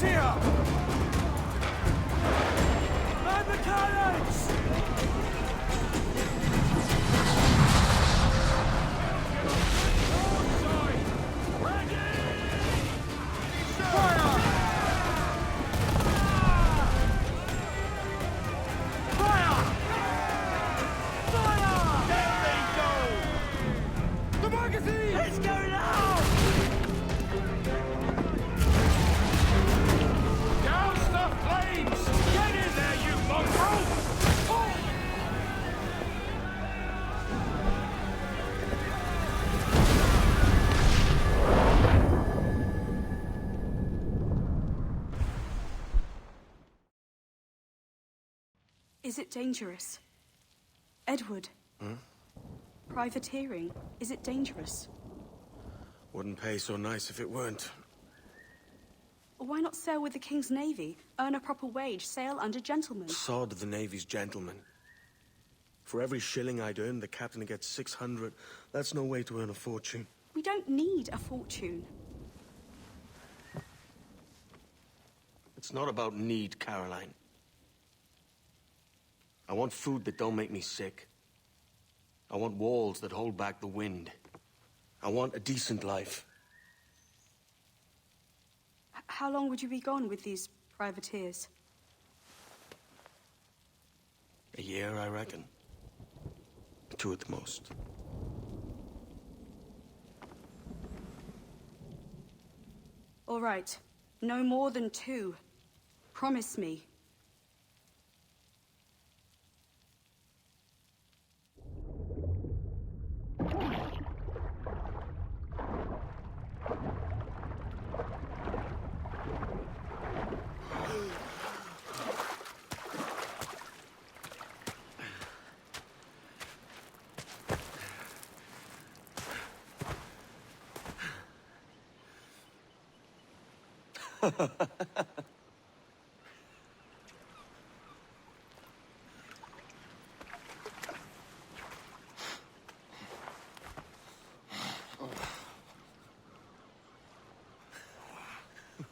here! Man the cannons! Is it dangerous? Edward? Privateering, is it dangerous? Wouldn't pay so nice if it weren't. Why not sail with the King's Navy? Earn a proper wage, sail under gentlemen. Sod the Navy's gentlemen. For every shilling I'd earn, the captain gets 600. That's no way to earn a fortune. We don't need a fortune. It's not about need, Caroline. I want food that don't make me sick. I want walls that hold back the wind. I want a decent life. How long would you be gone with these privateers? A year, I reckon. 2 at the most. All right. No more than 2. Promise me.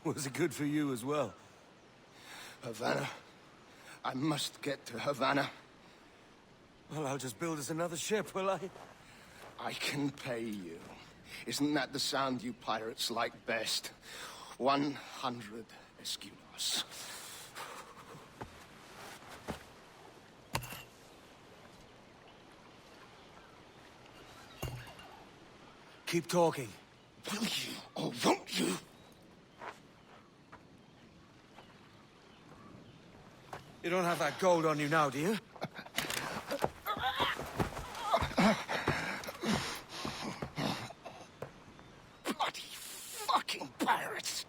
Was it good for you as well? Havana. I must get to Havana. Well, I'll just build us another ship, will I? I can pay you. Isn't that the sound you pirates like best? 100 escudos. Keep talking. Will you or won't you? You don't have that gold on you now, do you? Bloody fucking pirates!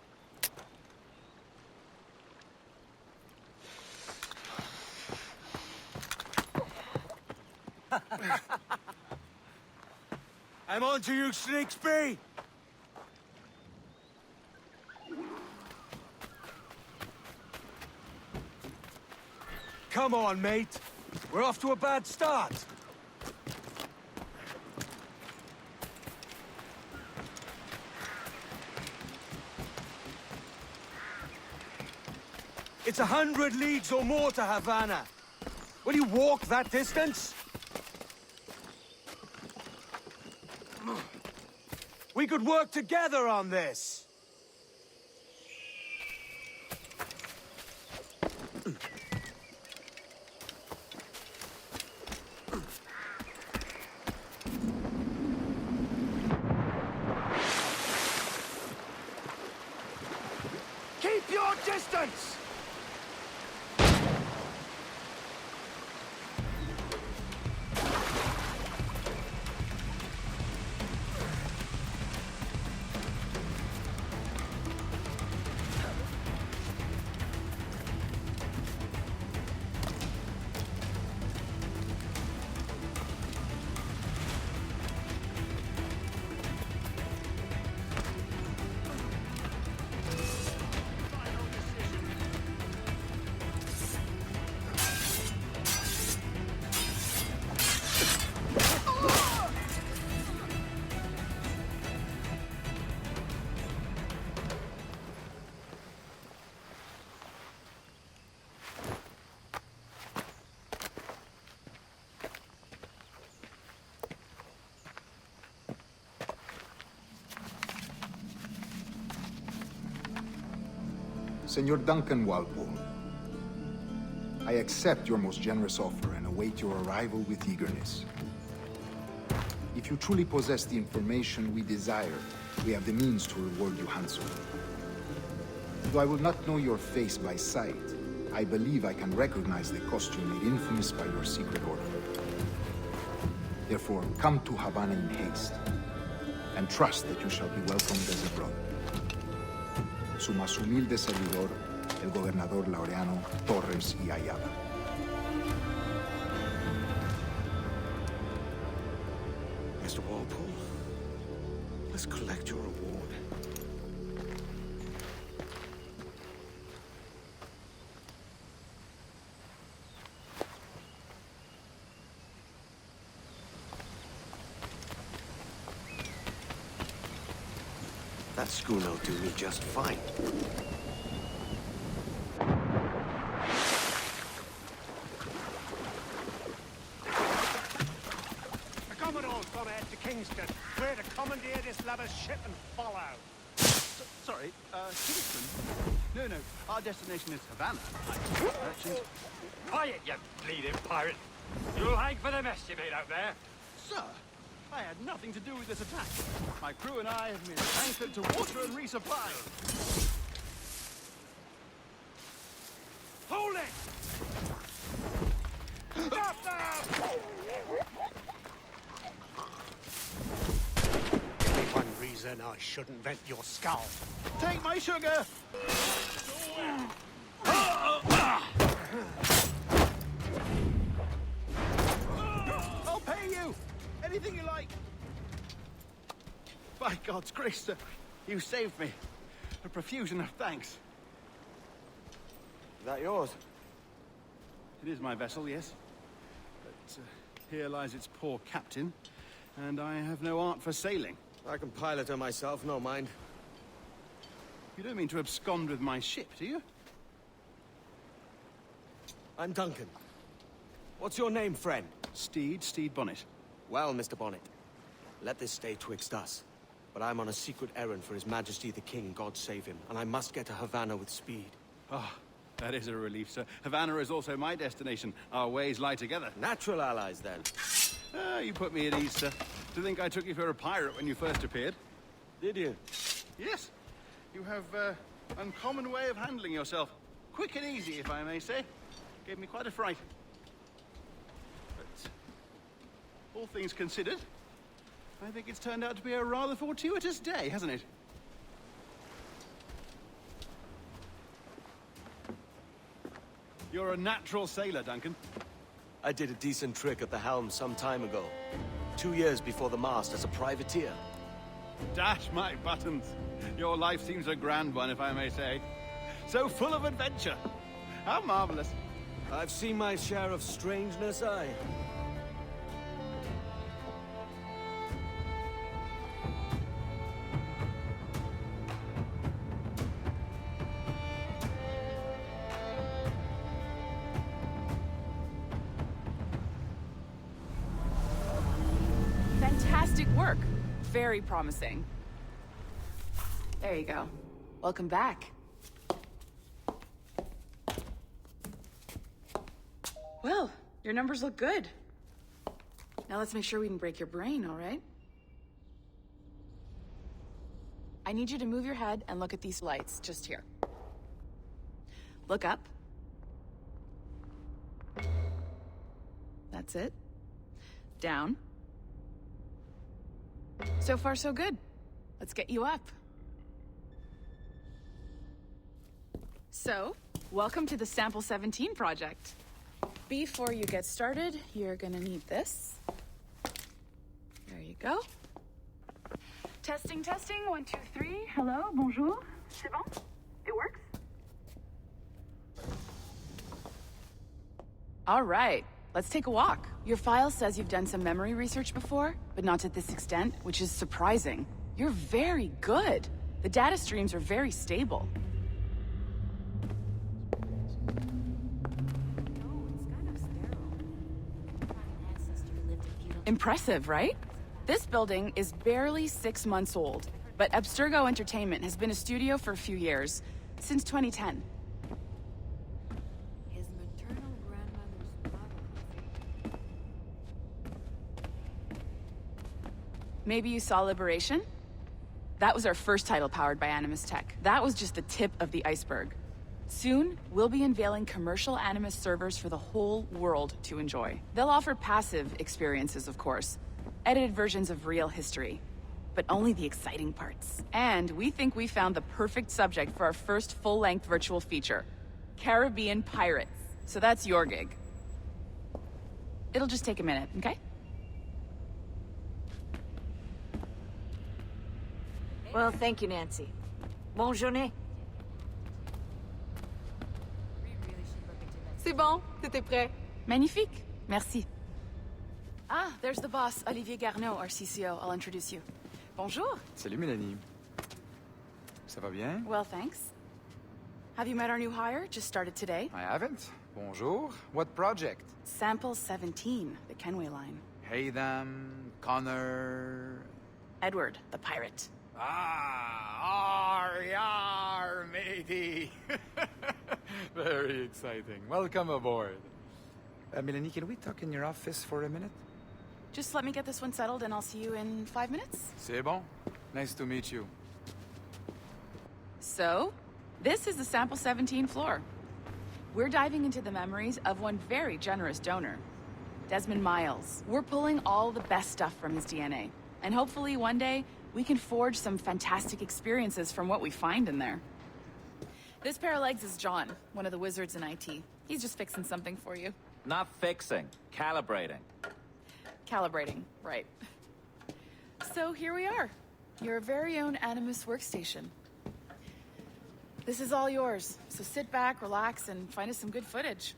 I'm on to you, Snakesby! Come on, mate. We're off to a bad start. It's 100 leagues or more to Havana. Will you walk that distance? We could work together on this. Keep your distance! Senor Duncan Walpole. I accept your most generous offer and await your arrival with eagerness. If you truly possess the information we desire, we have the means to reward you handsomely. Though I will not know your face by sight, I believe I can recognize the costume made infamous by your secret order. Therefore, come to Havana in haste, and trust that you shall be welcomed as a brother. Su más humilde servidor, el gobernador Laureano Torres y Ayala. Mr. Walpole, let's collect your reward. That schooner'll do me just fine. The Commodore's gone ahead to Kingston. We're to commandeer this lover's ship and follow. Sorry, Kingston? No, our destination is Havana. Merchant. Quiet, you bleeding pirate! You'll hang for the mess you made out there. Sir, I had nothing to do with this attack. My crew and I have been anchored to water and resupply. Hold it! Stop them! Give me one reason I shouldn't vent your skull. Take my sugar! I'll pay you! Anything you like. By God's grace, sir, you saved me. A profusion of thanks. Is that yours? It is my vessel, yes. But here lies its poor captain, and I have no art for sailing. I can pilot her myself, no mind. You don't mean to abscond with my ship, do you? I'm Duncan. What's your name, friend? Steed Bonnet. Well, Mr. Bonnet, let this stay twixt us. But I'm on a secret errand for His Majesty the King, God save him, and I must get to Havana with speed. Ah, that is a relief, sir. Havana is also my destination. Our ways lie together. Natural allies, then. Ah, you put me at ease, sir. To think I took you for a pirate when you first appeared. Did you? Yes. You have uncommon way of handling yourself. Quick and easy, if I may say. Gave me quite a fright. But all things considered, I think it's turned out to be a rather fortuitous day, hasn't it? You're a natural sailor, Duncan. I did a decent trick at the helm some time ago. 2 years before the mast as a privateer. Dash my buttons. Your life seems a grand one, if I may say. So full of adventure. How marvelous. I've seen my share of strangeness, aye. Fantastic work. Very promising. There you go. Welcome back. Well, your numbers look good. Now let's make sure we can break your brain, all right? I need you to move your head and look at these lights just here. Look up. That's it. Down. So far, so good. Let's get you up. So, welcome to the Sample 17 project. Before you get started, you're gonna need this. There you go. Testing, 1, 2, 3. Hello, bonjour. C'est bon? It works? All right, let's take a walk. Your file says you've done some memory research before, but not to this extent, which is surprising. You're very good. The data streams are very stable. Impressive, right? This building is barely 6 months old, but Abstergo Entertainment has been a studio for a few years. Since 2010. His maternal grandmother's mother. Maybe you saw Liberation? That was our first title powered by Animus Tech. That was just the tip of the iceberg. Soon, we'll be unveiling commercial Animus servers for the whole world to enjoy. They'll offer passive experiences, of course. Edited versions of real history. But only the exciting parts. And we think we found the perfect subject for our first full-length virtual feature. Caribbean pirates. So that's your gig. It'll just take a minute, okay? Well, thank you, Nancy. Bonne journée. C'est bon, c'était prêt. Magnifique. Merci. Ah, there's the boss, Olivier Garneau, our CCO. I'll introduce you. Bonjour. Salut, Mélanie. Ça va bien? Well, thanks. Have you met our new hire? Just started today. I haven't. Bonjour. What project? Sample 17, the Kenway line. Haytham, Connor... Edward, the pirate. Ah, yar, matey. Very exciting. Welcome aboard. Mélanie, can we talk in your office for a minute? Just let me get this one settled and I'll see you in 5 minutes. C'est bon. Nice to meet you. So, this is the Sample 17 floor. We're diving into the memories of one very generous donor, Desmond Miles. We're pulling all the best stuff from his DNA. And hopefully one day, we can forge some fantastic experiences from what we find in there. This pair of legs is John, one of the wizards in IT. He's just fixing something for you. Not fixing, calibrating. Calibrating, right. So here we are, your very own Animus workstation. This is all yours, so sit back, relax, and find us some good footage.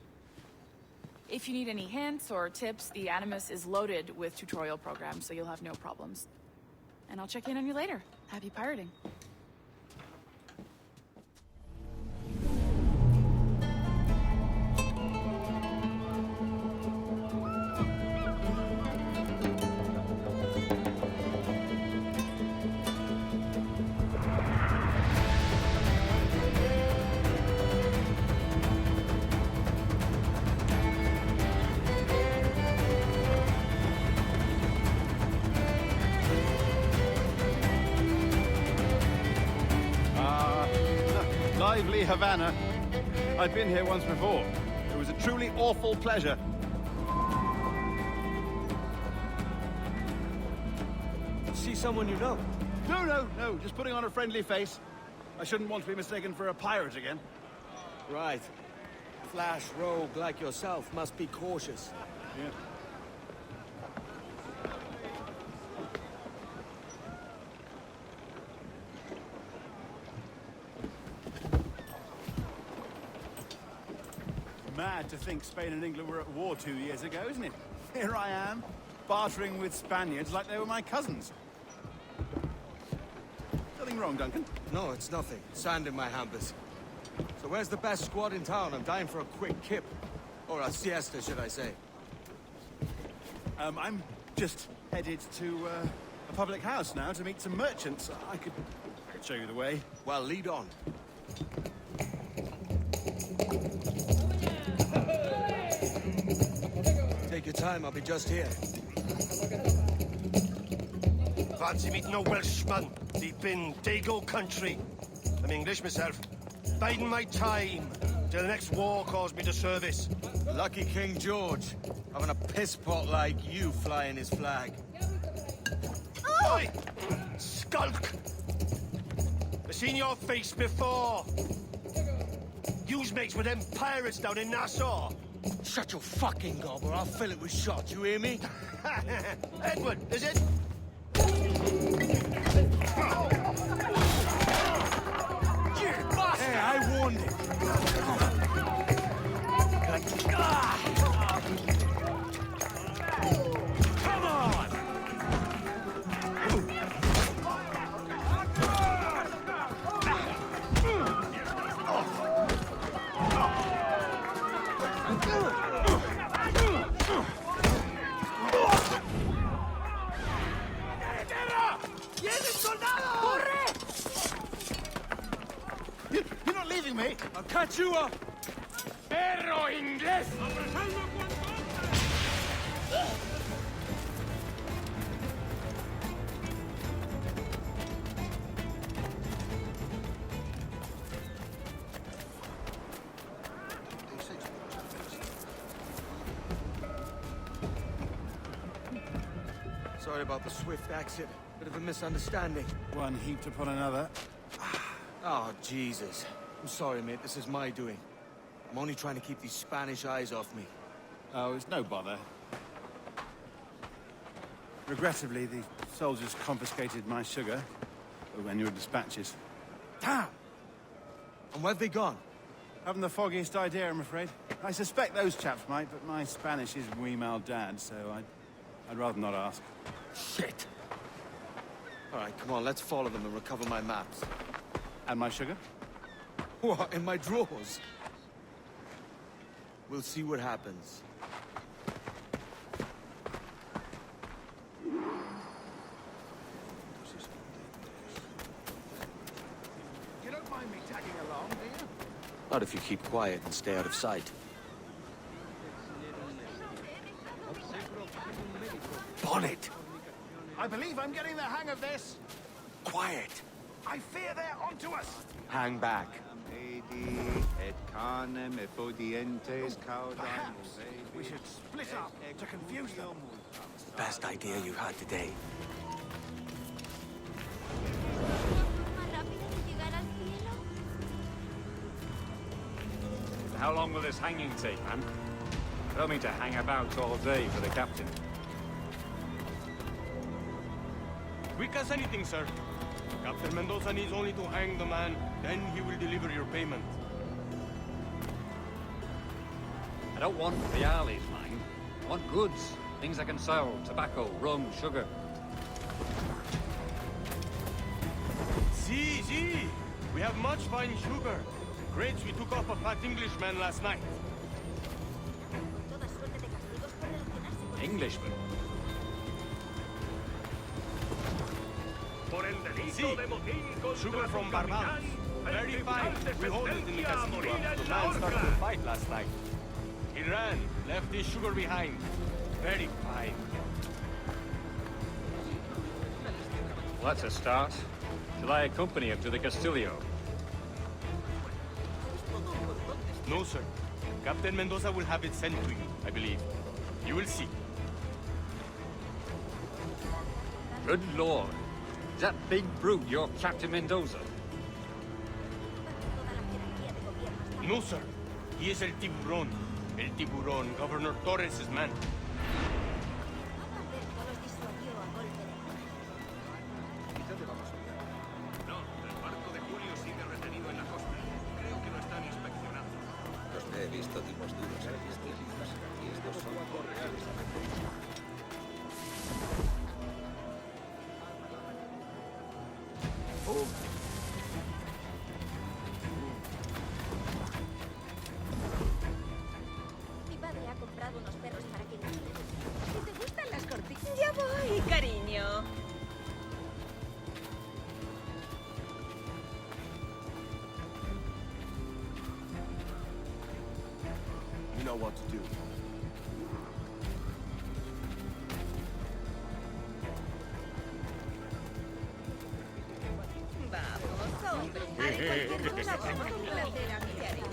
If you need any hints or tips, the Animus is loaded with tutorial programs, so you'll have no problems. And I'll check in on you later. Happy pirating. Lively Havana. I've been here once before. It was a truly awful pleasure. See someone you know? No, just putting on a friendly face. I shouldn't want to be mistaken for a pirate again. Right. Flash rogue like yourself must be cautious. Yeah. Mad to think Spain and England were at war 2 years ago, isn't it? Here I am, bartering with Spaniards like they were my cousins. Nothing wrong, Duncan? No, it's nothing. Sand in my hampers. So where's the best squad in town? I'm dying for a quick kip. Or a siesta, should I say. I'm just headed to a public house now to meet some merchants. I could show you the way. Well, lead on. Take your time, I'll be just here. Fancy meeting a Welshman deep in Dago country. I'm English myself. Biding my time till the next war calls me to service. Lucky King George, having a piss pot like you flying his flag. Oi! Skulk! I've seen your face before. You's mates with them pirates down in Nassau. Shut your fucking gob or I'll fill it with shot, you hear me? Edward, is it? Hey, I warned him. Come on! ¡Vienen soldados! not leaving me! I'll catch you up! Perro inglés! Sorry about the swift exit. Bit of a misunderstanding. One heaped upon another. Oh, Jesus. I'm sorry, mate. This is my doing. I'm only trying to keep these Spanish eyes off me. Oh, it's no bother. Regrettably, the soldiers confiscated my sugar when your dispatches. Damn! And where've they gone? Haven't the foggiest idea, I'm afraid. I suspect those chaps might, but my Spanish is muy mal dad, so I'd rather not ask. Shit! All right, come on, let's follow them and recover my maps. And my sugar? What, in my drawers? We'll see what happens. You don't mind me tagging along, do you? Not if you keep quiet and stay out of sight. Bonnet! I believe I'm getting the hang of this. Quiet! I fear they're onto us. Hang back. Perhaps we should split up to confuse them. Best idea you had today. How long will this hanging take, man? I don't mean to hang about all day for the captain. Quick as anything, sir. Captain Mendoza needs only to hang the man, then he will deliver your payment. I don't want reales, mind. I want goods. Things I can sell. Tobacco, rum, sugar. See. We have much fine sugar. Crates we took off a fat Englishman last night. Englishman? See, sugar from Barbados. Very fine. We hold it in the casino after the man started a fight last night. He ran, left his sugar behind. Very fine. Well, that's a start. Shall I accompany him to the Castillo? No, sir. Captain Mendoza will have it sent to you, I believe. You will see. Good Lord. Is that big brute your Captain Mendoza? No, sir. He is El Tiburón. El Tiburón, Governor Torres' man. He visto tipos duros en mis tiendas, y estos son reales. Mi padre ha comprado unos perros para que me cuiden. Si te gustan las cortinas... Ya voy, cariño. You know what to do. Vamos, hombre. Haré cualquier cosa para complacer a mi cariño.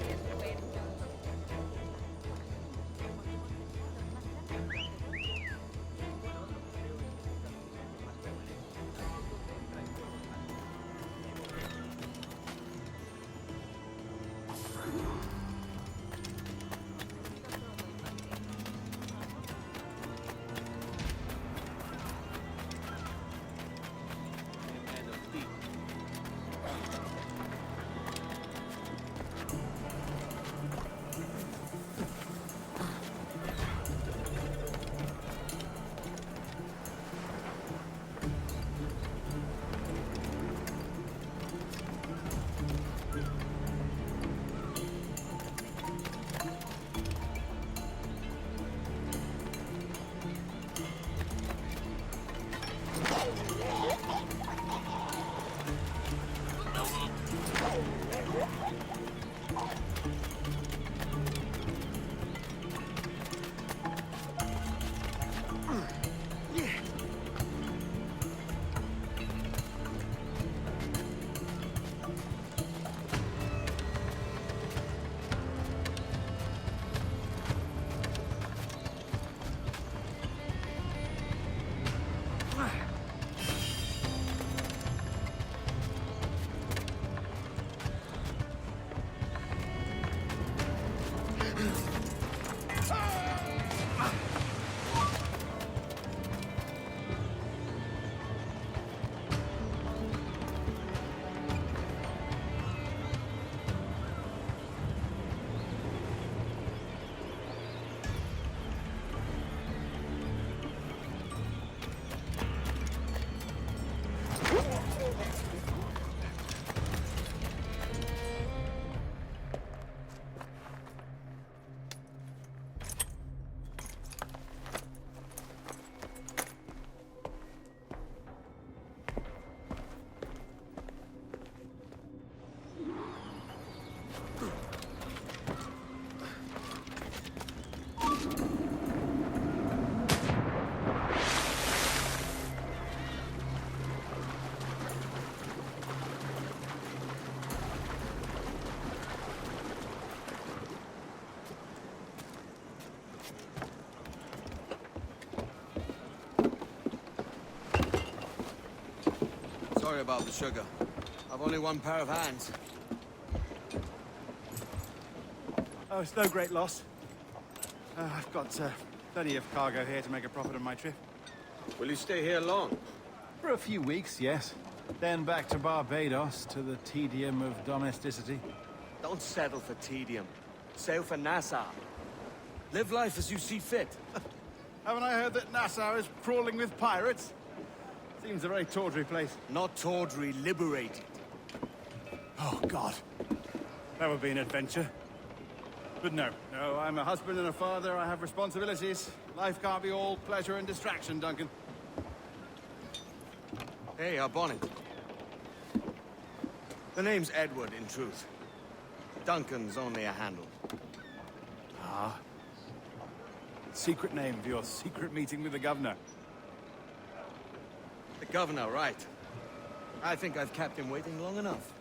Sorry about the sugar. I've only one pair of hands. Oh, it's no great loss. I've got plenty of cargo here to make a profit on my trip. Will you stay here long? For a few weeks, yes. Then back to Barbados, to the tedium of domesticity. Don't settle for tedium. Sail for Nassau. Live life as you see fit. Haven't I heard that Nassau is crawling with pirates? Seems a very tawdry place. Not tawdry, liberated. Oh, God. That would be an adventure. But no, I'm a husband and a father. I have responsibilities. Life can't be all pleasure and distraction, Duncan. Hey, our bonnet. The name's Edward, in truth. Duncan's only a handle. Ah. Secret name for your secret meeting with the governor. The governor, right. I think I've kept him waiting long enough.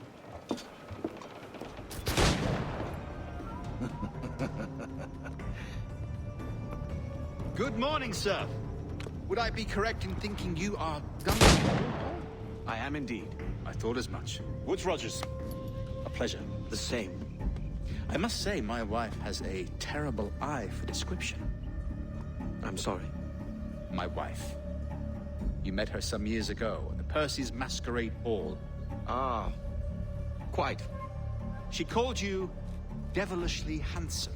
Good morning, sir. Would I be correct in thinking you are Duncan? I am indeed. I thought as much. Woods Rogers. A pleasure. The same. I must say, my wife has a terrible eye for description. I'm sorry. My wife. You met her some years ago at the Percy's Masquerade Ball. Ah, quite. She called you devilishly handsome.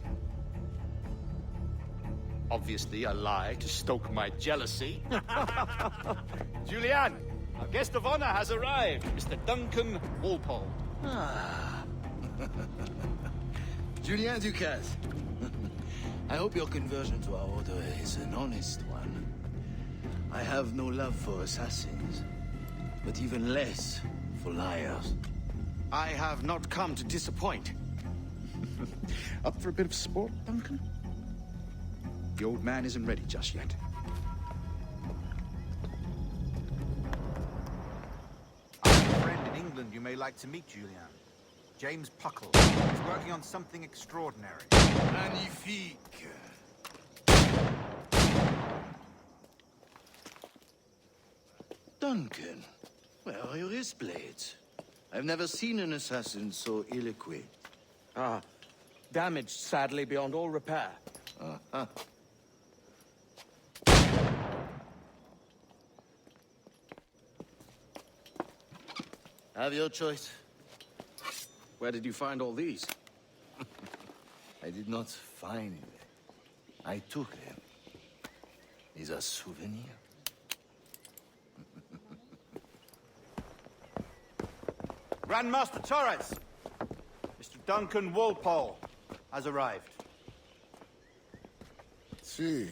Obviously a lie to stoke my jealousy. Julianne, our guest of honor has arrived, Mr. Duncan Walpole. Ah. Julien Ducasse. I hope your conversion to our order is an honest one. I have no love for assassins, but even less for liars. I have not come to disappoint. Up for a bit of sport, Duncan? The old man isn't ready just yet. I have a friend in England you may like to meet, Julian. James Puckle. He's working on something extraordinary. Magnifique. Duncan, where are your wrist blades? I've never seen an assassin so ill-equipped. Ah, damaged sadly beyond all repair. Uh-huh. Have your choice. Where did you find all these? I did not find them. I took them. These are souvenirs. Grandmaster Torres! Mr. Duncan Walpole has arrived. See.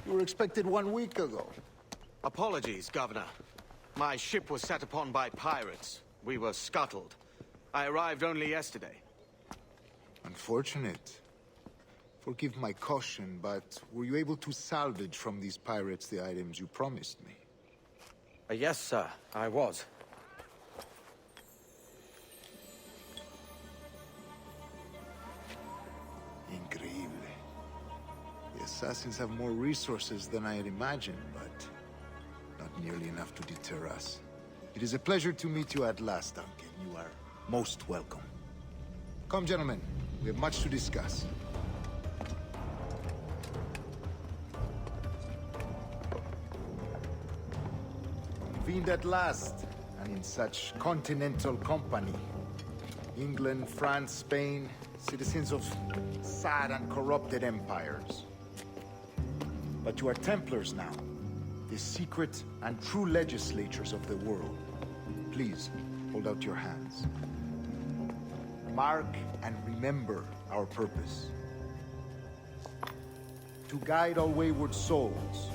You were expected 1 week ago. Apologies, Governor. My ship was set upon by pirates. We were scuttled. I arrived only yesterday. Unfortunate. Forgive my caution, but were you able to salvage from these pirates the items you promised me? Yes, sir, I was. Increíble. The assassins have more resources than I had imagined, but not nearly enough to deter us. It is a pleasure to meet you at last, Duncan. You are most welcome. Come, gentlemen. We have much to discuss. Convened at last, and in such continental company. England, France, Spain, citizens of sad and corrupted empires. But you are Templars now, the secret and true legislators of the world. Please, hold out your hands. Mark and remember our purpose. To guide all wayward souls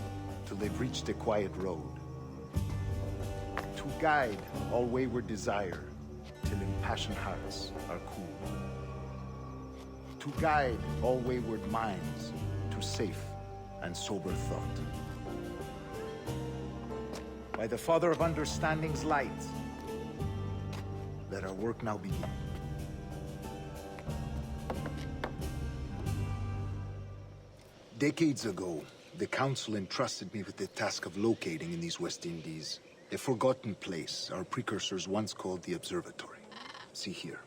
till they've reached a quiet road. To guide all wayward desire till impassioned hearts are cool. To guide all wayward minds to safe and sober thought. By the Father of Understanding's light, let our work now begin. Decades ago, The Council entrusted me with the task of locating in these West Indies a forgotten place our precursors once called the Observatory. See here.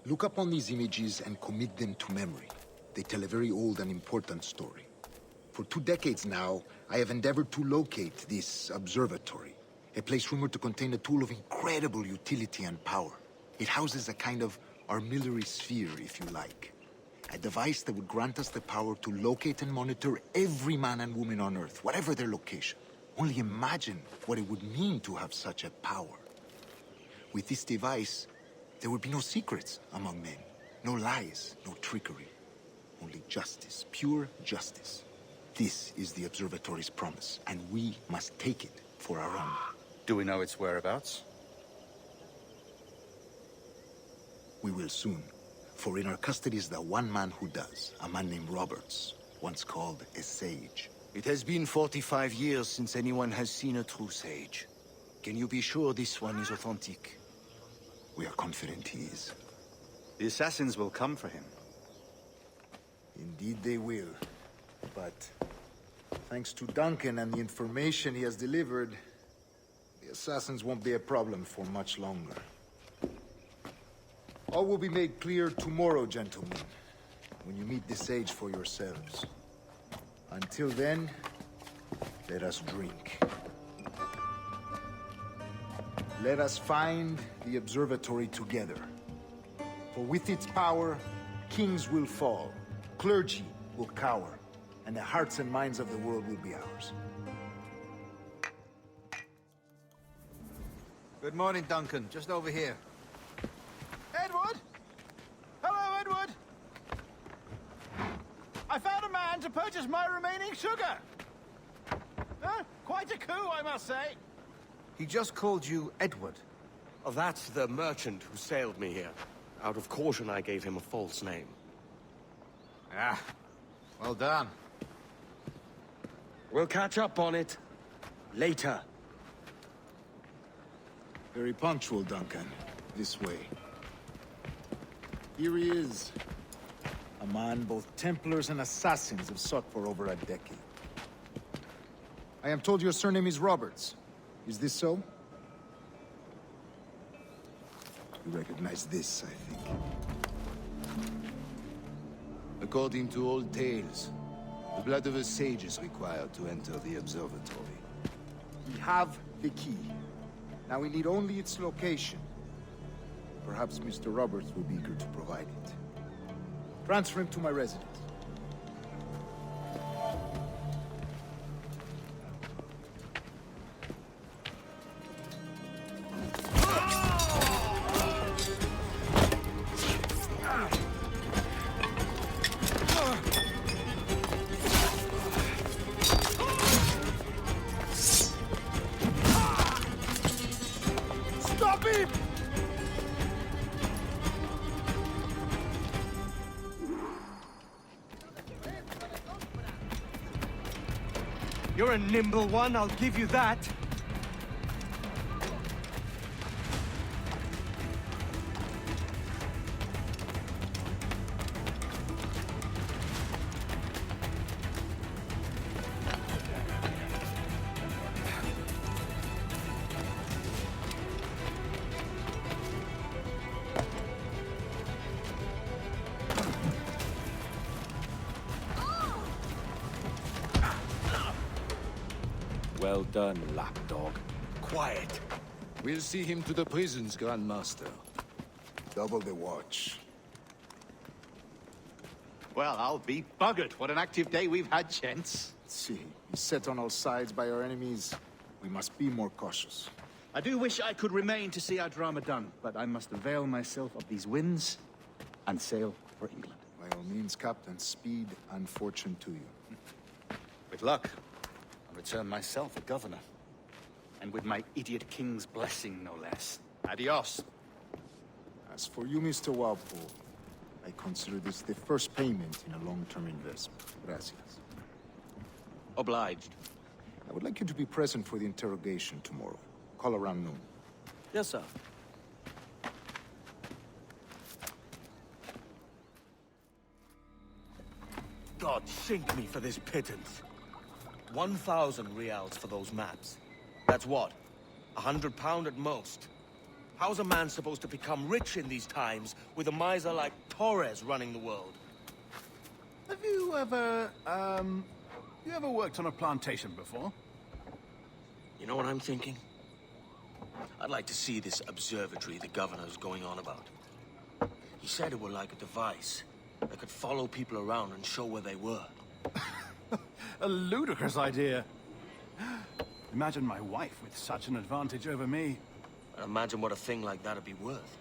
Look up on these images and commit them to memory. They tell a very old and important story. For 2 decades now, I have endeavored to locate this observatory, a place rumored to contain a tool of incredible utility and power. It houses a kind of armillary sphere, if you like. A device that would grant us the power to locate and monitor every man and woman on Earth, whatever their location. Only imagine what it would mean to have such a power. With this device, there would be no secrets among men, no lies, no trickery. Only justice, pure justice. This is the Observatory's promise, and we must take it for our own. Do we know its whereabouts? We will soon. For in our custody is the one man who does, a man named Roberts, once called a sage. It has been 45 years since anyone has seen a true sage. Can you be sure this one is authentic? We are confident he is. The assassins will come for him. Indeed they will. But thanks to Duncan and the information he has delivered, the assassins won't be a problem for much longer. All will be made clear tomorrow, gentlemen, when you meet the sage for yourselves. Until then, let us drink. Let us find the observatory together. For with its power, kings will fall, clergy will cower, and the hearts and minds of the world will be ours. Good morning, Duncan. Just over here. Edward! Hello, Edward! I found a man to purchase my remaining sugar! Quite a coup, I must say. He just called you Edward. Oh, that's the merchant who sailed me here. Out of caution, I gave him a false name. Ah, well done. We'll catch up on it later. Very punctual, Duncan. This way. Here he is. A man both Templars and Assassins have sought for over a decade. I am told your surname is Roberts. Is this so? You recognize this, I think. According to old tales, the blood of a sage is required to enter the observatory. We have the key. Now we need only its location. Perhaps Mr. Roberts will be eager to provide it. Transfer him to my residence. Stop him! You're a nimble one, I'll give you that. Well done, lapdog. Quiet. We'll see him to the prisons, Grand Master. Double the watch. Well, I'll be buggered. What an active day we've had, gents. Let's see. He's set on all sides by our enemies. We must be more cautious. I do wish I could remain to see our drama done, but I must avail myself of these winds and sail for England. By all means, Captain. Speed and fortune to you. With luck, I'll return myself a governor. And with my idiot king's blessing, no less. Adios. As for you, Mr. Walpole, I consider this the first payment in a long-term investment. Gracias. Obliged. I would like you to be present for the interrogation tomorrow. Call around noon. Yes, sir. God sink me for this pittance. 1,000 reals for those maps. That's what? £100 at most. How's a man supposed to become rich in these times with a miser like Torres running the world? Have you ever worked on a plantation before? You know what I'm thinking? I'd like to see this observatory the governor's going on about. He said it were like a device that could follow people around and show where they were. A ludicrous idea. Imagine my wife with such an advantage over me. Imagine what a thing like that'd be worth.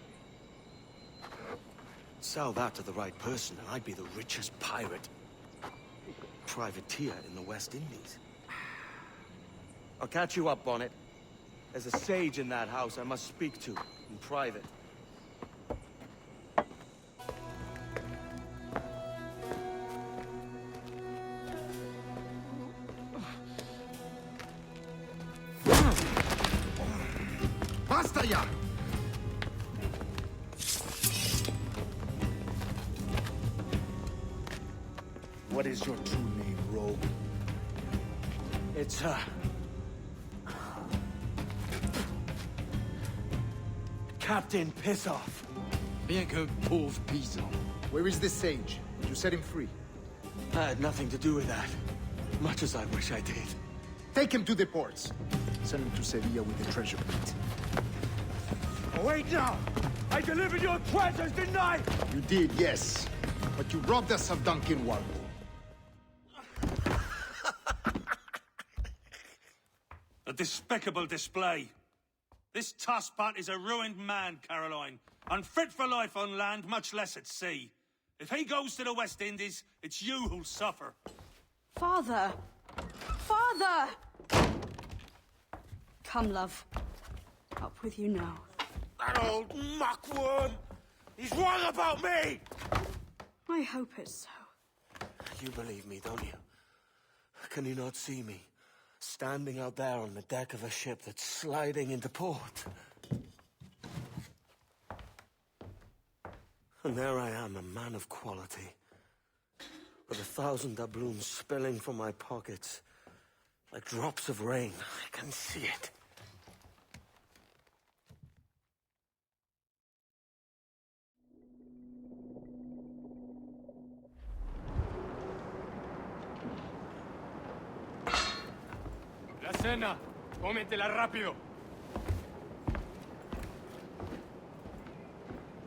Sell that to the right person and I'd be the richest pirate. Privateer in the West Indies. I'll catch you up on it. There's a sage in that house I must speak to in private. Basta ya! What is your true name, rogue? It's, Captain Piss-Off. Bien que pauvre paysan. Where is this sage? Did you set him free? I had nothing to do with that. Much as I wish I did. Take him to the ports. Send him to Sevilla with the treasure plate. Oh, wait now! I delivered your treasures, didn't I? You did, yes. But you robbed us of Duncan Warble. A despicable display. This tosspot is a ruined man, Caroline. Unfit for life on land, much less at sea. If he goes to the West Indies, it's you who'll suffer. Father! Father! Come, love. Up with you now. That old muckworm! He's wrong about me! I hope it's so. You believe me, don't you? Can you not see me? Standing out there on the deck of a ship that's sliding into port. And there I am, a man of quality. With 1,000 doubloons spilling from my pockets. Like drops of rain. I can see it. La cena. Cómetela rápido.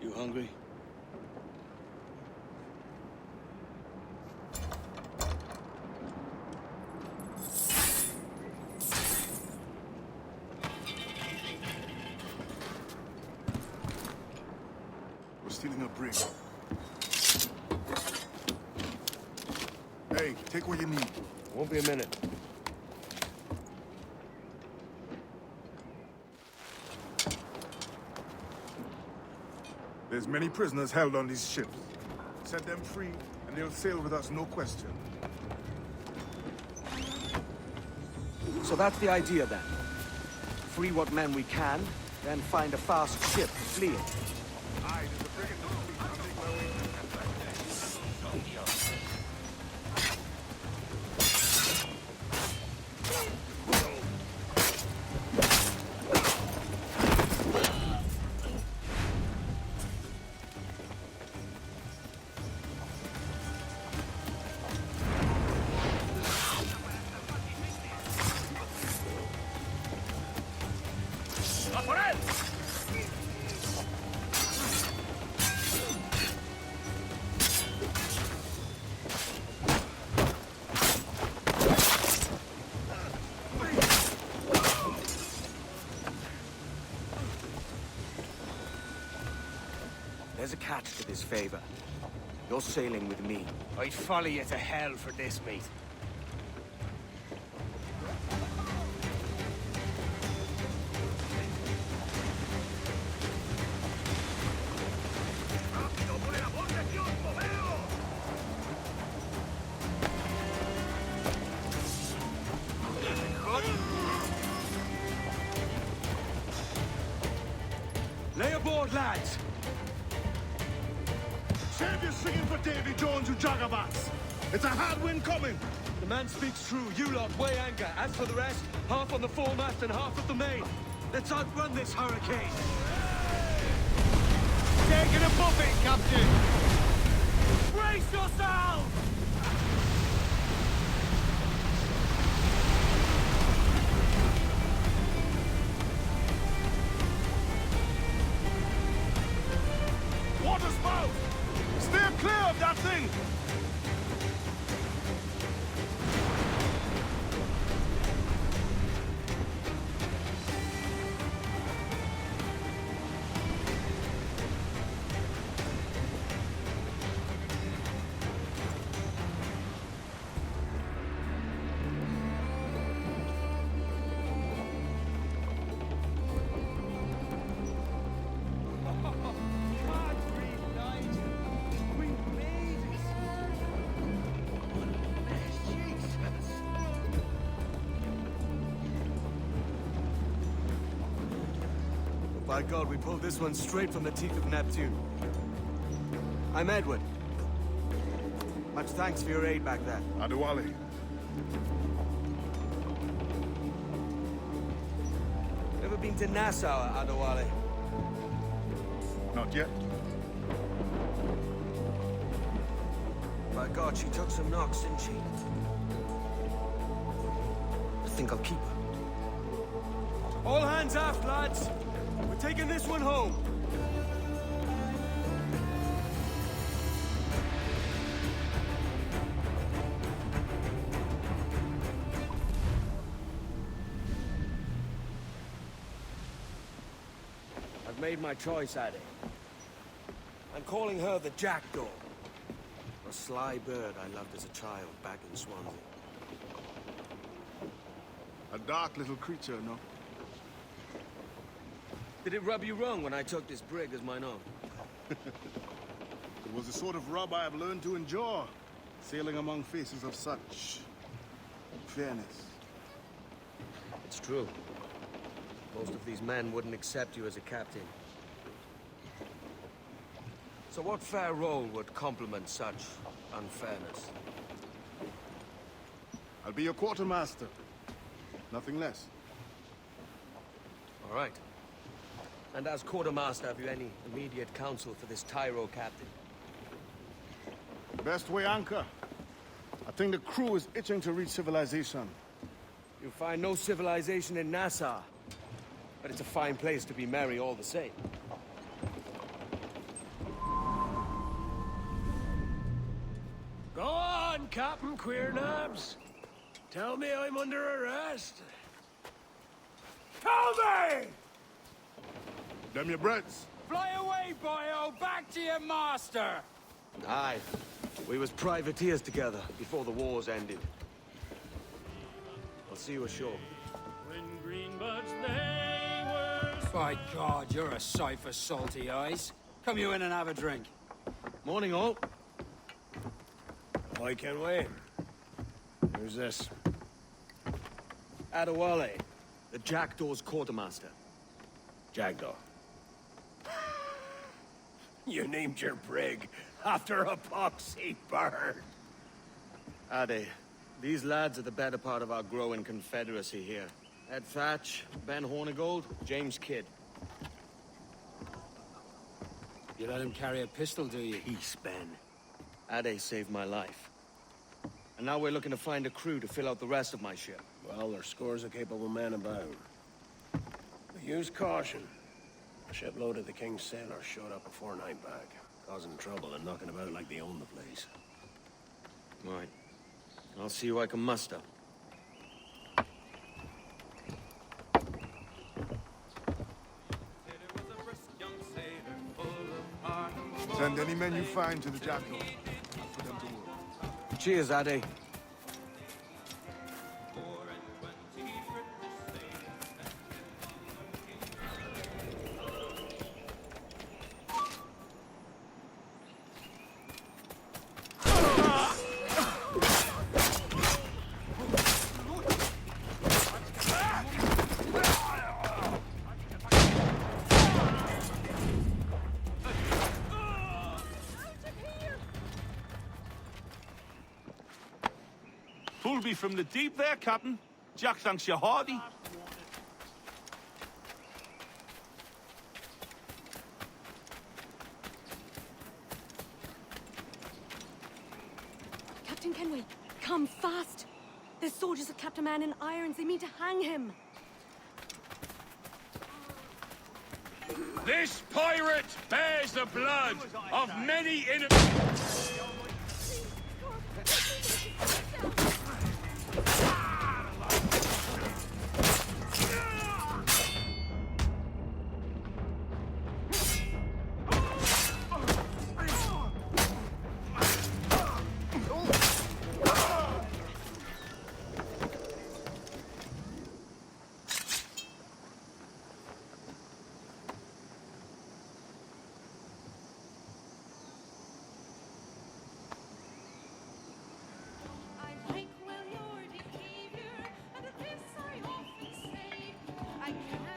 You hungry? We're stealing a brig. Hey, take what you need. Won't be a minute. There's many prisoners held on these ships. Set them free, and they'll sail with us, no question. So that's the idea, then. Free what men we can, then find a fast ship to flee it. Aye, there's a frigate to fleet. I'll make my way. There's a catch to this favor. You're sailing with me. I'd follow you to hell for this, mate. Lay aboard, lads! Save your singing for Davy Jones, you jagabats! It's a hard wind coming! The man speaks true. You lot weigh anchor. As for the rest, half on the foremast and half at the main. Let's outrun this hurricane. Taking a buffet, Captain! Brace yourselves! Water spout! Steer clear of that thing! By God, we pulled this one straight from the teeth of Neptune. I'm Edward. Much thanks for your aid back there. Adewale. Ever been to Nassau, Adewale? Not yet. By God, she took some knocks, didn't she? I think I'll keep her. All hands aft, lads! We're taking this one home. I've made my choice, Addy. I'm calling her the Jackdaw. A sly bird I loved as a child back in Swansea. A dark little creature, no? Did it rub you wrong when I took this brig as mine own? It was the sort of rub I have learned to endure, sailing among faces of such fairness. It's true. Most of these men wouldn't accept you as a captain. So what fair role would complement such unfairness? I'll be your quartermaster. Nothing less. All right. And as quartermaster, have you any immediate counsel for this Tyro captain? Best way anchor. I think the crew is itching to reach civilization. You'll find no civilization in Nassau. But it's a fine place to be merry all the same. Go on, Captain Queernabs. Tell me I'm under arrest. Tell me! Them your breads. Fly away, boyo! Back to your master! Aye. We was privateers together before the wars ended. I'll see you ashore. When green buds they were... By God, you're a sight for salty eyes. Come you in and have a drink. Morning, all. Hi, Kenway. Who's this? Adewale, the Jackdaw's quartermaster. Jackdaw. You named your brig after a poxy bird. Ade, these lads are the better part of our growing confederacy here. Ed Thatch, Ben Hornigold, James Kidd. You let him carry a pistol, do you? Peace, Ben. Ade saved my life. And now we're looking to find a crew to fill out the rest of my ship. Well, there's scores of capable men about. But use caution. A shipload of the King's sailors showed up a fortnight back, causing trouble and knocking about like they own the place. Right. I'll see who I can muster. Send any men you find to the Jackdaw. For them to work. Cheers, Ade. You'll be from the deep there, Captain. Jack thanks you hearty. Captain Kenway, come fast! There's soldiers of Captain Man in irons. They mean to hang him. This pirate bears the blood of many innocent...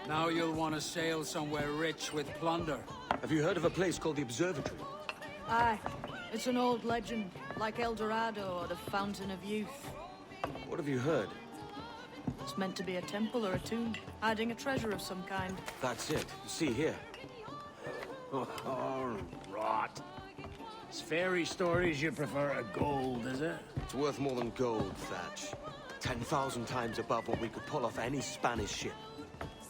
Now you'll want to sail somewhere rich with plunder. Have you heard of a place called the Observatory? Aye. It's an old legend, like El Dorado or the Fountain of Youth. What have you heard? It's meant to be a temple or a tomb, hiding a treasure of some kind. That's it. See here. Oh, rot. It's fairy stories you prefer to gold, is it? It's worth more than gold, Thatch. 10,000 times above what we could pull off any Spanish ship.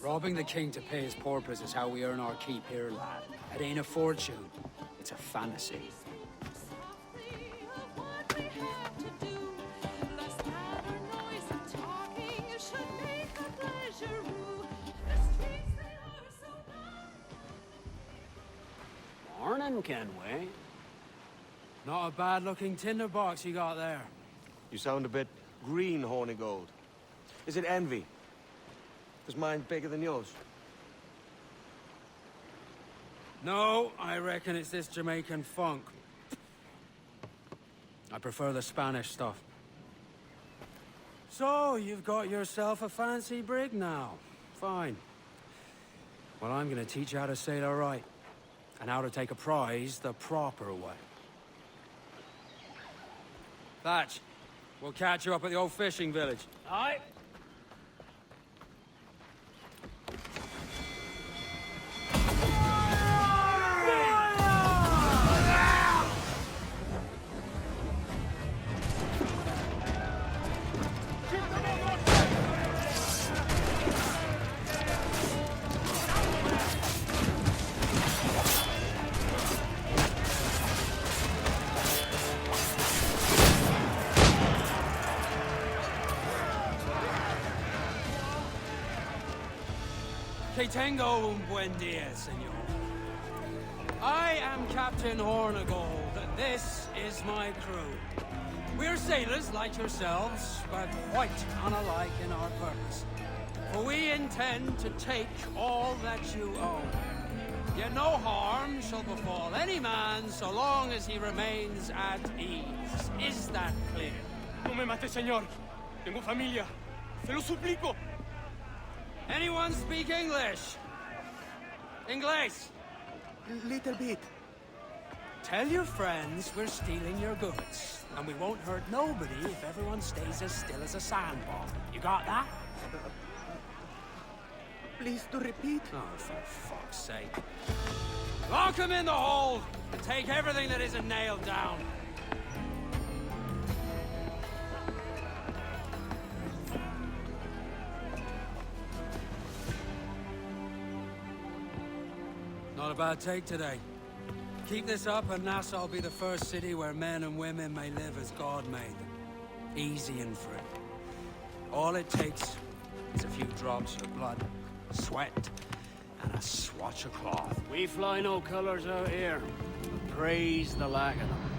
Robbing the king to pay his porpoise is how we earn our keep here, lad. It ain't a fortune. It's a fantasy. Morning, Kenway. Not a bad-looking tinderbox you got there. You sound a bit green, Hornigold. Is it envy? Is mine bigger than yours? No, I reckon it's this Jamaican funk. I prefer the Spanish stuff. So, you've got yourself a fancy brig now. Fine. Well, I'm gonna teach you how to sail all right. And how to take a prize the proper way. Thatch, we'll catch you up at the old fishing village. Aye. Que tengo un buen dia, senor. I am Captain Hornigold, and this is my crew. We're sailors like yourselves, but quite unalike in our purpose. For we intend to take all that you own. Yet no harm shall befall any man so long as he remains at ease. Is that clear? No me mate, señor. Tengo familia. Se lo suplico. Anyone speak English? Inglés? Little bit. Tell your friends we're stealing your goods, and we won't hurt nobody if everyone stays as still as a sandbar. You got that? Please to repeat. Oh, for fuck's sake. Lock him in the hold, and take everything that isn't nailed down. Not a bad take today. Keep this up and Nassau will be the first city where men and women may live as God made them. Easy and free. All it takes is a few drops of blood, sweat, and a swatch of cloth. We fly no colors out here. Praise the lack of them.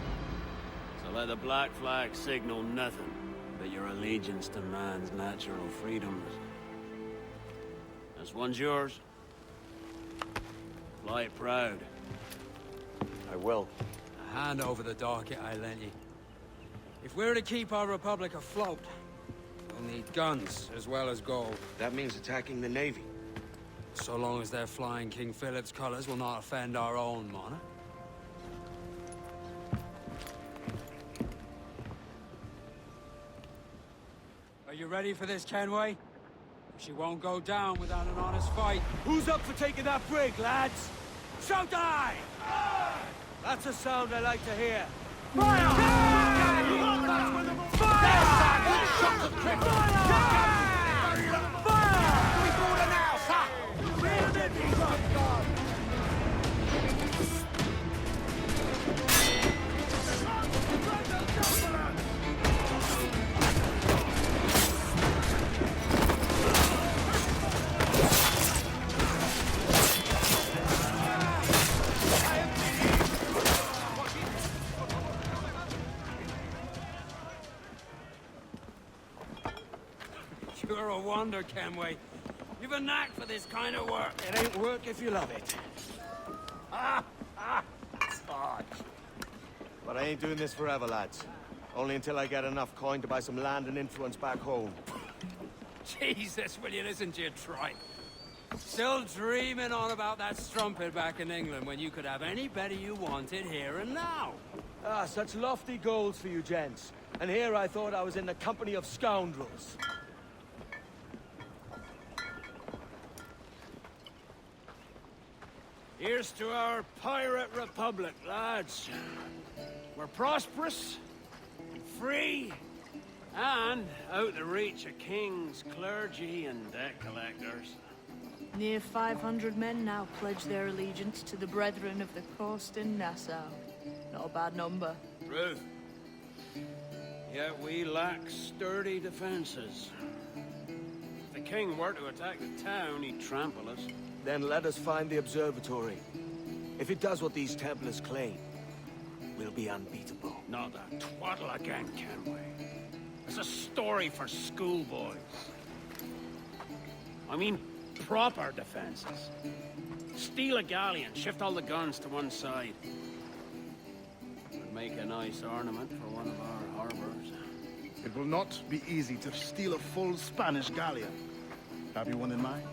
So let the black flag signal nothing but your allegiance to man's natural freedoms. This one's yours. Fly it proud. I will. A hand over the docket I lent you. If we're to keep our republic afloat, we'll need guns as well as gold. That means attacking the Navy. So long as they're flying King Philip's colors will not offend our own monarch. you ready for this, Kenway? She won't go down without an honest fight. Who's up for taking that brig, lads? Shout aye! That's a sound I like to hear. Fire! You're a wonder, Kenway. You've a knack for this kind of work. It ain't work if you love it. Fudge. But I ain't doing this forever, lads. Only until I get enough coin to buy some land and influence back home. Jesus, will you listen to your tripe? Still dreaming on about that strumpet back in England when you could have any better you wanted here and now. Ah, such lofty goals for you gents. And here I thought I was in the company of scoundrels. Here's to our pirate republic, lads. We're prosperous, free, and out the reach of kings, clergy, and debt collectors. Near 500 men now pledge their allegiance to the Brethren of the Coast in Nassau. Not a bad number. Truth. Yet we lack sturdy defenses. If the king were to attack the town, he'd trample us. Then let us find the observatory. If it does what these Templars claim, we'll be unbeatable. Not that twaddle again, Kenway. It's a story for schoolboys. I mean, proper defenses. Steal a galleon, shift all the guns to one side. Would make a nice ornament for one of our harbors. It will not be easy to steal a full Spanish galleon. Have you one in mind?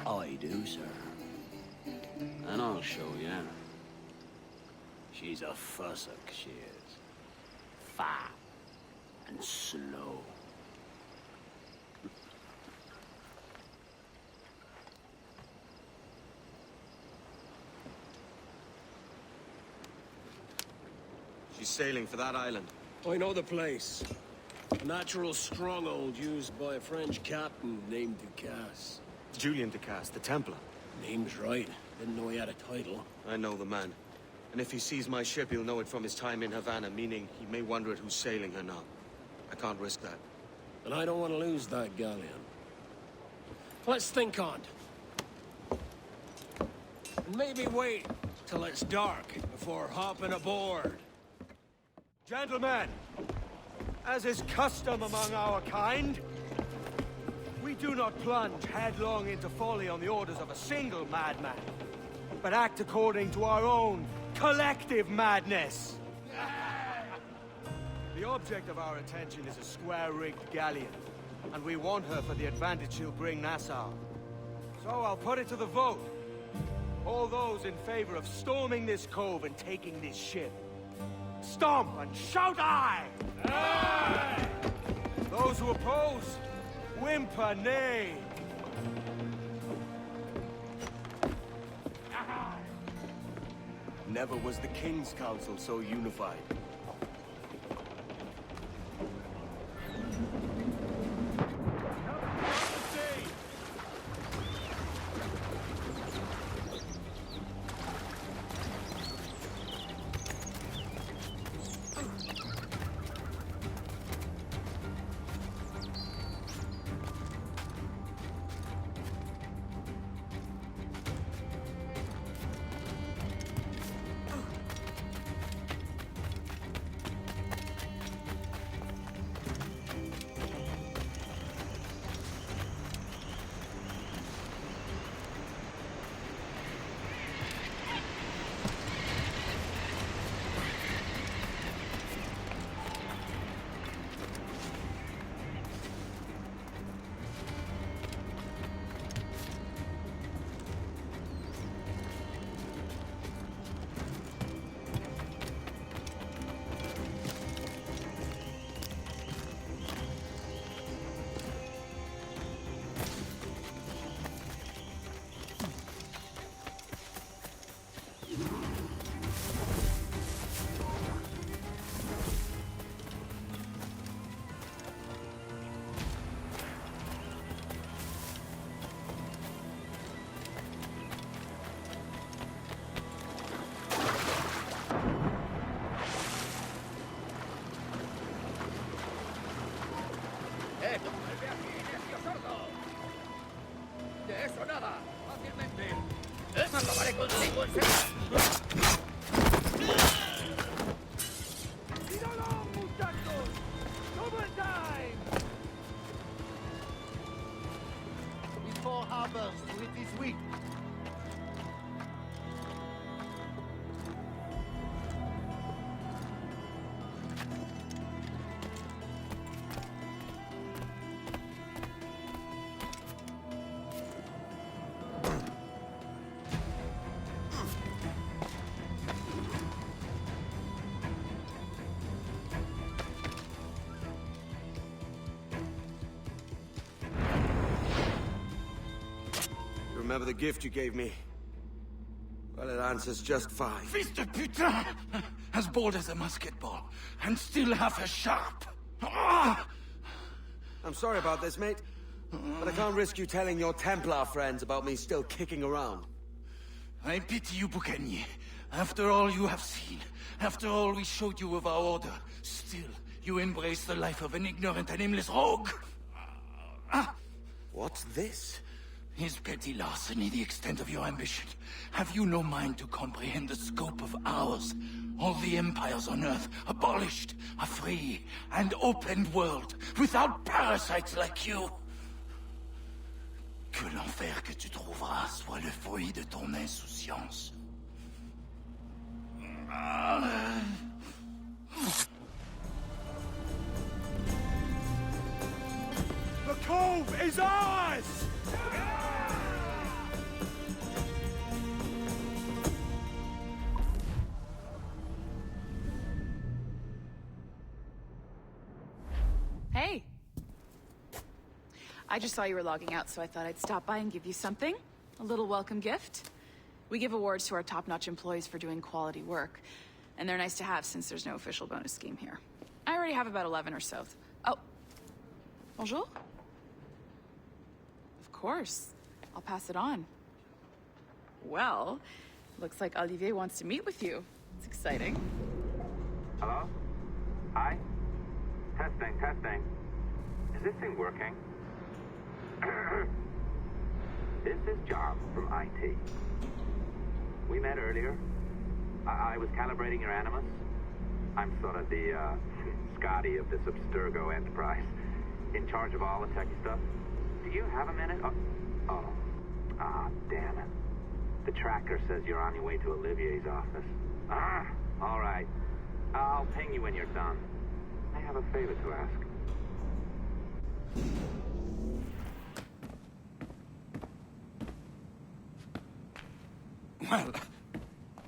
I do, sir. And I'll show you. She's a fussock, she is. Fat and slow. She's sailing for that island. I know the place. A natural stronghold used by a French captain named Ducasse. Julian Ducasse, the Templar. Name's right. Didn't know he had a title. I know the man. And if he sees my ship, he'll know it from his time in Havana, meaning he may wonder at who's sailing her now. I can't risk that. And I don't want to lose that galleon. Let's think on it. And maybe wait till it's dark before hopping aboard. Gentlemen, as is custom among our kind, we do not plunge headlong into folly on the orders of a single madman, but act according to our own collective madness. The object of our attention is a square-rigged galleon, and we want her for the advantage she'll bring Nassau. So I'll put it to the vote. All those in favor of storming this cove and taking this ship, stomp and shout aye! Aye! Those who oppose, whimper nay. Never was the King's Council so unified. remember the gift you gave me? Well, it answers just fine. Fils de putain! As bold as a musket ball, and still half as sharp. Ah! I'm sorry about this, mate. But I can't risk you telling your Templar friends about me still kicking around. I pity you, Boucanier. After all you have seen, after all we showed you of our order, still you embrace the life of an ignorant and aimless rogue. What's this? Is petty larceny the extent of your ambition? Have you no mind to comprehend the scope of ours? All the empires on Earth abolished, a free and open world, without parasites like you. Que l'enfer que tu trouveras soit le fruit de ton insouciance. The cove is ours! Hey. I just saw you were logging out, so I thought I'd stop by and give you something. A little welcome gift. We give awards to our top-notch employees for doing quality work, and they're nice to have since there's no official bonus scheme here. I already have about 11 or so. Oh. Bonjour? Of course. I'll pass it on. Well, looks like Olivier wants to meet with you. It's exciting. Hello? Hi? Testing, testing. Is this thing working? This is John from IT. We met earlier. I was calibrating your animus. I'm sort of the, Scotty of this Abstergo enterprise. In charge of all the techie stuff. Do you have a minute? Damn it. The tracker says you're on your way to Olivier's office. All right. I'll ping you when you're done. I have a favor to ask.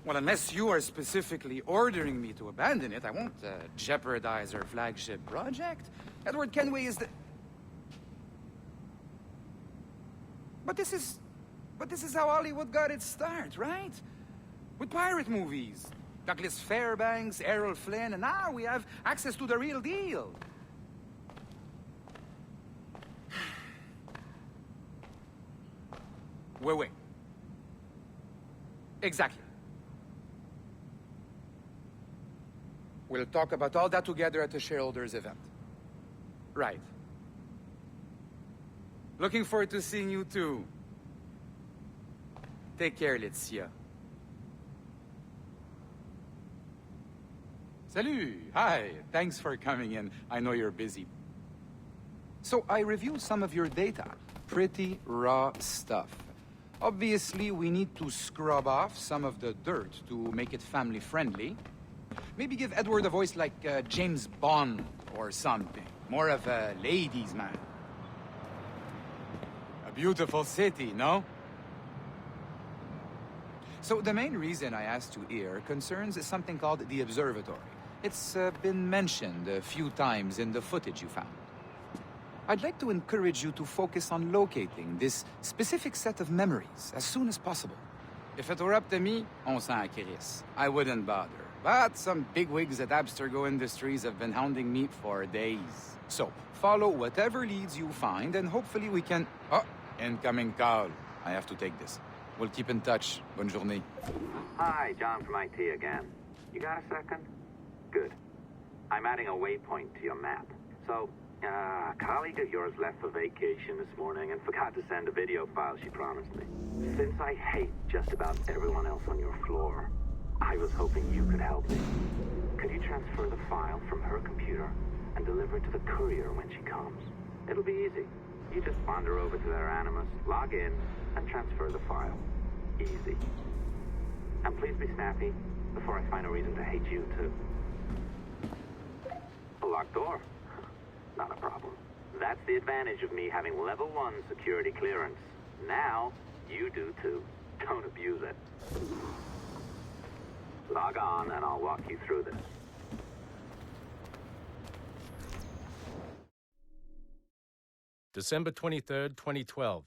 Well, unless you are specifically ordering me to abandon it, I won't jeopardize our flagship project. Edward Kenway is the... But this is how Hollywood got its start, right? With pirate movies. Douglas Fairbanks, Errol Flynn, and now we have access to the real deal. Wait. Exactly. We'll talk about all that together at the shareholders event. Right. Looking forward to seeing you too. Take care, Laetitia. Salut! Hi! Thanks for coming in. I know you're busy. So I reviewed some of your data. Pretty raw stuff. Obviously, we need to scrub off some of the dirt to make it family-friendly. Maybe give Edward a voice like James Bond or something. More of a ladies' man. A beautiful city, no? So the main reason I asked you here concerns something called the Observatory. It's been mentioned a few times in the footage you found. I'd like to encourage you to focus on locating this specific set of memories as soon as possible. If it were up to me, on s'en crisse. I wouldn't bother. But some bigwigs at Abstergo Industries have been hounding me for days. So, follow whatever leads you find, and hopefully we can... Oh, incoming call. I have to take this. We'll keep in touch. Bonne journée. Hi, John from IT again. You got a second? Good. I'm adding a waypoint to your map. So, a colleague of yours left for vacation this morning and forgot to send a video file she promised me. Since I hate just about everyone else on your floor, I was hoping you could help me. Could you transfer the file from her computer and deliver it to the courier when she comes? It'll be easy. You just wander over to their Animus, log in, and transfer the file. Easy. And please be snappy before I find a reason to hate you too. A locked door. Not a problem. That's the advantage of me having level 1 security clearance. Now, you do too. Don't abuse it. Log on and I'll walk you through this. December 23rd, 2012.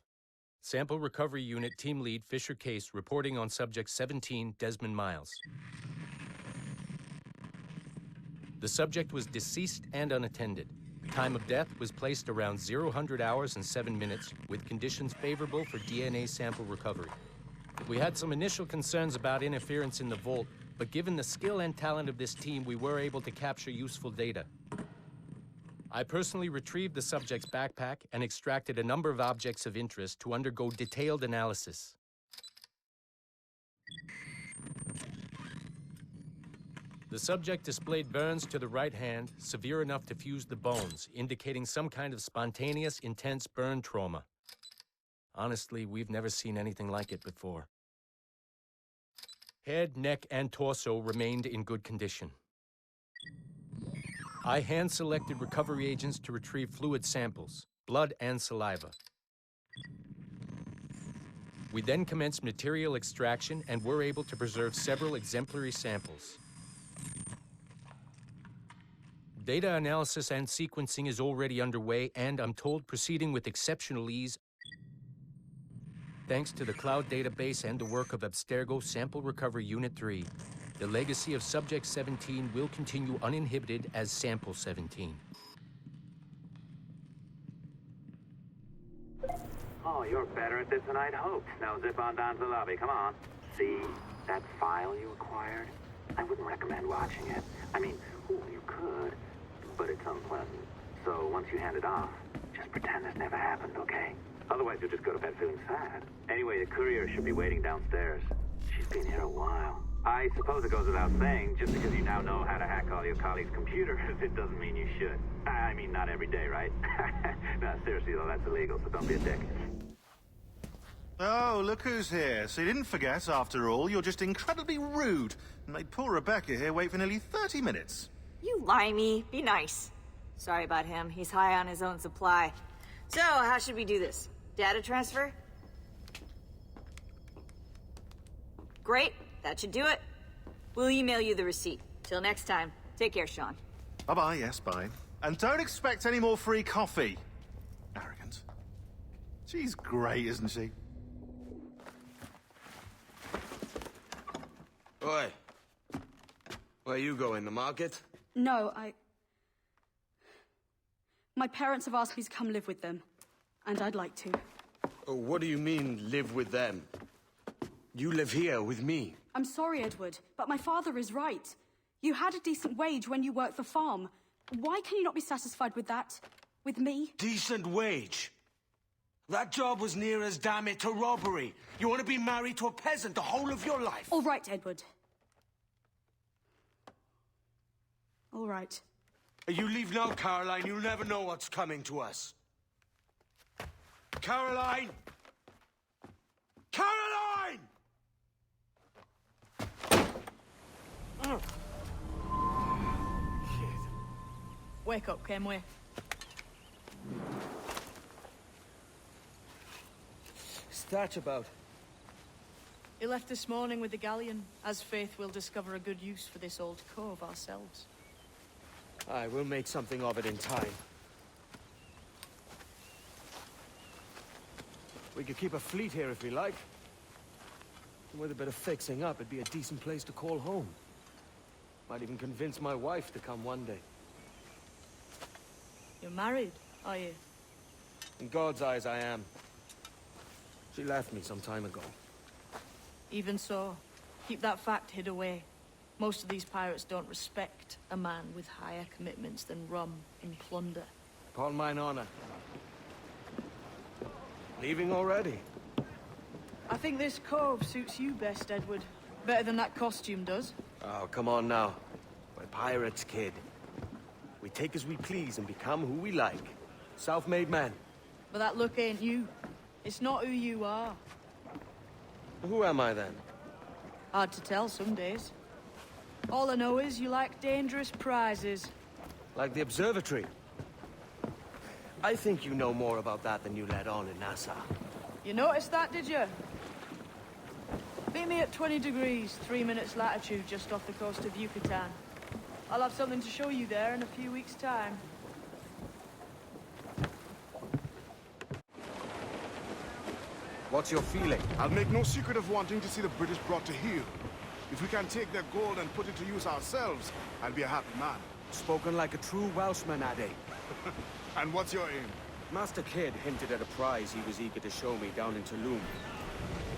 Sample Recovery Unit Team Lead Fisher Case reporting on Subject 17, Desmond Miles. The subject was deceased and unattended. Time of death was placed around 0 hours and 7 minutes, with conditions favorable for DNA sample recovery. We had some initial concerns about interference in the vault, but given the skill and talent of this team, we were able to capture useful data. I personally retrieved the subject's backpack and extracted a number of objects of interest to undergo detailed analysis. The subject displayed burns to the right hand, severe enough to fuse the bones, indicating some kind of spontaneous, intense burn trauma. Honestly, we've never seen anything like it before. Head, neck, and torso remained in good condition. I hand-selected recovery agents to retrieve fluid samples, blood and saliva. We then commenced material extraction and were able to preserve several exemplary samples. Data analysis and sequencing is already underway and, I'm told, proceeding with exceptional ease thanks to the cloud database and the work of Abstergo Sample Recovery Unit 3. The legacy of Subject 17 will continue uninhibited as Sample 17. Oh, you're better at this than I'd hoped. Now zip on down to the lobby, come on. See that file you acquired? I wouldn't recommend watching it. I mean, you could, but it's unpleasant. So once you hand it off, just pretend this never happened, okay? Otherwise you'll just go to bed feeling sad. Anyway, the courier should be waiting downstairs. She's been here a while. I suppose it goes without saying, just because you now know how to hack all your colleagues' computers, it doesn't mean you should. I mean, not every day, right? No, seriously though, that's illegal, so don't be a dick. Oh, look who's here. So you didn't forget, after all, you're just incredibly rude and made poor Rebecca here wait for nearly 30 minutes. You limey. Be nice. Sorry about him. He's high on his own supply. So, how should we do this? Data transfer? Great. That should do it. We'll email you the receipt. Till next time. Take care, Sean. Bye-bye, yes, bye. And don't expect any more free coffee. Arrogant. She's great, isn't she? Oi. Where you going, the market? No, My parents have asked me to come live with them, and I'd like to. Oh, what do you mean, live with them? You live here with me. I'm sorry, Edward, but my father is right. You had a decent wage when you worked the farm. Why can you not be satisfied with that? With me? Decent wage? That job was near as, damn it, to robbery. You want to be married to a peasant the whole of your life? All right, Edward. All right. You leave now, Caroline. You'll never know what's coming to us. Caroline! Caroline! Wake up, Kenway. What's that about? He left this morning with the galleon. As faith, we'll discover a good use for this old cove ourselves. Aye, we'll make something of it in time. We could keep a fleet here if we like. And with a bit of fixing up, it'd be a decent place to call home. Might even convince my wife to come one day. You're married, are you? In God's eyes, I am. She left me some time ago. Even so, keep that fact hid away. Most of these pirates don't respect a man with higher commitments than rum and plunder. Upon mine honor. Leaving already? I think this cove suits you best, Edward. Better than that costume does. Oh, come on now. We're pirates, kid. We take as we please and become who we like. Self-made man. But that look ain't you. It's not who you are. Who am I then? Hard to tell some days. All I know is you like dangerous prizes. Like the observatory. I think you know more about that than you let on in Nassau. You noticed that, did you? Meet me at 20 degrees, 3 minutes latitude just off the coast of Yucatan. I'll have something to show you there in a few weeks' time. What's your feeling? I'll make no secret of wanting to see the British brought to heel. If we can take their gold and put it to use ourselves, I'll be a happy man. Spoken like a true Welshman, Addy. And what's your aim? Master Kidd hinted at a prize he was eager to show me down in Tulum.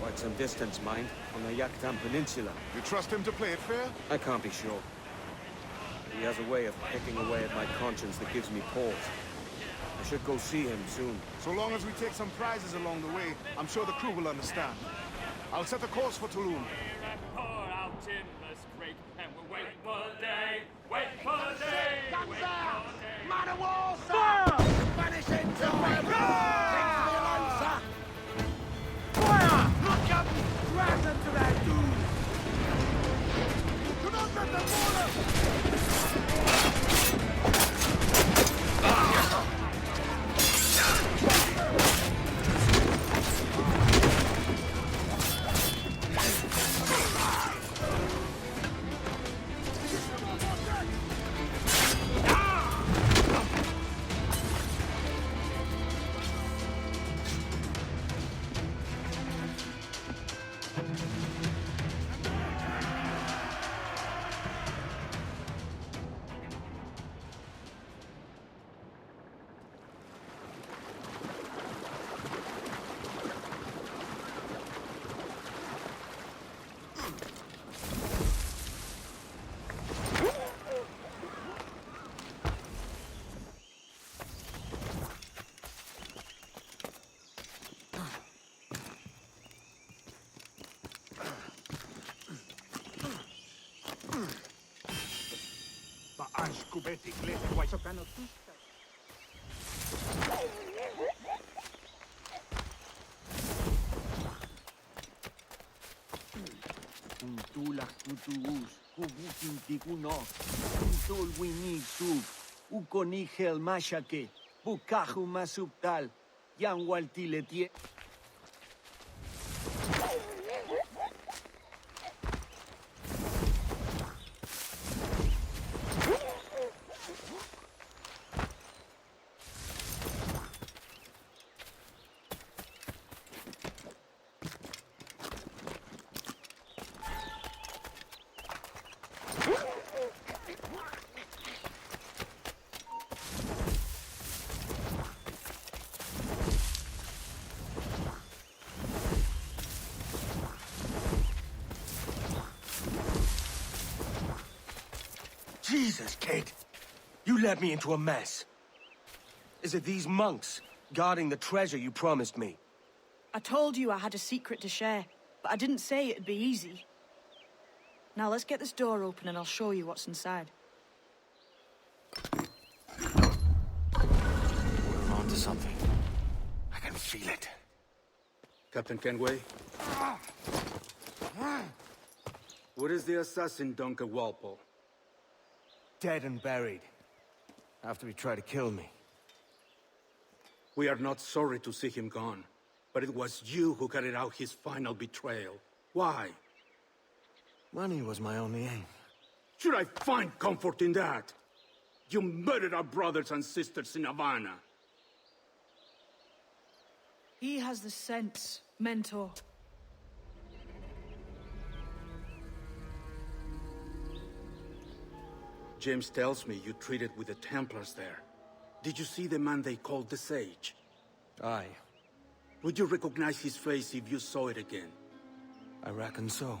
Quite some distance, mind, on the Haytham Peninsula. You trust him to play it fair? I can't be sure. He has a way of picking away at my conscience that gives me pause. I should go see him soon. So long as we take some prizes along the way, I'm sure the crew will understand. I'll set a course for Tulum. Pour out in this great and we'll wait for the day. Wait for the day. Guns out! Man of war, sir! Spanish into fire! Look up! Grab them to that dude! Do not let them fall! Tulak tutuus, kubukin tikuno, tol winig sub, ukonigel mashake, bukaju masubtal, yang waltiletie. Jesus, Kate! You led me into a mess. Is it these monks guarding the treasure you promised me? I told you I had a secret to share, but I didn't say it'd be easy. Now let's get this door open and I'll show you what's inside. We're on to something. I can feel it. Captain Kenway? What is the assassin Duncan Walpole? Dead and buried. After he tried to kill me. We are not sorry to see him gone, but it was you who carried out his final betrayal. Why? Money was my only aim. Should I find comfort in that? You murdered our brothers and sisters in Havana. He has the sense, Mentor. James tells me you treated with the Templars there. Did you see the man they called the Sage? Aye. Would you recognize his face if you saw it again? I reckon so.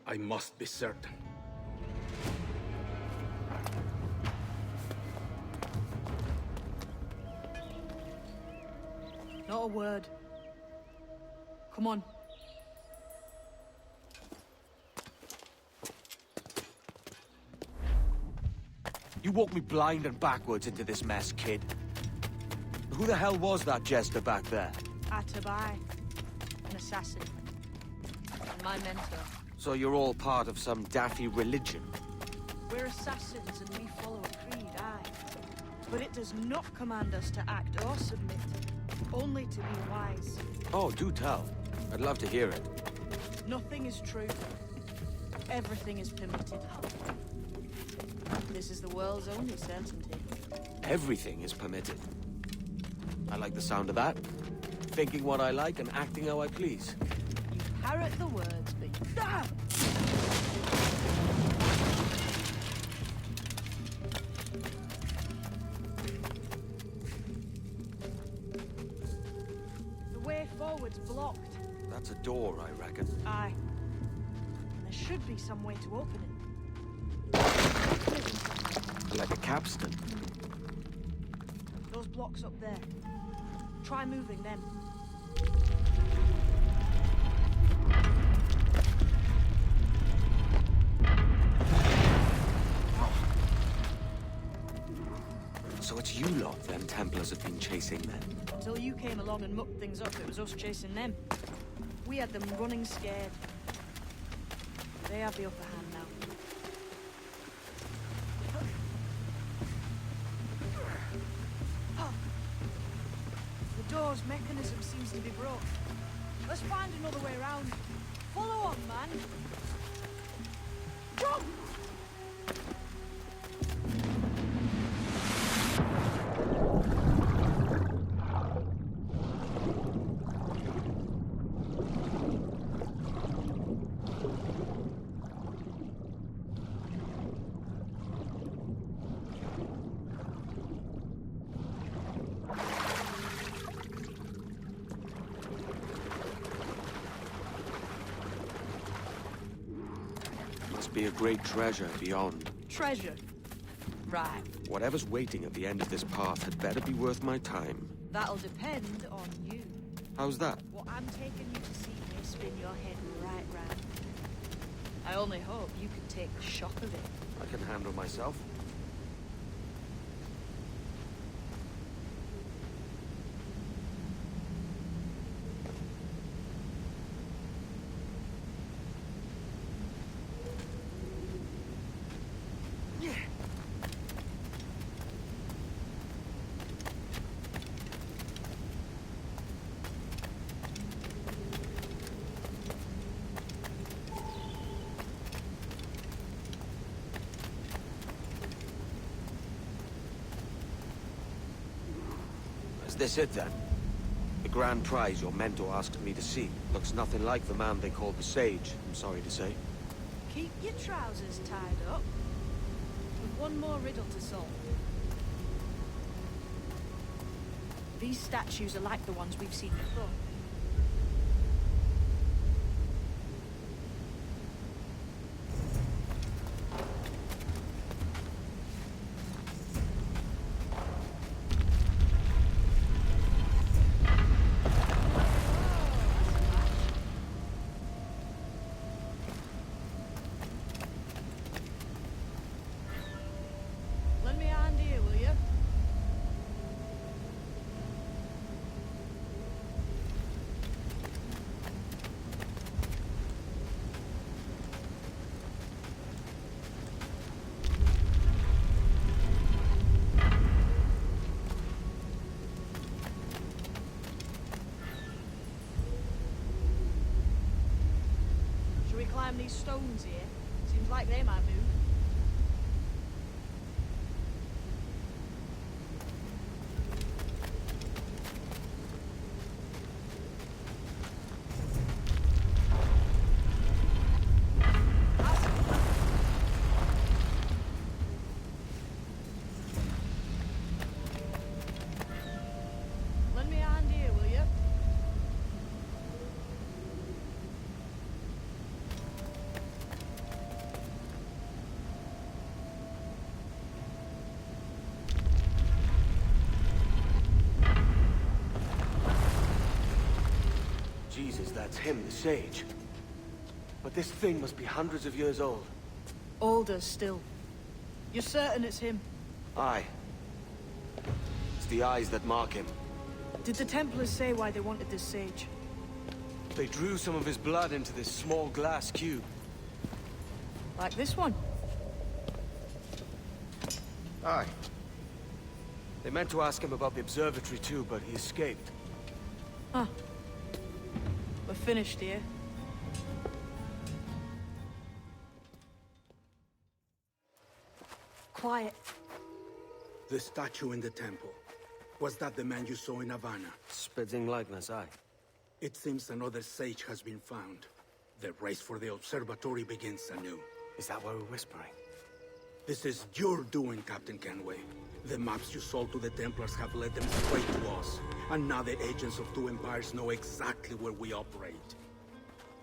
I must be certain. Not a word. Come on. You walked me blind and backwards into this mess, kid. Who the hell was that jester back there? Atabai. An assassin. And my mentor. So you're all part of some daffy religion? We're assassins and we follow a creed, aye. But it does not command us to act or submit. Only to be wise. Oh, do tell. I'd love to hear it. Nothing is true. Everything is permitted. This is the world's only certainty. Everything is permitted. I like the sound of that. thinking what I like and acting how I please. You parrot the words, but you... Ah! The way forward's blocked. That's a door, I reckon. Aye. And there should be some way to open it. Like a capstan. Those blocks up there. Try moving them. So it's you lot them Templars have been chasing then? Until you came along and mucked things up, it was us chasing them. We had them running scared. They have the upper hand now. The door's mechanism seems to be broke. Let's find another way around. Follow on, man. Jump! Be a great treasure beyond. Treasure? Right. Whatever's waiting at the end of this path had better be worth my time. That'll depend on you. How's that? What I'm taking you to see may spin your head right round. I only hope you can take the shock of it. I can handle myself. Is this it then? The grand prize your mentor asked me to see looks nothing like the man they called the Sage, I'm sorry to say. Keep your trousers tied up. With one more riddle to solve. These statues are like the ones we've seen before. Lend me a hand here, will you? Should we climb these stones here? Seems like they might move. Lend me a hand here, will you? Jesus, that's him, the Sage. But this thing must be hundreds of years old. Older still. You're certain it's him? Aye. It's the eyes that mark him. Did the Templars say why they wanted this sage? They drew some of his blood into this small glass cube. Like this one? Aye. They meant to ask him about the observatory too, but he escaped. Huh. We're finished here. Quiet. The statue in the temple. Was that the man you saw in Havana? Spitting likeness, aye. It seems another sage has been found. The race for the observatory begins anew. Is that why we're whispering? This is your doing, Captain Kenway. The maps you sold to the Templars have led them straight to us. And now the agents of two empires know exactly where we operate.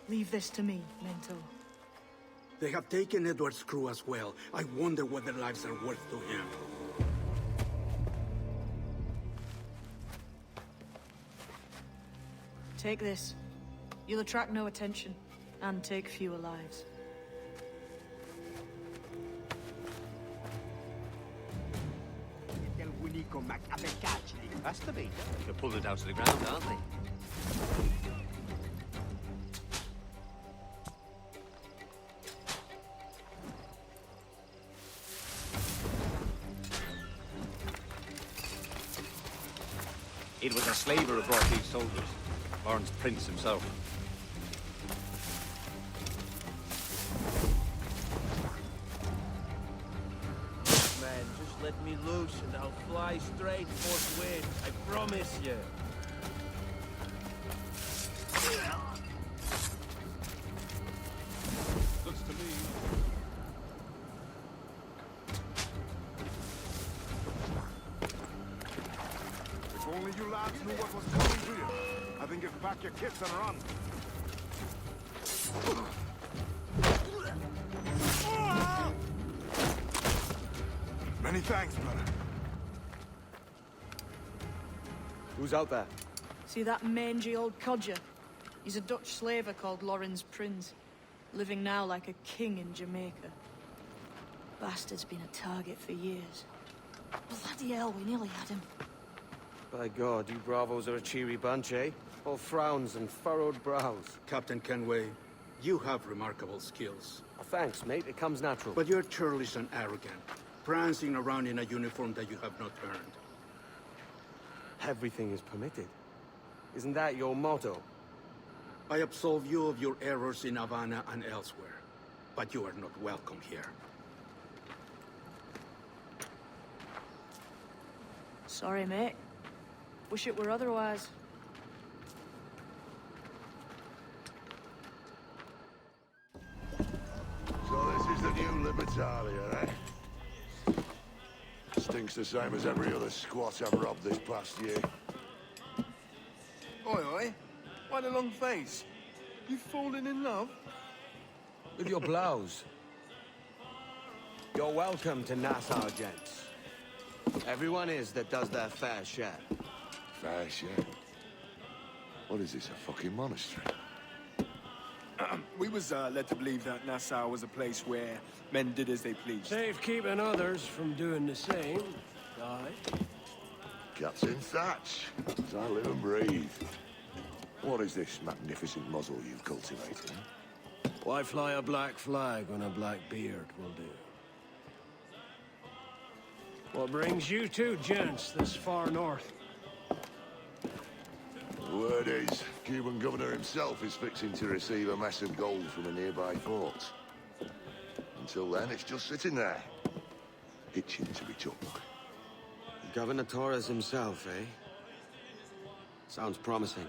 Leave this to me, Mentor. They have taken Edward's crew as well. I wonder what their lives are worth to him. Take this. You'll attract no attention, and take fewer lives. Has to be. They're pulling it down to the ground, aren't they? It was a slaver who brought these soldiers. Lawrence Prince himself. Man, just let me loose and I'll fly straight forthwith. I promise you. Looks to me. If only you lads knew what was coming to you. I think it's pack your kits and run. Many thanks, brother. Who's out there? See that mangy old codger? He's a Dutch slaver called Lawrence Prince, living now like a king in Jamaica. Bastard's been a target for years. Bloody hell, we nearly had him. By God, you bravos are a cheery bunch, eh? All frowns and furrowed brows. Captain Kenway, you have remarkable skills. Oh, thanks, mate. It comes natural. But you're churlish and arrogant, prancing around in a uniform that you have not earned. Everything is permitted. Isn't that your motto? I absolve you of your errors in Havana and elsewhere, but you are not welcome here. Sorry, mate. Wish it were otherwise. So this is the new Libertalia, eh? Stinks the same as every other squat I've robbed this past year. Oi, oi. Why the long face? You fallen in love? With your blouse. You're welcome to Nassau, gents. Everyone is that does their fair share. Fair share? What is this, a fucking monastery? We was led to believe that Nassau was a place where men did as they pleased. Safe keeping others from doing the same. Aye. Captain Thatch, as I live and breathe. What is this magnificent muzzle you've cultivated? Why fly a black flag when a black beard will do? What brings you two gents this far north? The word is, Cuban governor himself is fixing to receive a mess of gold from a nearby fort. Until then, it's just sitting there, itching to be took. Governor Torres himself, eh? Sounds promising.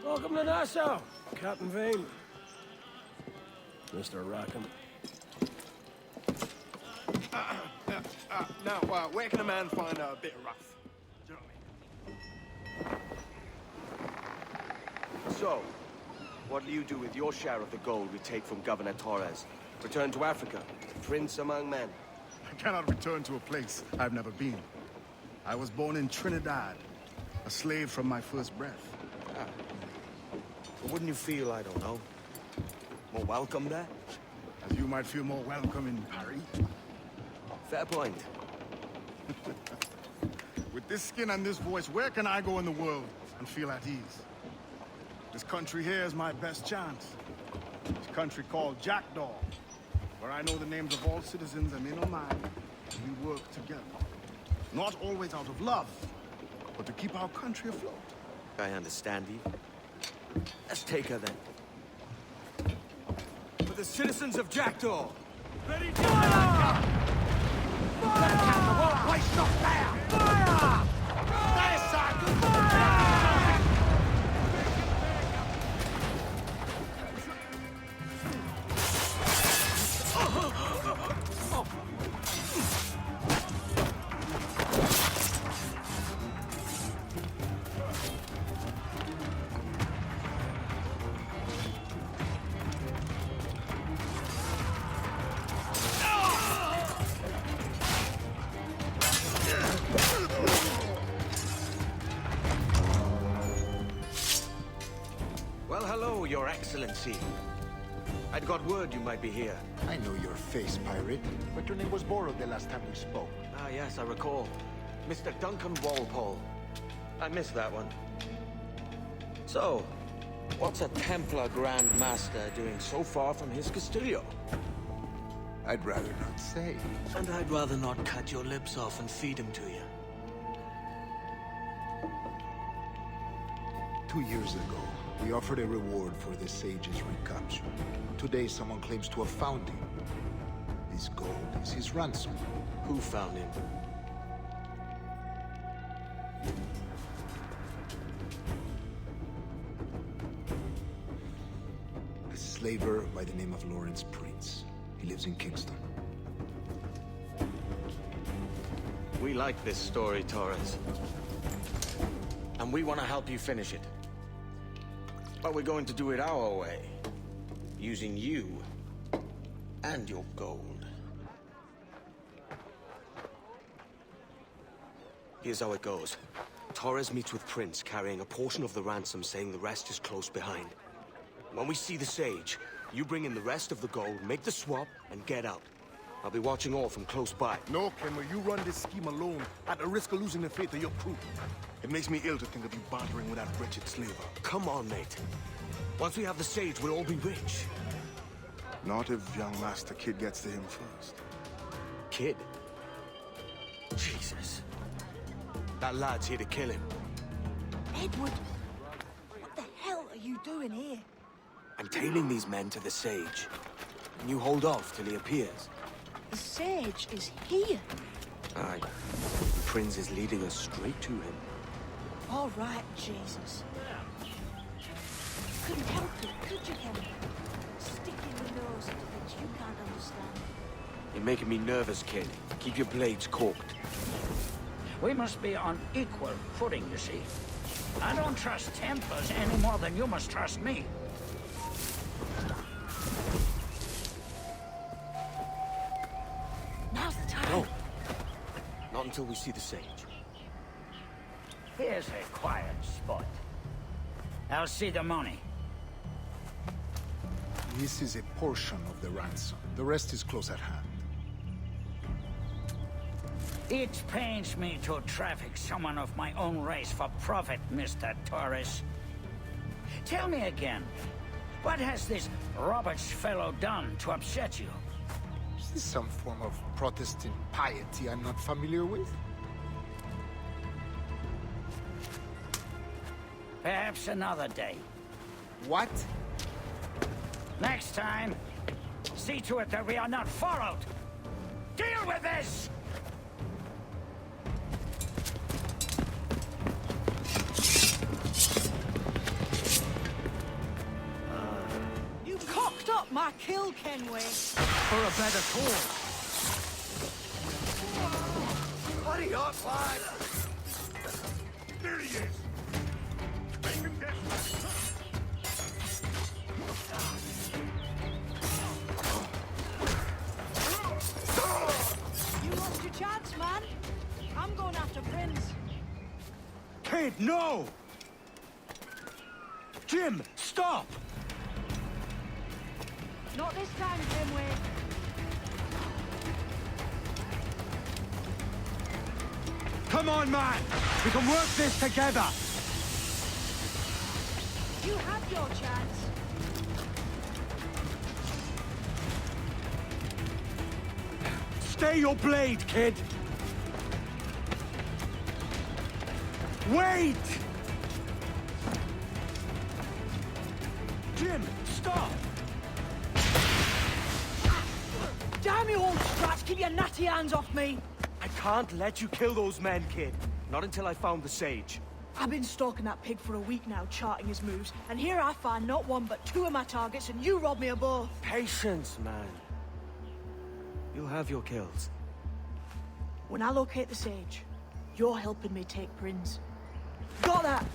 Welcome to Nassau, Captain Vane. Mr. Rackham. Now, where can a man find a bit of rough? Do you know what I mean? So, what do you do with your share of the gold we take from Governor Torres? Return to Africa, prince among men. I cannot return to a place I've never been. I was born in Trinidad, a slave from my first breath. Ah. But wouldn't you feel, I don't know, more welcome there? As you might feel more welcome in Paris. Fair point. With this skin and this voice, where can I go in the world and feel at ease? This country here is my best chance. This country called Jackdaw, where I know the names of all citizens and they know mine, and we work together. Not always out of love, but to keep our country afloat. I understand you. Let's take her then. For the citizens of Jackdaw! Ready to fire! Fire! Nice shot there! Fire! There's Sergeant! Fire! Well, hello, Your Excellency. I'd got word you might be here. I know your face, pirate, but your name was borrowed the last time we spoke. Ah, yes, I recall. Mr. Duncan Walpole. I missed that one. So, what's a Templar Grand Master doing so far from his Castillo? I'd rather not say. And I'd rather not cut your lips off and feed him to you. 2 years ago, we offered a reward for the sage's recapture. Today, someone claims to have found him. This gold is his ransom. Who found him? A slaver by the name of Lawrence Prince. He lives in Kingston. We like this story, Torres. And we want to help you finish it. But we're going to do it our way. Using you and your gold. Here's how it goes. Torres meets with Prince, carrying a portion of the ransom, saying the rest is close behind. When we see the sage, you bring in the rest of the gold, make the swap, and get out. I'll be watching all from close by. No, Kenway, you run this scheme alone, at the risk of losing the faith of your crew. It makes me ill to think of you bartering with that wretched slaver. Come on, mate. Once we have the sage, we'll all be rich. Not if young Master Kid gets to him first. Kid? Jesus. That lad's here to kill him. Edward, what the hell are you doing here? I'm tailing these men to the sage. And you hold off till he appears. The sage is here. Aye. The Prince is leading us straight to him. All right, Jesus. Couldn't help it, could you, Henry? Sticking your nose into things you can't understand. You're making me nervous, kid. Keep your blades corked. We must be on equal footing, you see. I don't trust Templars any more than you must trust me. Now's the time. No. Not until we see the sage. Here's a quiet spot. I'll see the money. This is a portion of the ransom. The rest is close at hand. It pains me to traffic someone of my own race for profit, Mr. Torres. Tell me again, what has this Roberts fellow done to upset you? Is this some form of Protestant piety I'm not familiar with? Perhaps another day. What? Next time, see to it that we are not followed. Deal with this! You cocked up my kill, Kenway. For a better cause. Hurry up, lad! There he is! Make him get You lost your chance, man. I'm going after Prince. Kid, no! Jim, stop! Not this time, Kenway. Come on, man! We can work this together! You have your chance. Stay your blade, kid! Wait! Jim, stop! Damn you, old strats! Keep your natty hands off me! I can't let you kill those men, kid. Not until I found the sage. I've been stalking that pig for a week now, charting his moves, and here I find not one but two of my targets, and you rob me of both. Patience, man. You'll have your kills. When I locate the sage, you're helping me take Prince. Got that?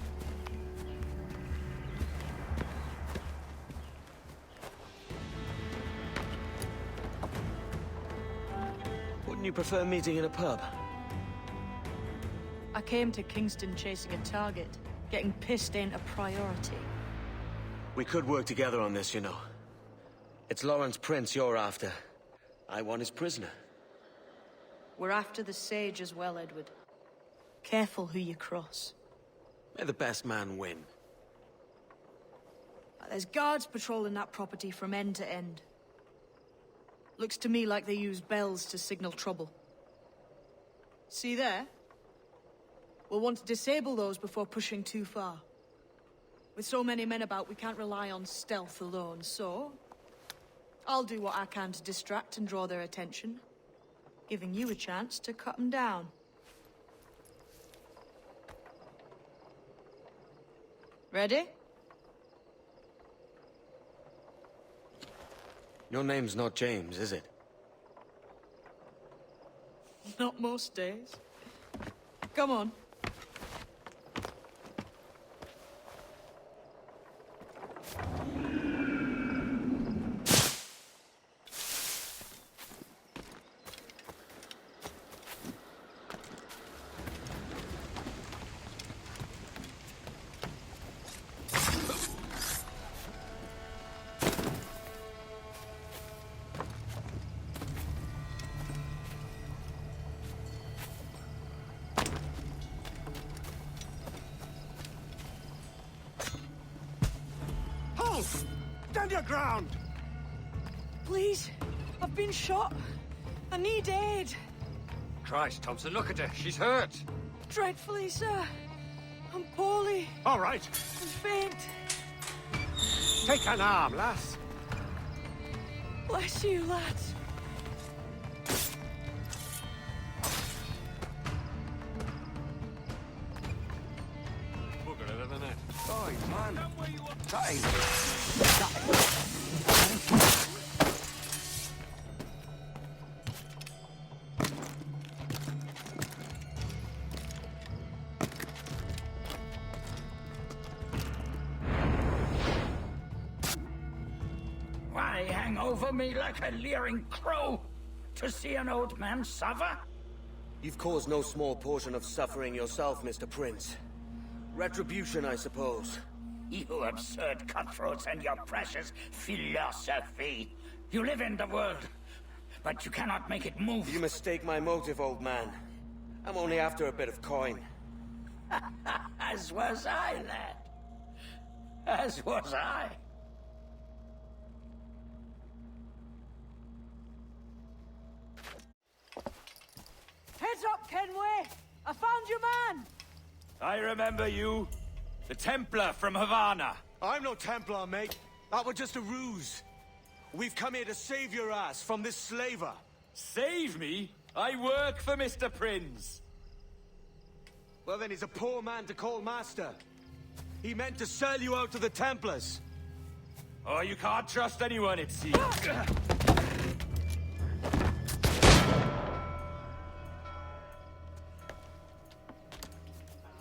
Wouldn't you prefer meeting in a pub? I came to Kingston chasing a target. Getting pissed ain't a priority. We could work together on this, you know. It's Lawrence Prince you're after. I want his prisoner. We're after the sage as well, Edward. Careful who you cross. May the best man win. There's guards patrolling that property from end to end. Looks to me like they use bells to signal trouble. See there? We'll want to disable those before pushing too far. With so many men about, we can't rely on stealth alone, so... I'll do what I can to distract and draw their attention, giving you a chance to cut them down. Ready? Your name's not James, is it? Not most days. Come on. Stand your ground! Please, I've been shot. I need aid. Christ, Thompson, look at her. She's hurt. Dreadfully, sir. I'm poorly. All right. I'm faint. Take an arm, lass. Bless you, lads. Bugger it, isn't it? Oh, man. Why hang over me like a leering crow? To see an old man suffer? You've caused no small portion of suffering yourself, Mr. Prince. Retribution, I suppose. You absurd cutthroats and your precious philosophy. You live in the world, but you cannot make it move. You mistake my motive, old man. I'm only after a bit of coin. As was I, lad. As was I. Heads up, Kenway! I found your man! I remember you. The Templar from Havana. I'm no Templar, mate. That was just a ruse. We've come here to save your ass from this slaver. Save me? I work for Mr. Prince. Well then, he's a poor man to call master. He meant to sell you out to the Templars. Oh, you can't trust anyone, it seems.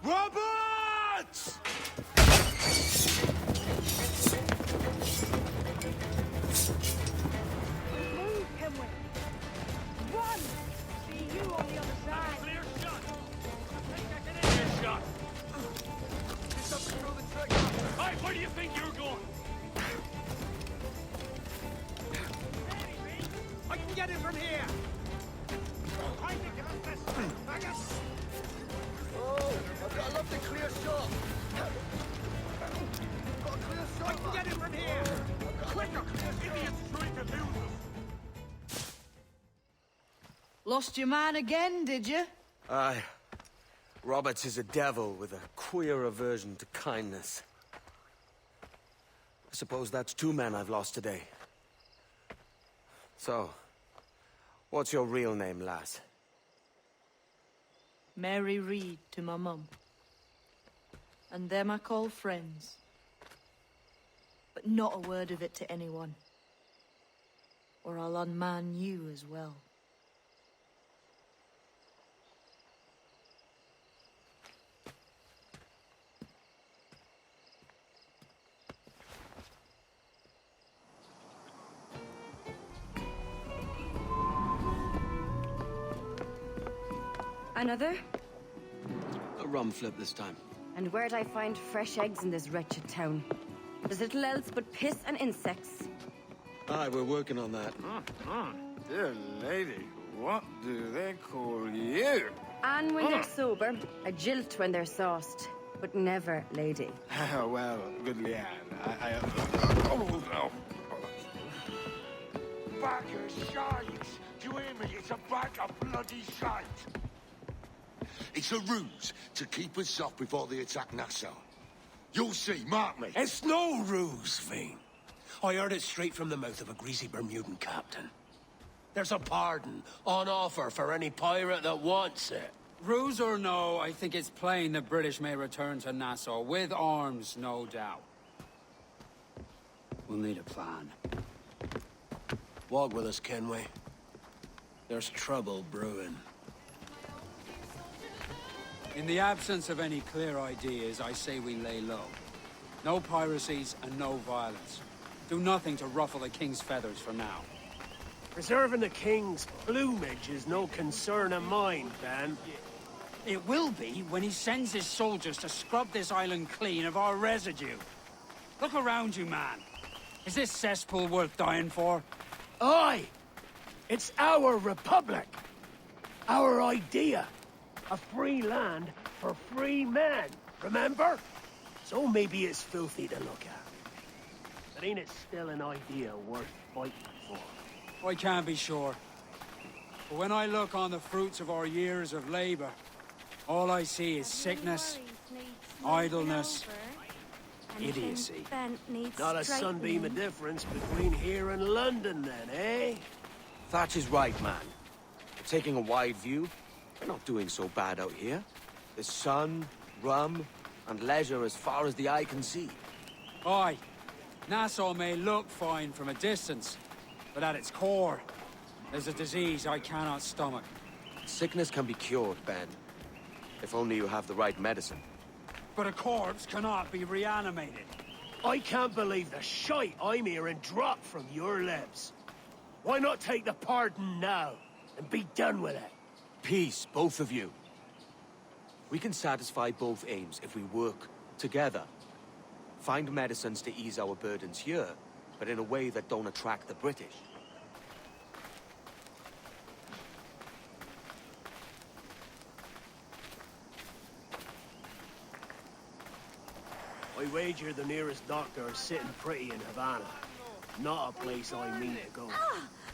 Roberts! Move, Kenway! Run! See you on the other side! Clear shot! Clear shot! It's up to throw the trigger! Hey, where do you think you're going? I can get it from here! I think I this! I got... Oh, I've got a lovely clear shot. Got a clear shot. I can get it from here! Quicker! Idiots trying to lose us! Lost your man again, did you? Aye. Roberts is a devil with a queer aversion to kindness. I suppose that's two men I've lost today. So, what's your real name, lass? Mary Reed to my mum. And them I call friends. But not a word of it to anyone. Or I'll unman you as well. Another? A rum flip this time. And where'd I find fresh eggs in this wretched town? There's little else but piss and insects. Aye, we're working on that. Dear lady, what do they call you? And when they're sober, a jilt when they're sauced, but never lady. Well, good Leanne, Oh, no. Bag of shite! Do you hear me? It's a bag of bloody shite! It's a ruse to keep us off before they attack Nassau. You'll see, mark me. It's no ruse, Fiend. I heard it straight from the mouth of a greasy Bermudan captain. There's a pardon on offer for any pirate that wants it. Ruse or no, I think it's plain the British may return to Nassau, with arms, no doubt. We'll need a plan. Walk with us, Kenway. There's trouble brewing. In the absence of any clear ideas, I say we lay low. No piracies and no violence. Do nothing to ruffle the king's feathers for now. Preserving the king's plumage is no concern of mine, Ben. It will be when he sends his soldiers to scrub this island clean of our residue. Look around you, man. Is this cesspool worth dying for? Aye! It's our republic! Our idea! A free land for free men, remember? So maybe it's filthy to look at. But ain't it still an idea worth fighting for? I can't be sure. But when I look on the fruits of our years of labor, all I see is sickness, idleness, idiocy. Not a sunbeam of difference between here and London then, eh? Thatch is right, man. Taking a wide view, we're not doing so bad out here. There's sun, rum, and leisure as far as the eye can see. Aye. Nassau may look fine from a distance, but at its core, there's a disease I cannot stomach. Sickness can be cured, Ben. If only you have the right medicine. But a corpse cannot be reanimated. I can't believe the shite I'm hearing drop from your lips. Why not take the pardon now, and be done with it? Peace, both of you. We can satisfy both aims if we work together. Find medicines to ease our burdens here, but in a way that don't attract the British. I wager the nearest doctor is sitting pretty in Havana. Not a place I mean to go.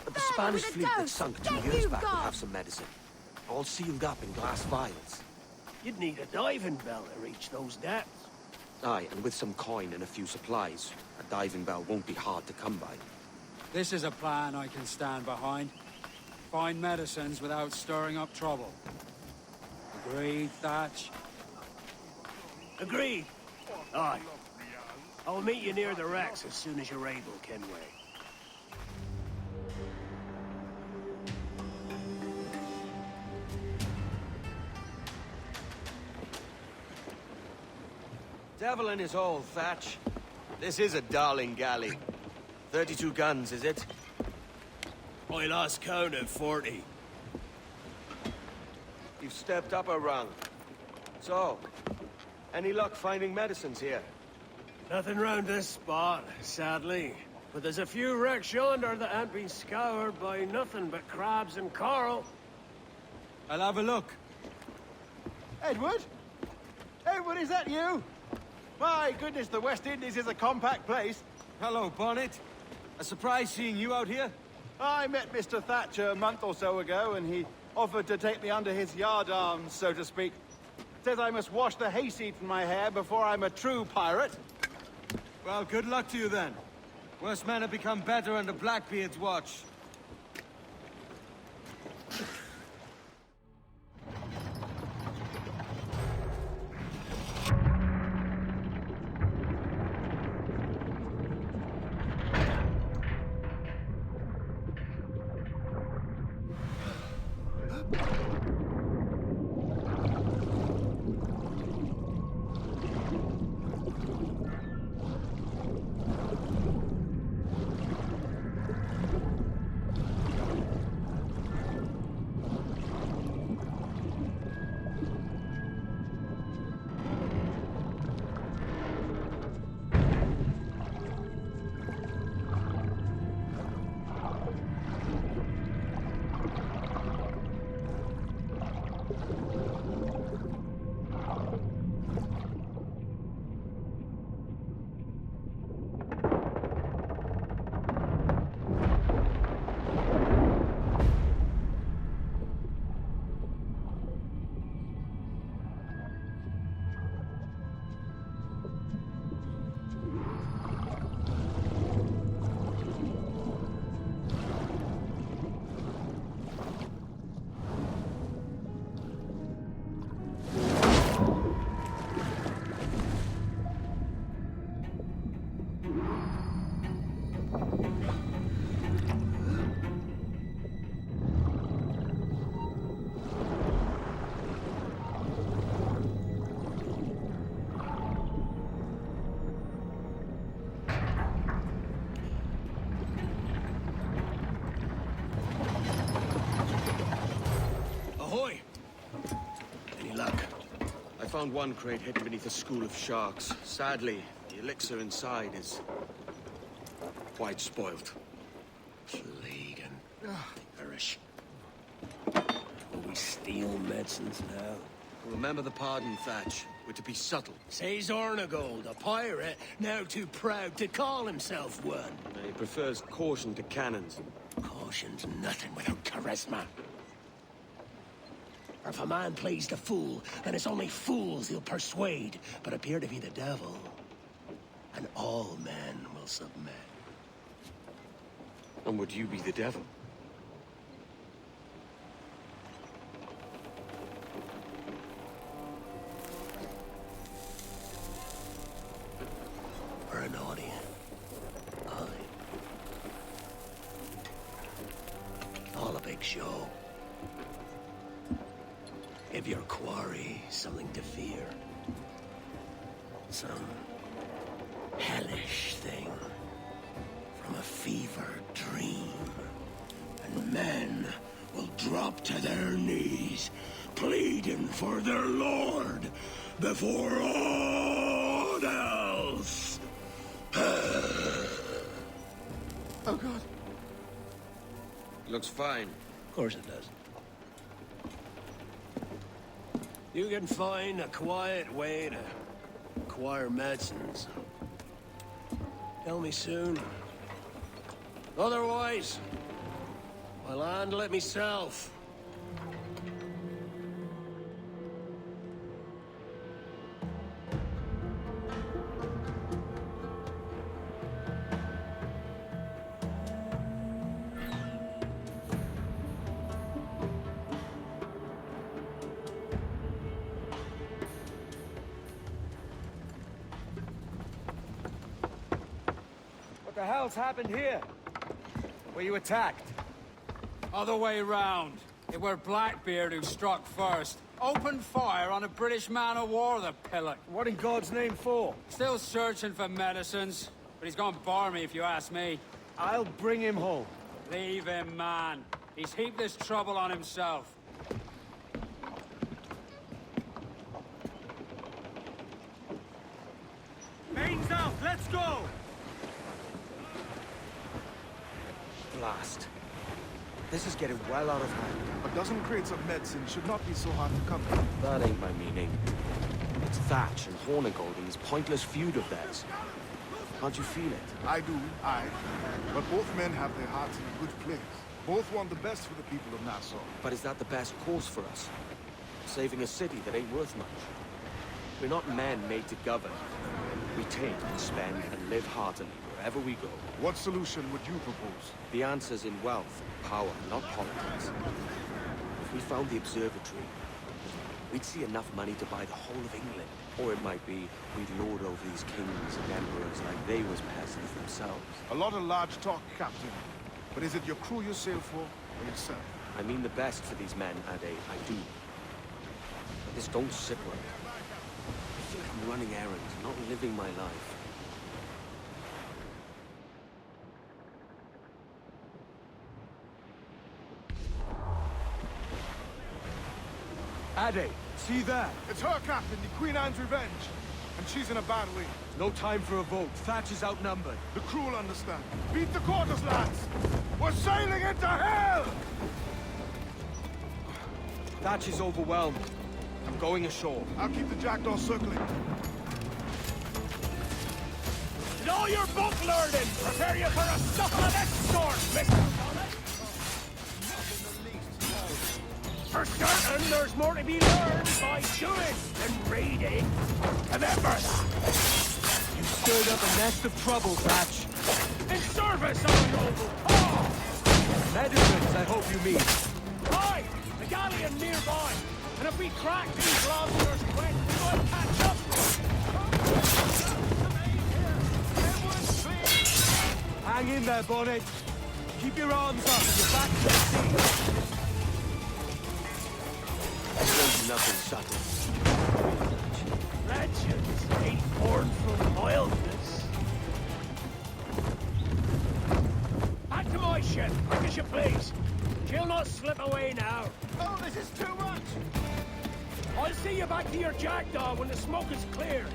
But the Spanish fleet that sunk 2 years back would have some medicine. All sealed up in glass vials. You'd need a diving bell to reach those depths. Aye, and with some coin and a few supplies, a diving bell won't be hard to come by. This is a plan I can stand behind. Find medicines without stirring up trouble. Agreed, Thatch? Agreed. Aye. I'll meet you near the wrecks as soon as you're able, Kenway. Devil in his hole, Thatch. This is a darling galley. 32 guns, is it? I lost count at 40. You've stepped up a rung. So, any luck finding medicines here? Nothing round this spot, sadly. But there's a few wrecks yonder that ain't been scoured by nothing but crabs and coral. I'll have a look. Edward? Edward, is that you? My goodness, the West Indies is a compact place. Hello, Bonnet. A surprise seeing you out here. I met Mr. Thatcher a month or so ago, and he offered to take me under his yardarms, so to speak. Says I must wash the hayseed from my hair before I'm a true pirate. Well, good luck to you then. Worse men have become better under Blackbeard's watch. I found one crate hidden beneath a school of sharks. Sadly, the elixir inside is quite spoiled. Plague and perish. Will we steal medicines now? Remember the pardon, Thatch. We're to be subtle. Says Ornagold, a pirate, now too proud to call himself one. He prefers caution to cannons. Caution's nothing without charisma. Or if a man plays the fool, then it's only fools he'll persuade, but appear to be the devil. And all men will submit. And would you be the devil? Or an audience. All a big show. Give your quarry something to fear. Some hellish thing from a fevered dream. And men will drop to their knees, pleading for their lord before all else. Oh, God. Looks fine. Of course it does. You can find a quiet way to acquire medicines. Tell me soon. Otherwise, I'll handle it myself. What the hell's happened here? Were you attacked? Other way round. It were Blackbeard who struck first. Opened fire on a British man-o'-war, the pillock. What in God's name for? Still searching for medicines, but he's gone barmy if you ask me. I'll bring him home. Leave him, man. He's heaped this trouble on himself. Mains out, let's go! Blast. This is getting well out of hand. A dozen crates of medicine should not be so hard to come by. That ain't my meaning. It's Thatch and Hornigold and this pointless feud of theirs. Can't you feel it? I do, but both men have their hearts in a good place. Both want the best for the people of Nassau. But is that the best course for us? Saving a city that ain't worth much? We're not men made to govern. We take and spend and live heartily wherever we go. What solution would you propose? The answer's in wealth, power, not politics. If we found the observatory, we'd see enough money to buy the whole of England. Or it might be we'd lord over these kings and emperors like they was peasants themselves. A lot of large talk, Captain. But is it your crew you sail for, or yourself? I mean the best for these men, Ade, I do. But this don't sit right. I feel like I'm running errands, not living my life. Ade, see that? It's her, Captain, the Queen Anne's Revenge. And she's in a bad way. No time for a vote. Thatch is outnumbered. The crew will understand. Beat the quarters, lads! We're sailing into hell! Thatch is overwhelmed. I'm going ashore. I'll keep the jackdaw circling. In all your book learning, prepare you for a supplement sword, Mr. For certain, there's more to be learned by doing than reading. Remember that. You stirred up a nest of trouble, Thatch. In service of a noble cause. Medicines, I hope you mean. Aye, the galleon nearby. And if we crack these lobsters quick, we might catch up. Hang in there, Bonnet. Keep your arms up and your back to the sea. There's nothing subtle. Legends ain't born from mildness. Back to my ship, quick as you please. She'll not slip away now. Oh, this is too much! I'll see you back to your jackdaw when the smoke is clear.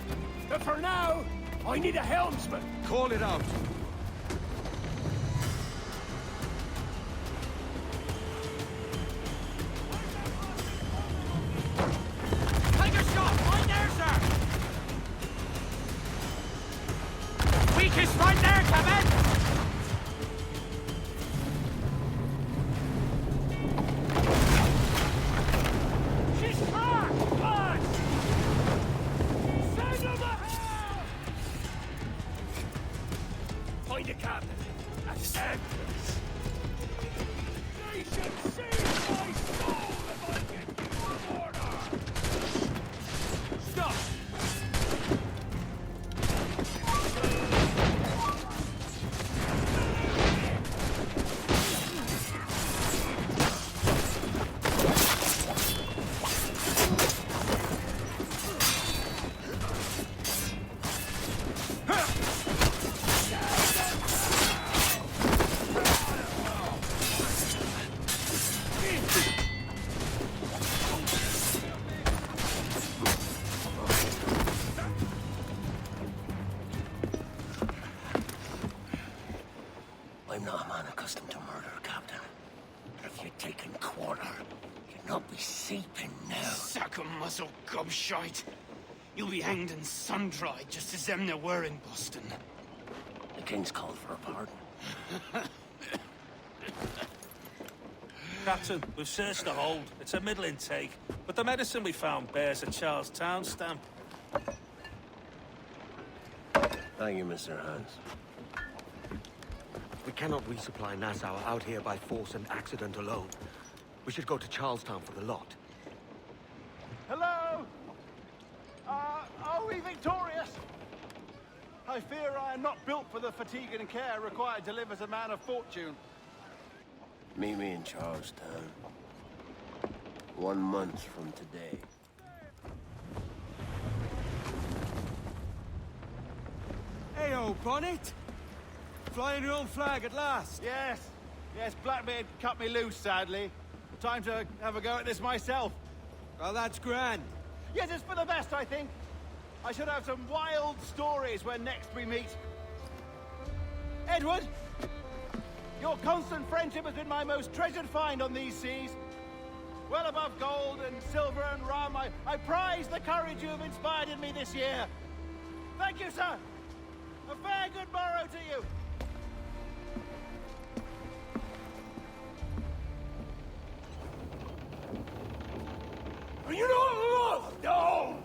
But for now, I need a helmsman. Call it out. Take a shot! Right there, sir! Weakest right there, Captain! She's cracked! Blood! Send them a help! Find a captain. That's Templars. They should save my soul if I get you an order! Stop! I'm not a man accustomed to murder, Captain. But if you're taking quarter, you'll not be sleeping now. Sack a muzzle, gobshite. You'll be hanged and sun-dried just as them there were in Boston. The King's called for a pardon. Captain, we've searched the hold. It's a middle intake, but the medicine we found bears a Charlestown stamp. Thank you, Mr. Hans. We cannot resupply Nassau out here by force and accident alone. We should go to Charlestown for the lot. Hello? Are we victorious? I fear I am not built for the fatigue and care required to live as a man of fortune. Meet me in Charlestown. 1 month from today. Hey-o, Bonnet! Flying your own flag at last. Yes. Yes, Blackbeard cut me loose, sadly. Time to have a go at this myself. Well, that's grand. Yes, it's for the best, I think. I should have some wild stories when next we meet. Edward! Your constant friendship has been my most treasured find on these seas. Well above gold and silver and rum, I prize the courage you have inspired in me this year. Thank you, sir. A fair good morrow to you. Are you not loved, no?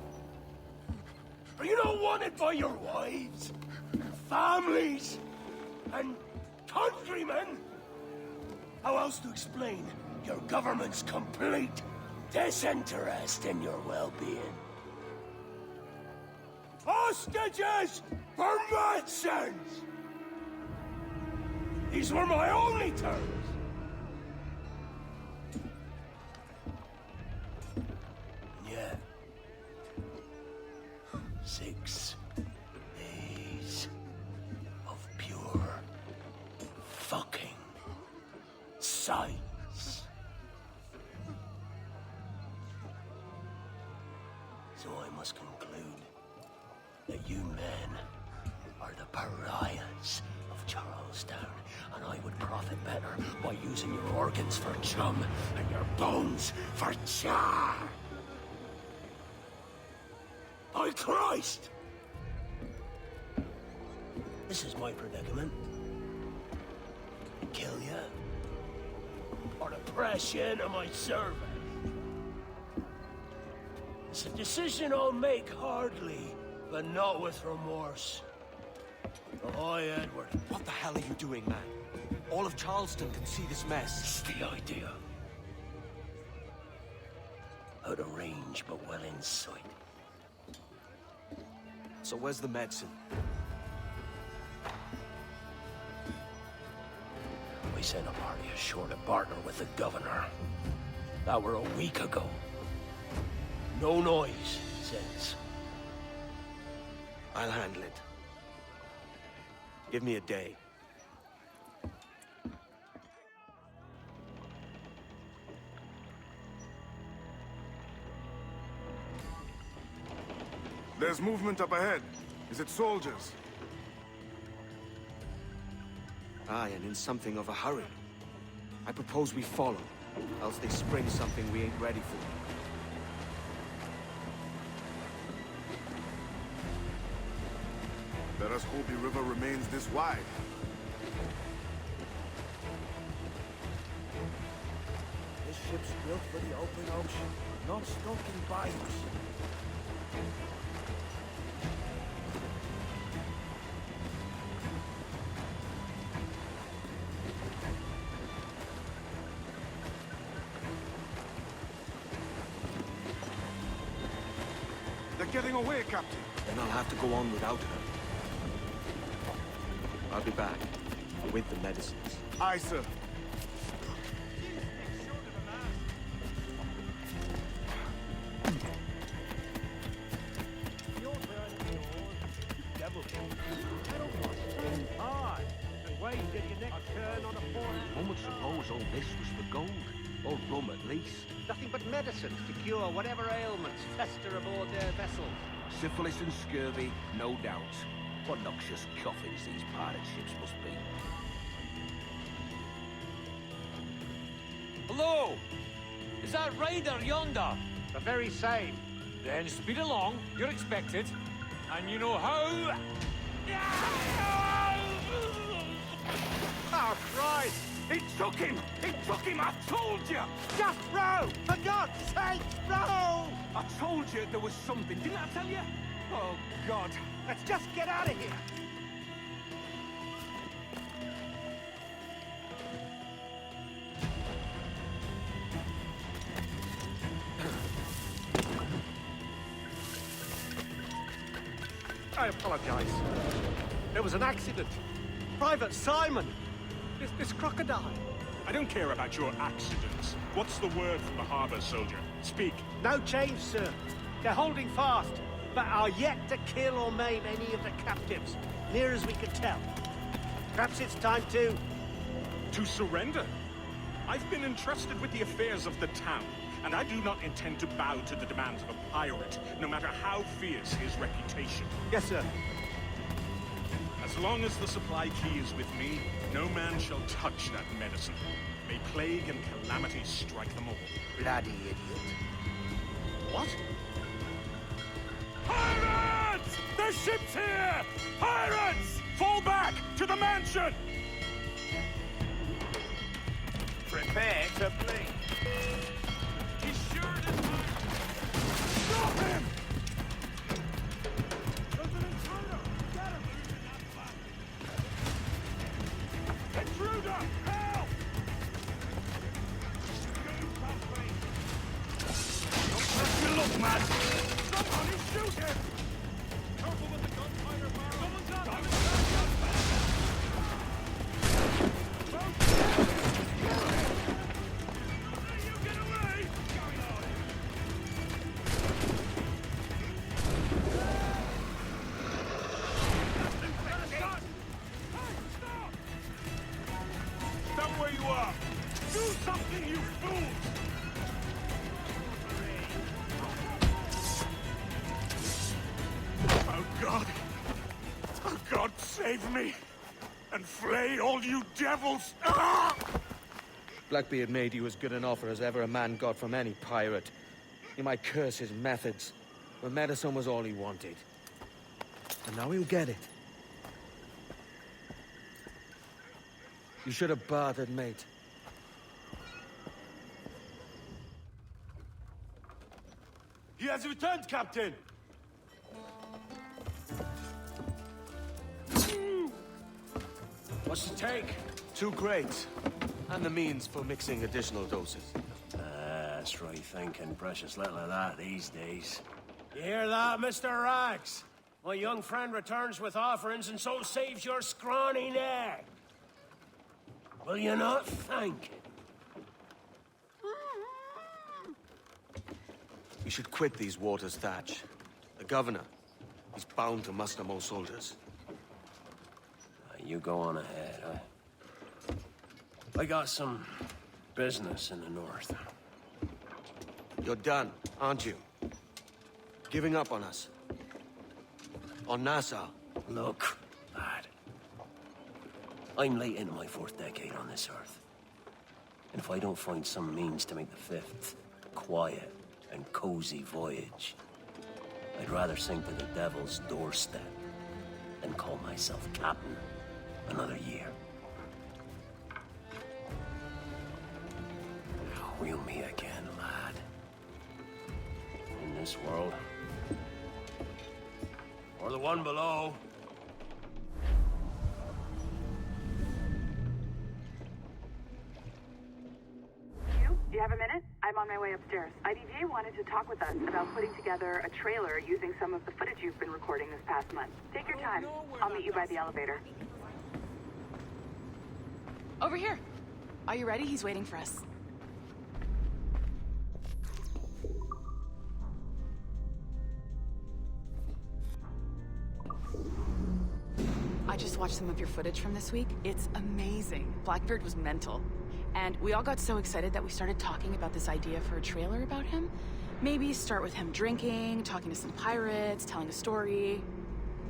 Are you not wanted by your wives, and families, and countrymen? How else to explain your government's complete disinterest in your well-being? Hostages for medicines! These were my only terms. Silence. So I must conclude that you men are the pariahs of Charlestown, and I would profit better by using your organs for chum and your bones for char. By Christ! This is my predicament. Kill ya, or to press you into my service. It's a decision I'll make hardly, but not with remorse. Ahoy, Edward. What the hell are you doing, man? All of Charleston can see this mess. It's the idea. Out of range, but well in sight. So where's the medicine? We sent a party ashore to partner with the governor. That were a week ago. No noise, he says. I'll handle it. Give me a day. There's movement up ahead. Is it soldiers? Aye, and in something of a hurry. I propose we follow, else they spring something we ain't ready for. Let us hope the river remains this wide. This ship's built for the open ocean, not stuck in bayous. They're getting away, Captain. Then I'll have to go on without her. I'll be back, with the medicines. Aye, sir. One would suppose all this was for gold, or rum at least. Nothing but medicines to cure whatever ailments fester aboard their vessels. Syphilis and scurvy, no doubt. What noxious coffins these pirate ships must be. Hello! Is that Ryder yonder? The very same. Then speed along, you're expected. And you know how... Oh, Christ! It took him! It took him, I told you! Just row! For God's sake, row! I told you there was something, didn't I tell you? Oh, God. Let's just get out of here! I apologize. There was an accident. Private Simon! This crocodile. I don't care about your accidents. What's the word from the harbor, soldier? Speak. No change, sir. They're holding fast, but are yet to kill or maim any of the captives, near as we can tell. Perhaps it's time to... To surrender? I've been entrusted with the affairs of the town, and I do not intend to bow to the demands of a pirate, no matter how fierce his reputation. Yes, sir. As long as the supply key is with me, no man shall touch that medicine. May plague and calamity strike them all. Bloody idiot. What? Pirates! The ship's here! Pirates! Fall back to the mansion! Prepare to blink. He's sure to stop him! There's an intruder! Get him! Intruder! Help! Don't press your luck, man! Somebody shoot him! Careful with the gunfire barrel! Someone's got him! You get away! Stop where you are! Do something, you fools! Oh, God. Oh, God, save me. And flay all you devils! Ah! Blackbeard made you as good an offer as ever a man got from any pirate. You might curse his methods, but medicine was all he wanted. And now he'll get it. You should have bartered, mate. He has returned, Captain! What's the take? 2 crates. And the means for mixing additional doses. That's right thinking. Precious little of that these days. You hear that, Mr. Rags? My young friend returns with offerings and so saves your scrawny neck. Will you not thank him? You should quit these waters, Thatch. The governor, he's bound to muster more soldiers. You go on ahead, I got some business in the north. You're done, aren't you? Giving up on us? On Nassau? Look, lad. I'm late into my 4th decade on this earth. And if I don't find some means to make the 5th quiet and cozy voyage, I'd rather sink to the devil's doorstep than call myself captain another year. We'll meet again, lad. In this world. Or the one below. Do you have a minute? I'm on my way upstairs. IDVA wanted to talk with us about putting together a trailer using some of the footage you've been recording this past month. Take your time. I'll meet you by the elevator. Over here. Are you ready? He's waiting for us. I just watched some of your footage from this week. It's amazing. Blackbeard was mental. And we all got so excited that we started talking about this idea for a trailer about him. Maybe start with him drinking, talking to some pirates, telling a story.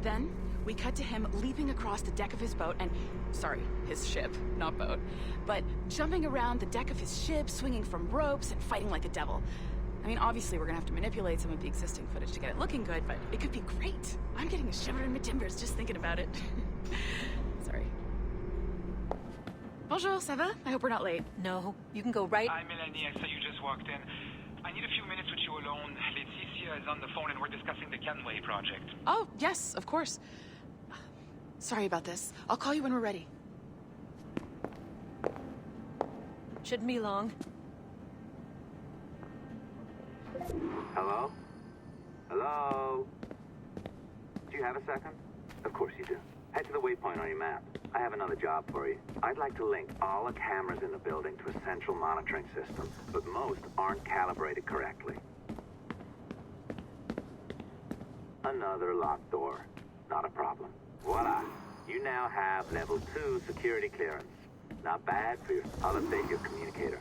Then, we cut to him leaping across the deck of his boat and... Sorry, his ship, not boat. But jumping around the deck of his ship, swinging from ropes, and fighting like a devil. I mean, obviously we're gonna have to manipulate some of the existing footage to get it looking good, but it could be great. I'm getting a shiver in my timbers just thinking about it. Sorry. Bonjour, ça va? I hope we're not late. No, you can go right... Hi, Melanie. I saw you just walked in. I need a few minutes with you alone. Laetitia is on the phone and we're discussing the Kenway project. Oh, yes, of course. Sorry about this. I'll call you when we're ready. Shouldn't be long. Hello? Hello? Do you have a second? Of course you do. Head to the waypoint on your map. I have another job for you. I'd like to link all the cameras in the building to a central monitoring system, but most aren't calibrated correctly. Another locked door. Not a problem. Voila. You now have level 2 security clearance. Not bad for your... I'll update your communicator.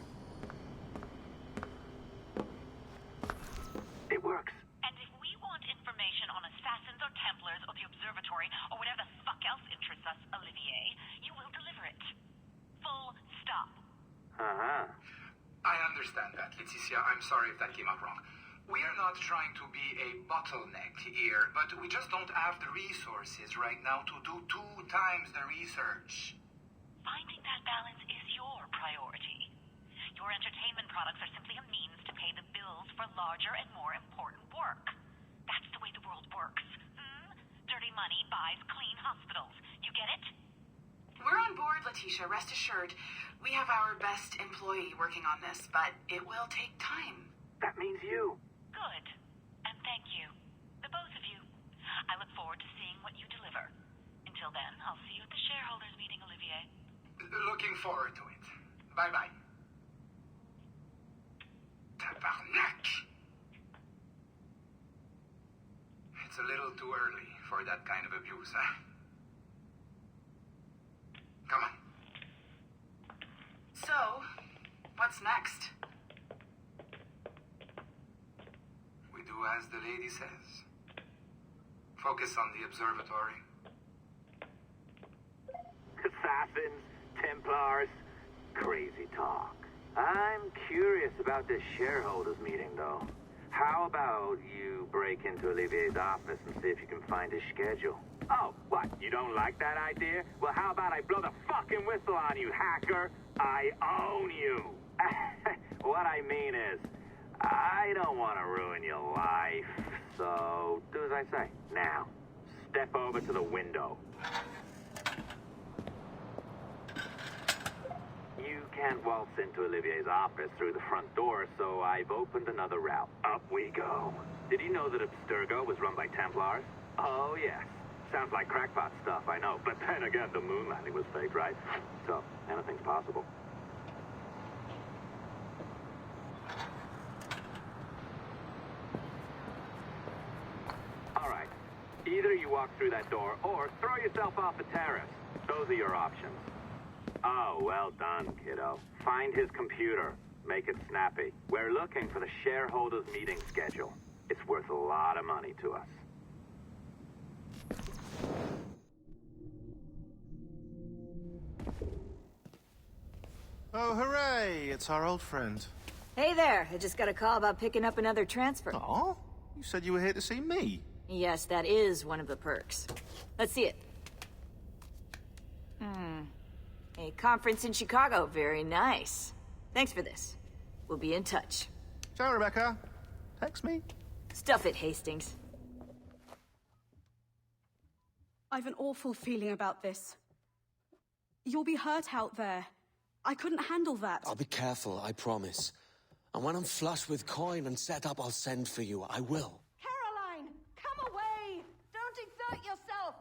It works. And if we want information on assassins or Templars or the observatory or whatever the fuck else interests us, Olivier, you will deliver it. Full stop. Uh-huh. I understand that, Laetitia. I'm sorry if that came out wrong. We are not trying to be a bottleneck here, but we just don't have the resources right now to do 2 times the research. Finding that balance is your priority. Your entertainment products are simply a means to pay the bills for larger and more important work. That's the way the world works. Dirty money buys clean hospitals. You get it? We're on board, Letitia. Rest assured. We have our best employee working on this, but it will take time. That means you. Good. And thank you. The both of you. I look forward to seeing what you deliver. Until then, I'll see you at the shareholders meeting, Olivier. Looking forward to it. Bye-bye. Tabarnak! It's a little too early for that kind of abuse, huh? Come on. So, What's next? We do as the lady says. Focus on the observatory. Assassins, Templars, crazy talk. I'm curious about this shareholders meeting, though. How about you break into Olivier's office and see if you can find his schedule? Oh, what? You don't like that idea? Well, how about I blow the fucking whistle on you, hacker? I own you. What I mean is, I don't want to ruin your life. So, do as I say. Now, step over to the window. You can't waltz into Olivier's office through the front door, so I've opened another route. Up we go. Did you know that Abstergo was run by Templars? Oh, yes. Sounds like crackpot stuff, I know. But then again, the moon landing was fake, right? So, anything's possible. All right. Either you walk through that door, or throw yourself off the terrace. Those are your options. Oh, well done, kiddo. Find his computer. Make it snappy. We're looking for the shareholders meeting schedule. It's worth a lot of money to us. Oh, hooray! It's our old friend. Hey there, I just got a call about picking up another transfer. Oh? You said you were here to see me. Yes, that is one of the perks. Let's see it. A conference in Chicago, very nice. Thanks for this. We'll be in touch. Ciao, Rebecca. Text me. Stuff it, Hastings. I've an awful feeling about this. You'll be hurt out there. I couldn't handle that. I'll be careful, I promise. And when I'm flush with coin and set up, I'll send for you. I will. Caroline, come away! Don't exert yourself!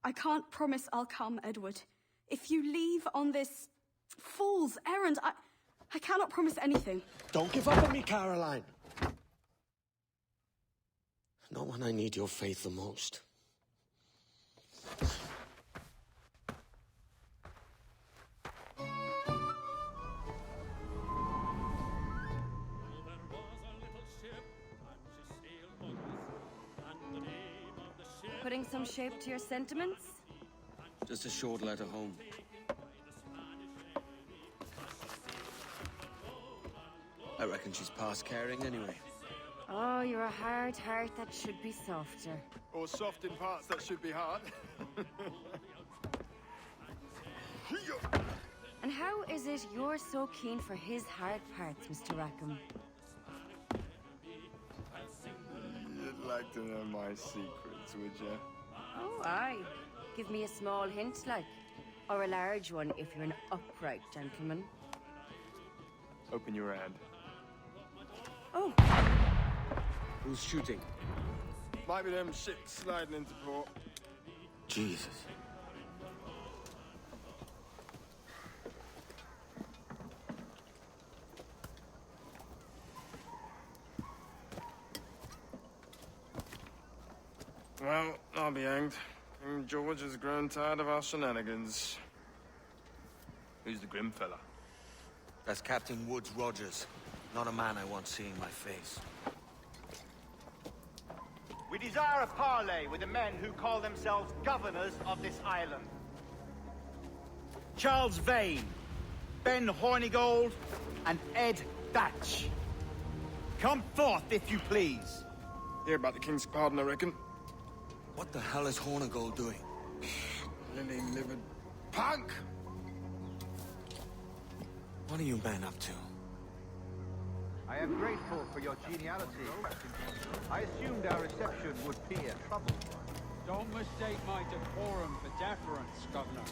I can't promise I'll come, Edward. If you leave on this fool's errand, I cannot promise anything. Don't give up on me, Caroline. Not when I need your faith the most. Putting some shape to your sentiments? Just a short letter home. I reckon she's past caring anyway. Oh, you're a hard heart that should be softer. Or soft in parts that should be hard. And how is it you're so keen for his hard parts, Mr. Rackham? You'd like to know my secrets, would you? Oh, aye. Give me a small hint, like. Or a large one, if you're an upright gentleman. Open your hand. Oh. Who's shooting? Might be them ships sliding into port. Jesus. Well, I'll be hanged. King George has grown tired of our shenanigans. Who's the grim fella? That's Captain Woods Rogers. Not a man I want seeing my face. We desire a parley with the men who call themselves governors of this island. Charles Vane, Ben Hornigold, and Ed Thatch. Come forth, if you please. Hear about the King's pardon, I reckon. What the hell is Hornigold doing? Lily-livered punk! What are you men up to? I am grateful for your geniality. I assumed our reception would be a troubled one. Don't mistake my decorum for deference, Governor.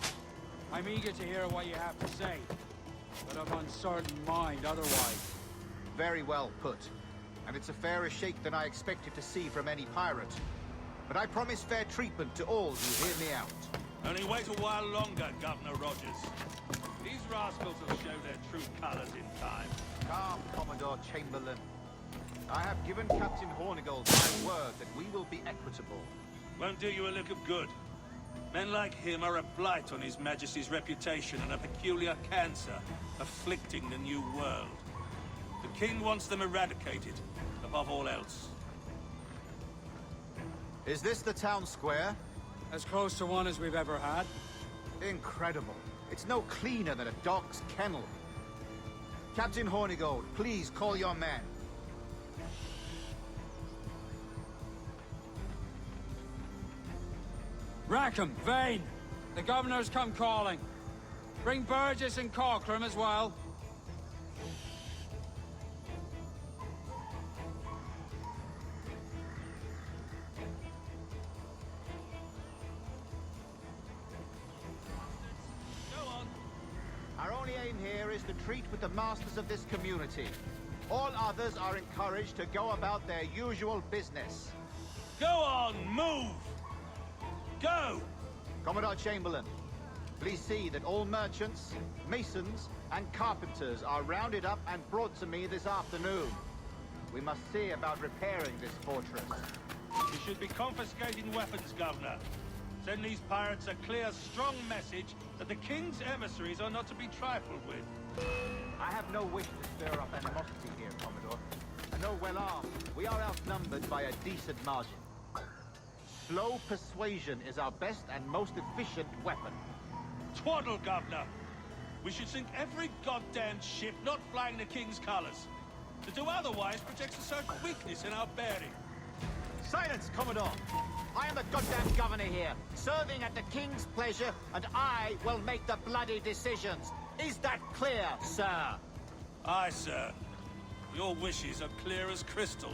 I'm eager to hear what you have to say, but of uncertain mind otherwise. Very well put. And it's a fairer shake than I expected to see from any pirate. But I promise fair treatment to all who hear me out. Only wait a while longer, Governor Rogers. These rascals will show their true colors in time. Calm, Commodore Chamberlain. I have given Captain Hornigold my word that we will be equitable. Won't do you a lick of good. Men like him are a blight on His Majesty's reputation and a peculiar cancer afflicting the New World. The King wants them eradicated, above all else. Is this the town square? As close to one as we've ever had. Incredible. It's no cleaner than a dog's kennel. Captain Hornigold, please call your men. Rackham, Vane! The governor's come calling. Bring Burgess and Corcoran as well. Our only aim here is to treat with the masters of this community. All others are encouraged to go about their usual business. Go on, move! Go! Commodore Chamberlain, please see that all merchants, masons, and carpenters are rounded up and brought to me this afternoon. We must see about repairing this fortress. We should be confiscating weapons, Governor. Send these pirates a clear, strong message that the King's emissaries are not to be trifled with. I have no wish to stir up animosity here, Commodore. I know well armed. We are outnumbered by a decent margin. Slow persuasion is our best and most efficient weapon. Twaddle, Governor! We should sink every goddamn ship not flying the King's colours. To do otherwise projects a certain weakness in our bearing. Silence, Commodore! I am the goddamn governor here, serving at the King's pleasure, and I will make the bloody decisions. Is that clear, sir? Aye, sir. Your wishes are clear as crystal.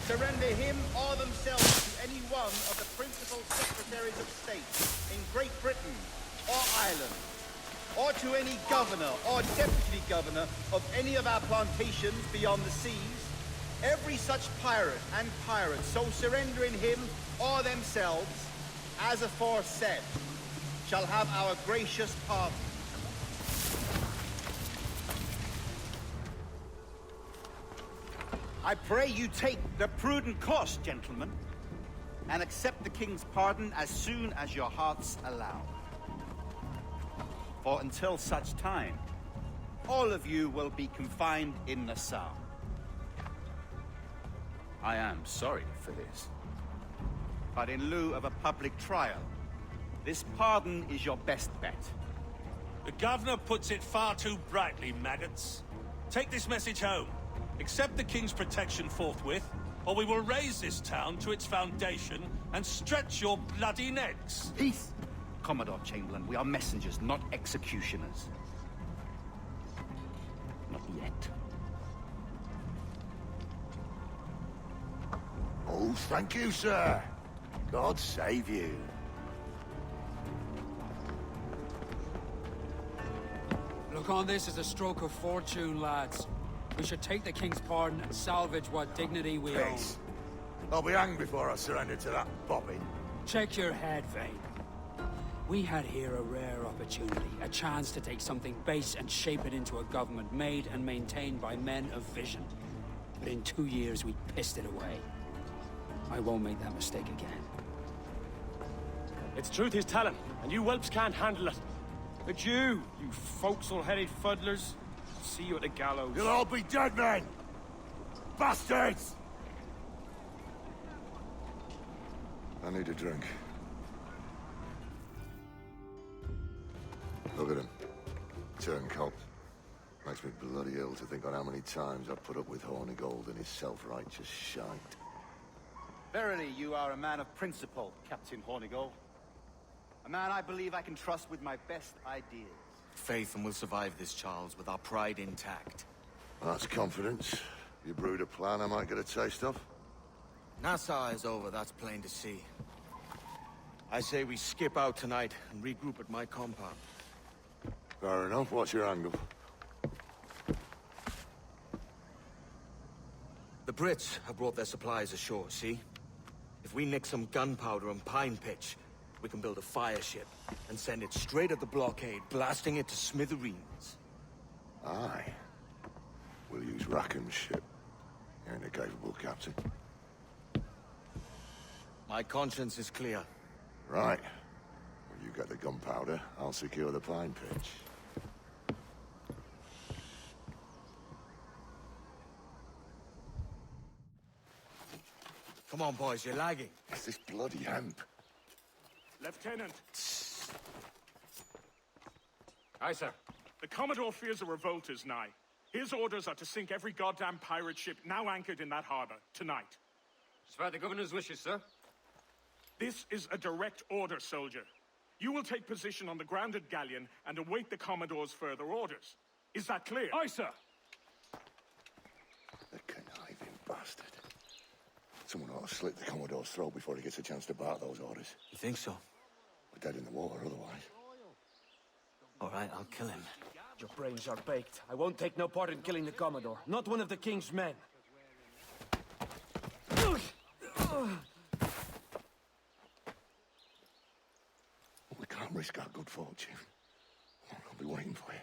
Surrender him or themselves to any one of the principal secretaries of state in Great Britain or Ireland, or to any governor or deputy governor of any of our plantations beyond the seas. Every such pirate and pirate so surrendering him or themselves, as aforesaid, shall have our gracious pardon. I pray you take the prudent course, gentlemen, and accept the King's pardon as soon as your hearts allow. For until such time, all of you will be confined in Nassau. I am sorry for this, but in lieu of a public trial, this pardon is your best bet. The Governor puts it far too brightly, maggots. Take this message home. Accept the King's protection forthwith, or we will raise this town to its foundation and stretch your bloody necks. Peace! Commodore Chamberlain, we are messengers, not executioners. Not yet. Oh, thank you, sir. God save you. Look on this as a stroke of fortune, lads. We should take the King's pardon and salvage what dignity we own. Peace. I'll be hanged before I surrender to that bobbin. Check your head, Vane. We had here a rare opportunity, a chance to take something base and shape it into a government made and maintained by men of vision. But in 2 years, we pissed it away. I won't make that mistake again. It's truth he's telling, and you whelps can't handle it. But you forecastle-headed fuddlers, see you at the gallows. You'll all be dead men! Bastards! I need a drink. Look at him. Turncoat. Makes me bloody ill to think on how many times I've put up with Hornigold and his self-righteous shite. Verily, you are a man of principle, Captain Hornigold. A man I believe I can trust with my best ideas. Haytham will survive this, Charles, with our pride intact. That's confidence. You brewed a plan I might get a taste of? Nassau is over, that's plain to see. I say we skip out tonight and regroup at my compound. Fair enough. What's your angle? The Brits have brought their supplies ashore, see? If we nick some gunpowder and pine pitch, we can build a fire ship and send it straight at the blockade, blasting it to smithereens. Aye. We'll use Rackham's ship. You're a capable captain. My conscience is clear. Right. Well, you get the gunpowder, I'll secure the pine pitch. Come on, boys, you're lagging. It's this bloody hemp. Lieutenant. Aye, sir. The Commodore fears a revolt is nigh. His orders are to sink every goddamn pirate ship now anchored in that harbor, tonight. It's by the governor's wishes, sir. This is a direct order, soldier. You will take position on the grounded galleon and await the Commodore's further orders. Is that clear? Aye, sir. The conniving bastard. Someone ought to slit the Commodore's throat before he gets a chance to bark those orders. You think so? We're dead in the water otherwise. All right, I'll kill him. Your brains are baked. I won't take no part in killing the Commodore. Not one of the King's men. We can't risk our good fortune. I'll be waiting for you.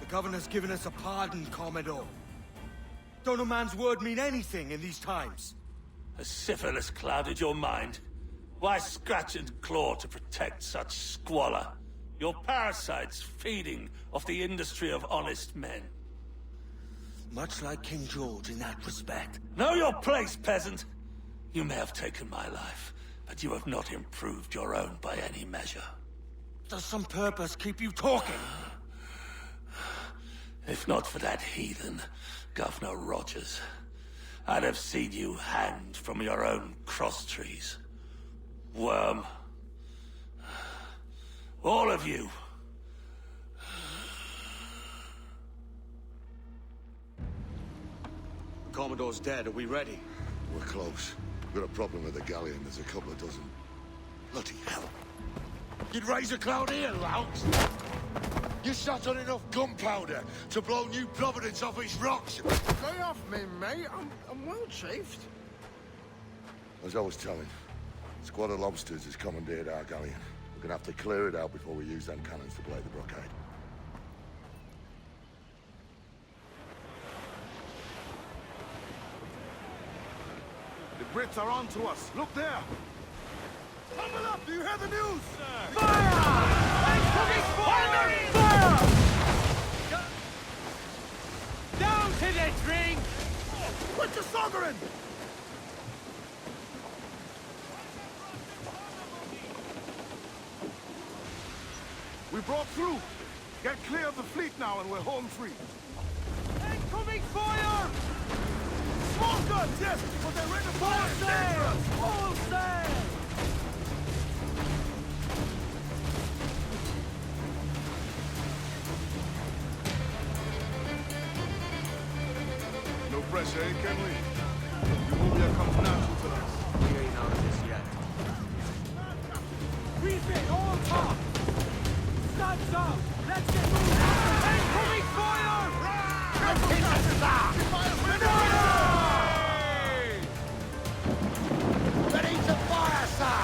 The governor's given us a pardon, Commodore. Don't a man's word mean anything in these times? Has syphilis clouded your mind? Why scratch and claw to protect such squalor? Your parasites feeding off the industry of honest men. Much like King George in that respect. Know your place, peasant! You may have taken my life, but you have not improved your own by any measure. Does some purpose keep you talking? If not for that heathen, Governor Rogers, I'd have seen you hanged from your own cross trees. Worm. All of you. The Commodore's dead. Are we ready? We're close. We've got a problem with the galleon. There's a couple of dozen. Bloody hell. You'd raise a cloud here, louts. You sat on enough gunpowder to blow New Providence off its rocks. Lay off me, mate. I'm well chafed. As I was telling, a squad of lobsters has commandeered our galleon. We're gonna have to clear it out before we use them cannons to blade the blockade. The Brits are on to us. Look there. Tumble up! Do you hear the news? Fire! Fire! Down to the drink! Put your sovereign! We broke through. Get clear of the fleet now and we're home free. Incoming fire! Small guns, yes, but they're ready to fire. All sail! No pressure, eh, Kenway? Utopia comes natural to us. We ain't out of this yet. Refit, all top! Stands up! Let's get moving! Incoming fire! Ready to fire, sir!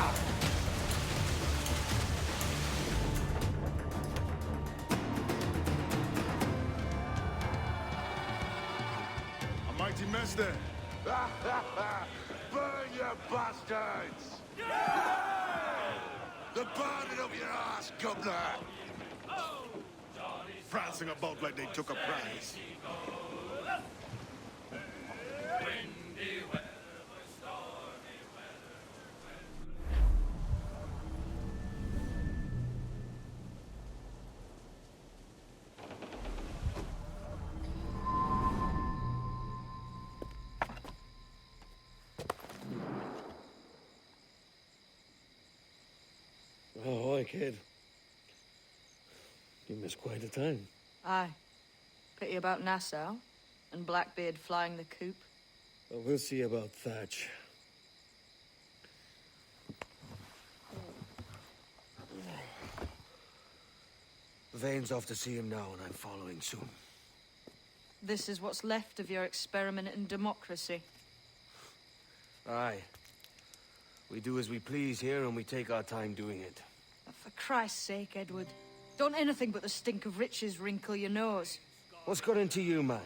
mister. Burn, you bastards! The burning of your ass, governor! Prancing about like they took a prize. Oh, hi, kid. You missed quite a time. Aye. Pity about Nassau, and Blackbeard flying the coop. Well, we'll see about Thatch. Vane's off to see him now, and I'm following soon. This is what's left of your experiment in democracy. Aye. We do as we please here, and we take our time doing it. For Christ's sake, Edward. Don't anything but the stink of riches wrinkle your nose. What's got into you, man?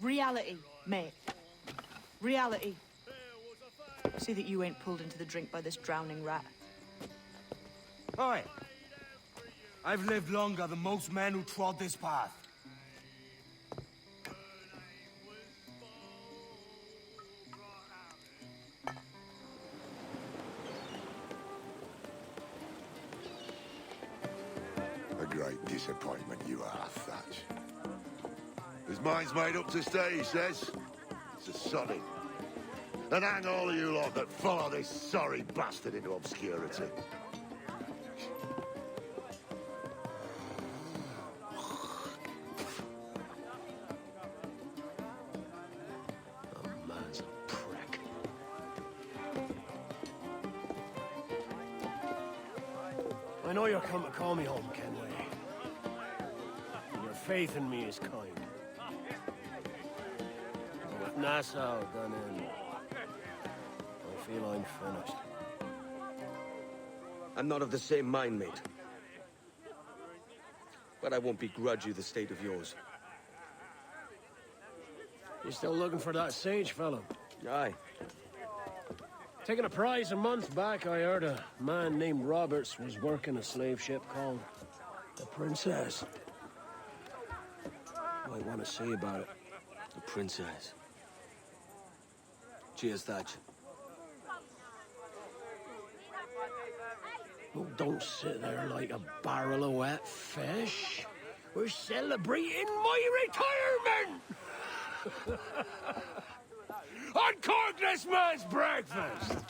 Reality, mate. Reality. See that you ain't pulled into the drink by this drowning rat. Oi! I've lived longer than most men who trod this path. A great disappointment you are, Thatch. His mind's made up to stay, he says. It's a solid. And hang all of you lot that follow this sorry bastard into obscurity. I know you're come to call me home, Kenway. And your faith in me is kind. But with Nassau done in, I feel I'm finished. I'm not of the same mind, mate. But I won't begrudge you the state of yours. You still looking for that sage fellow? Aye. Taking a prize a month back, I heard a man named Roberts was working a slave ship called the Princess. Might want to say about it. The Princess. Cheers, Thatch. Oh, don't sit there like a barrel of wet fish. We're celebrating my retirement! Uncork this man's breakfast!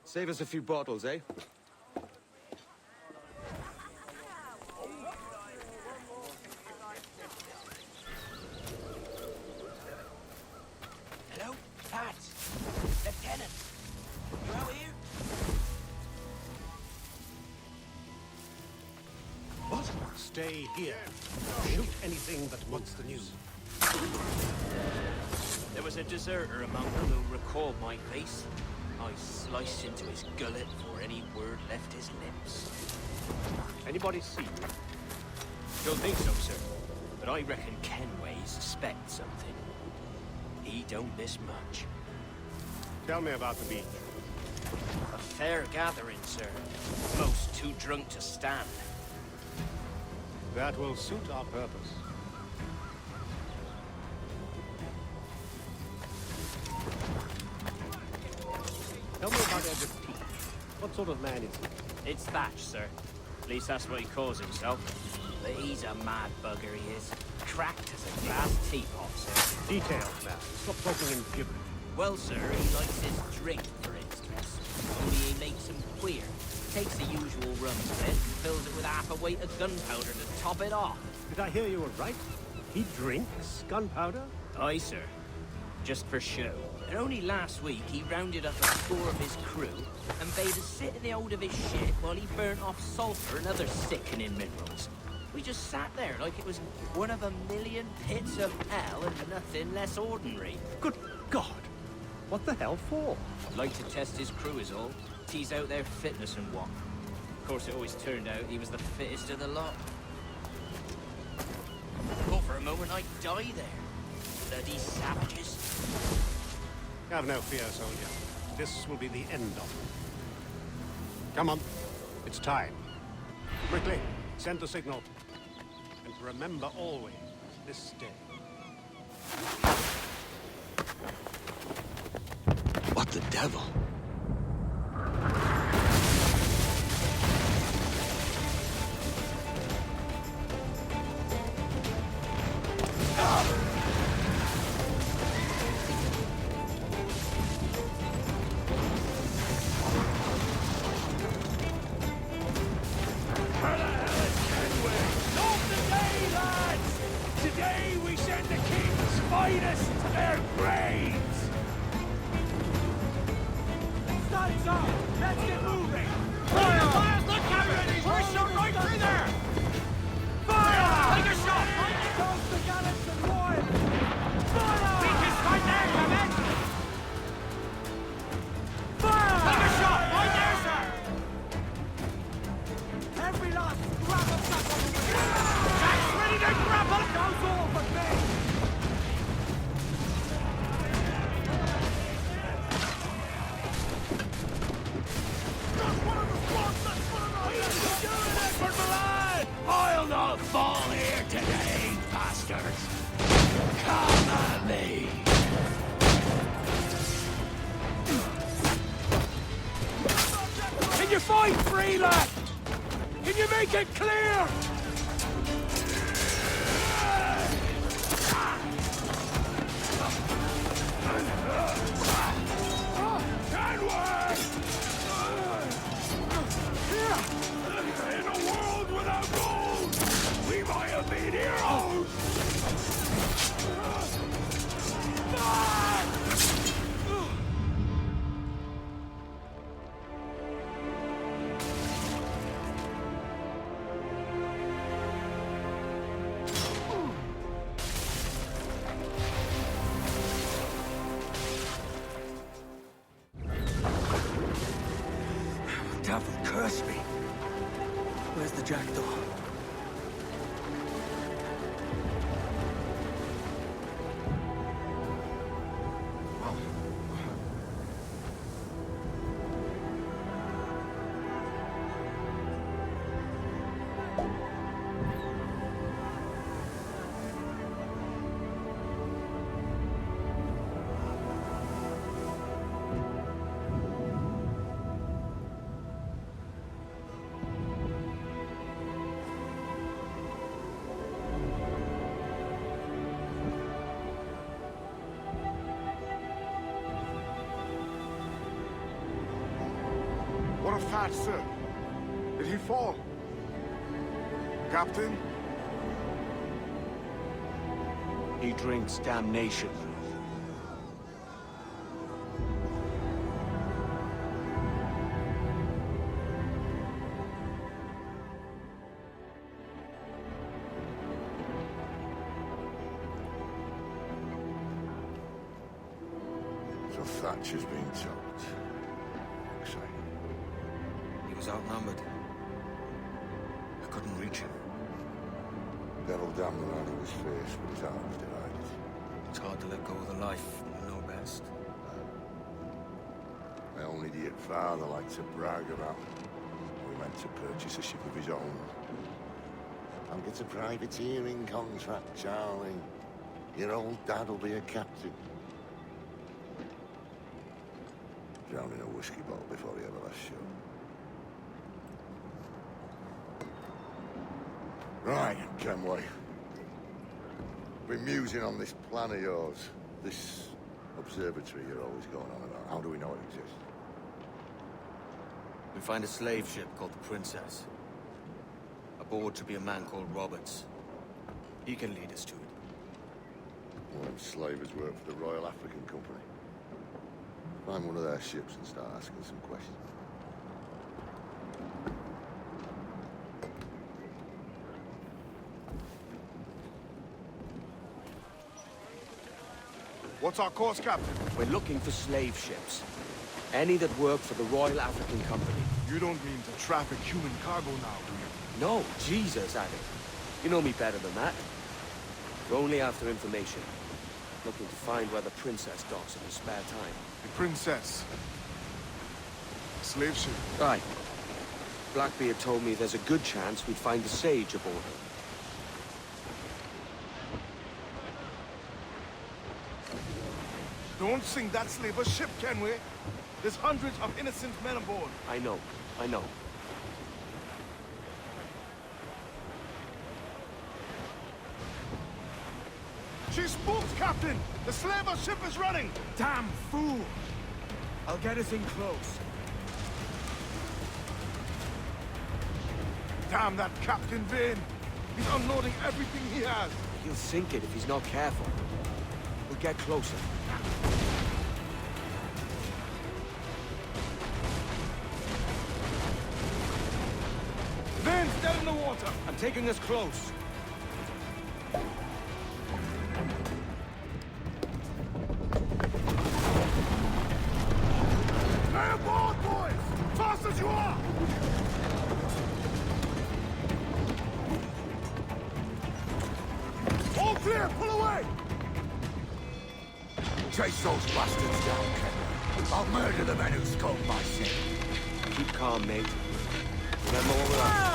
Save us a few bottles, eh? Hello? Pat! Lieutenant! You out here? What? Stay here. Shoot anything but what's the news. There was a deserter among them who recalled my face. I sliced into his gullet before any word left his lips. Anybody see you? Don't think so, sir. But I reckon Kenway suspects something. He don't miss much. Tell me about the beach. A fair gathering, sir. Most too drunk to stand. That will suit our purpose. Tell me about Edward T. What sort of man is he? It's Thatch, sir. At least that's what he calls himself. But he's a mad bugger, he is. Cracked as a glass teapot, sir. Details, man. Stop talking in gibberish. Well, sir, he likes his drink, for instance. Only he makes them queer. Takes the usual rum split and fills it with half a weight of gunpowder to top it off. Did I hear you were right? He drinks gunpowder? Aye, sir. Just for show. And only last week he rounded up a score of his crew and bade us sit in the hold of his ship while he burnt off sulfur and other sickening minerals. We just sat there like it was one of a million pits of hell and nothing less ordinary. Good God! What the hell for? Like to test his crew is all. Tease out their fitness and what. Of course, it always turned out he was the fittest of the lot. Thought for a moment I'd die there. Bloody savages. Have no fear, soldier. This will be the end of it. Come on. It's time. Quickly, send the signal. And remember always this day. What the devil? Get clear! Kenway! In a world without gold, we might have been heroes! Devil curse me. Where's the jackdaw? What of that, sir? Did he fall? Captain? He drinks damnation. So Thatcher's been choked. Exciting. He was outnumbered. I couldn't reach him. Devil damned the man who was faced with his arms divided. It's hard to let go of the life you know best. My own idiot father liked to brag about how he meant to purchase a ship of his own. I'll get a privateering contract, Charlie. Your old dad'll be a captain. Drowned in a whiskey bottle before he ever left shore. Right, Kenway. Been musing on this plan of yours. This observatory you're always going on about. How do we know it exists? We find a slave ship called the Princess. Aboard should be a man called Roberts. He can lead us to it. Well, them slavers work for the Royal African Company. Find one of their ships and start asking some questions. What's our course, Captain? We're looking for slave ships. Any that work for the Royal African Company. You don't mean to traffic human cargo now, do you? No, Jesus, Adam. You know me better than that. We're only after information. Looking to find where the princess docks in her spare time. The princess? Slave ship? Right. Blackbeard told me there's a good chance we'd find the sage aboard her. Don't sink that slaver ship, Kenway. There's hundreds of innocent men aboard. I know. She spooks, Captain! The slaver ship is running! Damn fool! I'll get us in close. Damn that Captain Vane! He's unloading everything he has! He'll sink it if he's not careful. We'll get closer. Vane's dead in the water! I'm taking us close. Stay aboard, boys! Fast as you are! All clear! Pull away! Chase those bastards down, Kenway. I'll murder the men who scold my ship. Keep calm, mate. Remember what we're after.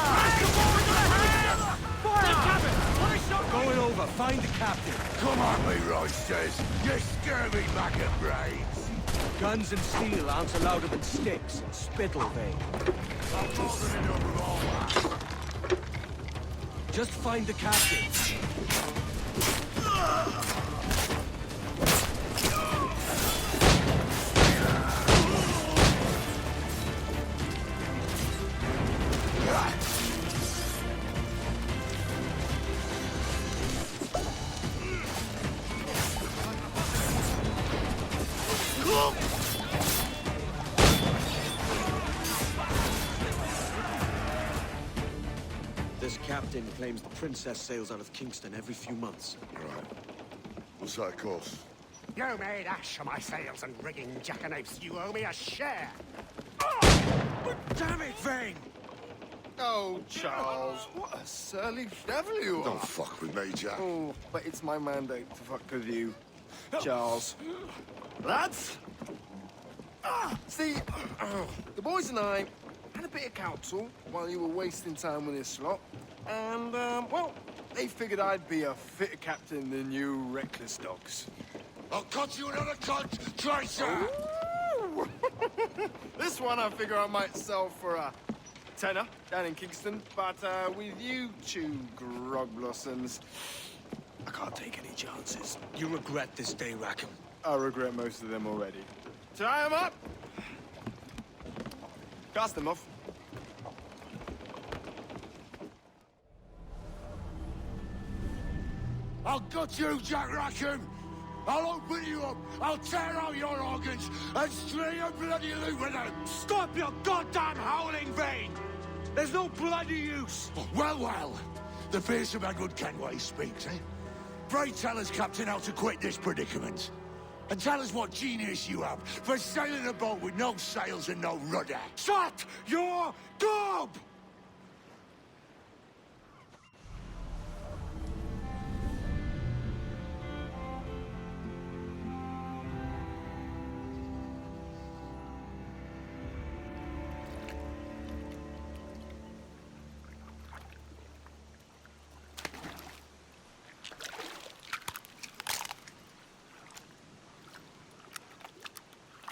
Going over. Find the captain. Come on, me roisters. You scurvy bag of brains. Guns and steel aren't louder than sticks and spittle, Vane. I'm more than enough of all that. Just find the captain. This captain claims the princess sails out of Kingston every few months. Right. What's that cost? You made ash of my sails and rigging, jackanapes. You owe me a share. Damn it, Vane! Oh, Charles, what a surly devil you are. Don't fuck with me, Jack. Oh, but it's my mandate to fuck with you, Charles. Lads! See, the boys and I had a bit of counsel while you were wasting time with this lot. And, well, they figured I'd be a fitter captain than you reckless dogs. I'll cut you another cunt, Tracer! This one I figure I might sell for a tenner down in Kingston, but with you two grog blossoms, I can't take any chances. You regret this day, Rackham. I regret most of them already. Tie them up! Cast them off. I'll gut you, Jack Rackham! I'll open you up, I'll tear out your organs, and string a bloody loot with them! Stop your goddamn howling, Vane! There's no bloody use! Well, well, the fearsome Edward Kenway speaks, eh? Pray tell us, Captain, how to quit this predicament. And tell us what genius you have for sailing a boat with no sails and no rudder. Shut your gob!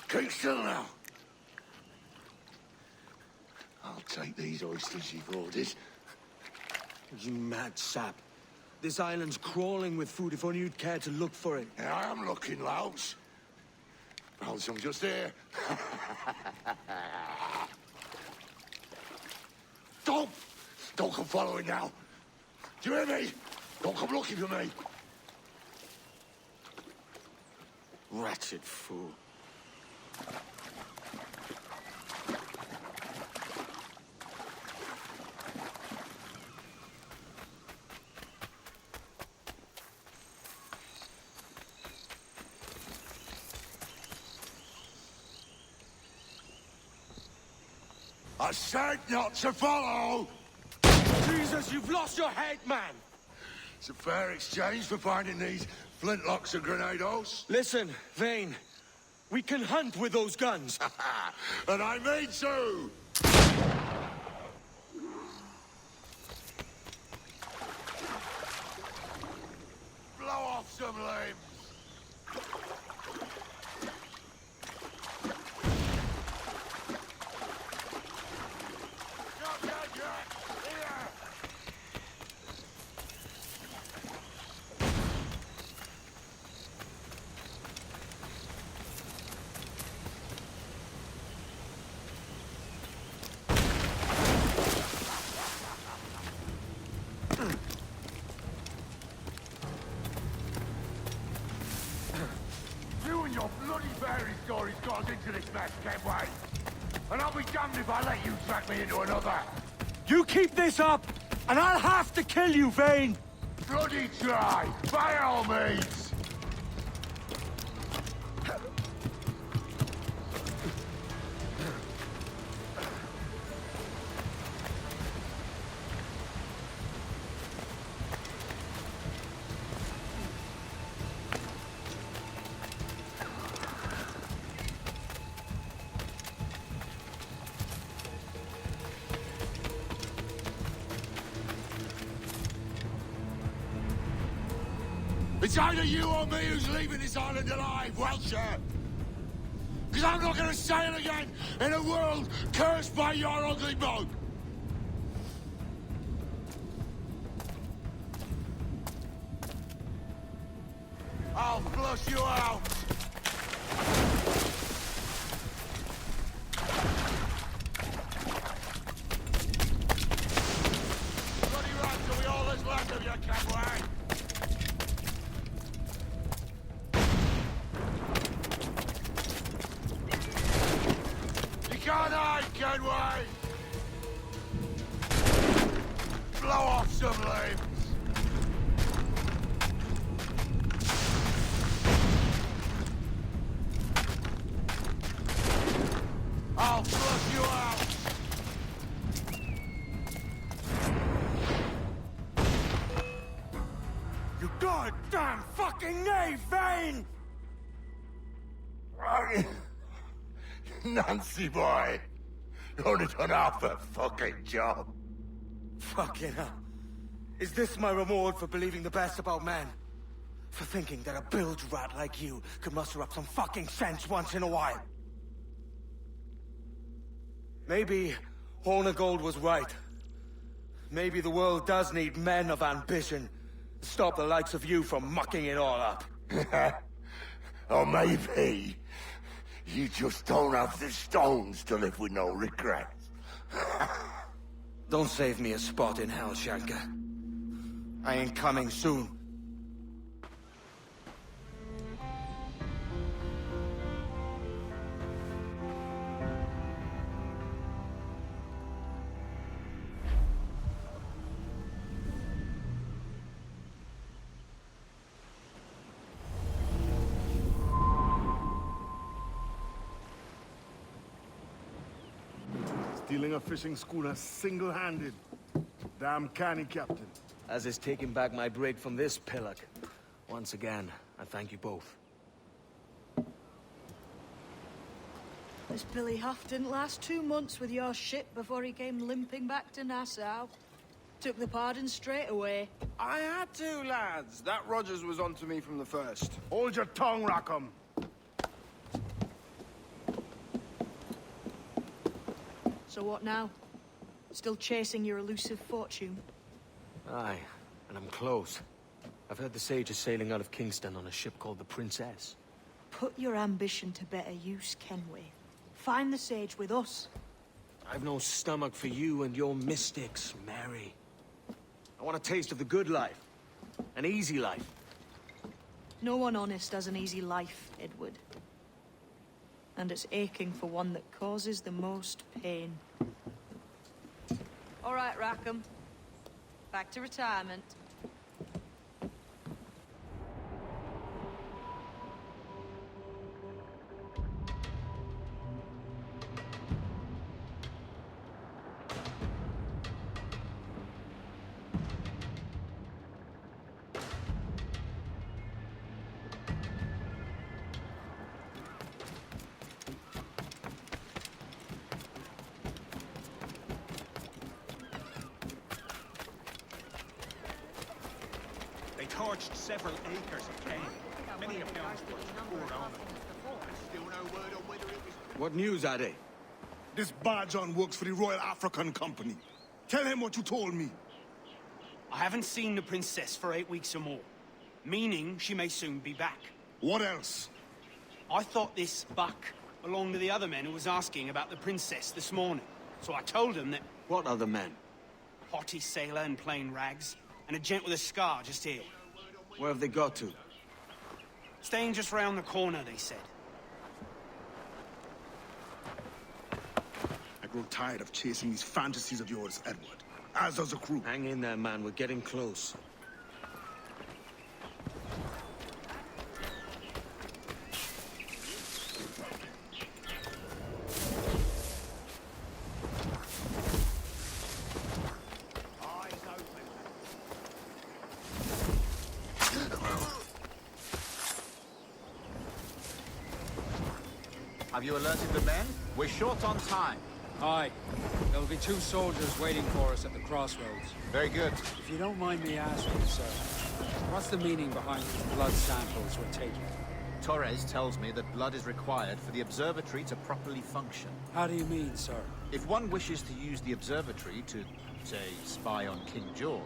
Keep still now. I'll take these oysters you've ordered. You mad sap. This island's crawling with food if only you'd care to look for it. Yeah, I am looking, Louts. Found some just here. Don't come following now. Do you hear me? Don't come looking for me. Wretched fool. I said not to follow! Jesus, you've lost your head, man! It's a fair exchange for finding these flintlocks and grenados. Listen, Vane. We can hunt with those guns. And I mean to! Blow off some limbs! You and your bloody fairy stories got us into this mess, Kenway. And I'll be damned if I let you drag me into another. You keep this up, and I'll have to kill you, Vane! Bloody try, by all means! It's either you or me who's leaving this island alive, Welsher! Because I'm not gonna sail again in a world cursed by your ugly mug! I'll flush you out! Bloody rats, are we all that's left of you, Kenway? Can't hide, Kenway! Blow off some limbs! I'll flush you out! You goddamn fucking knave, Vane! Nancy boy, you only done half a fucking job. Fucking hell. Is this my reward for believing the best about men? For thinking that a bilge rat like you could muster up some fucking sense once in a while? Maybe Ratonhnhaké was right. Maybe the world does need men of ambition to stop the likes of you from mucking it all up. Or maybe you just don't have the stones to live with no regrets. Don't save me a spot in hell, Shanka. I ain't coming soon. Stealing a fishing schooner single-handed. Damn canny, Captain. As is taking back my brig from this pillock. Once again, I thank you both. This Billy Huff didn't last 2 months with your ship before he came limping back to Nassau. Took the pardon straight away. I had to, lads. That Rogers was onto me from the first. Hold your tongue, Rackham. So what now? Still chasing your elusive fortune? Aye, and I'm close. I've heard the Sage is sailing out of Kingston on a ship called the Princess. Put your ambition to better use, Kenway. Find the Sage with us. I've no stomach for you and your mystics, Mary. I want a taste of the good life. An easy life. No one honest has an easy life, Edward. And it's aching for one that causes the most pain. All right, Rackham. Back to retirement. scorched several acres of cane. Many a pound's worth of poor owner. Still no word on whether it was... What news are they? This Barjon works for the Royal African Company. Tell him what you told me. I haven't seen the princess for 8 weeks or more, meaning she may soon be back. What else? I thought this buck belonged to the other men who was asking about the princess this morning. So I told him that... What other men? Haughty sailor in plain rags, and a gent with a scar just here. Where have they got to? Staying just round the corner, they said. I grow tired of chasing these fantasies of yours, Edward. As does the crew. Hang in there, man. We're getting close. Have you alerted the men? We're short on time. Aye. There'll be 2 soldiers waiting for us at the crossroads. Very good. If you don't mind me asking, sir, what's the meaning behind these blood samples we're taking? Torres tells me that blood is required for the observatory to properly function. How do you mean, sir? If one wishes to use the observatory to, say, spy on King George,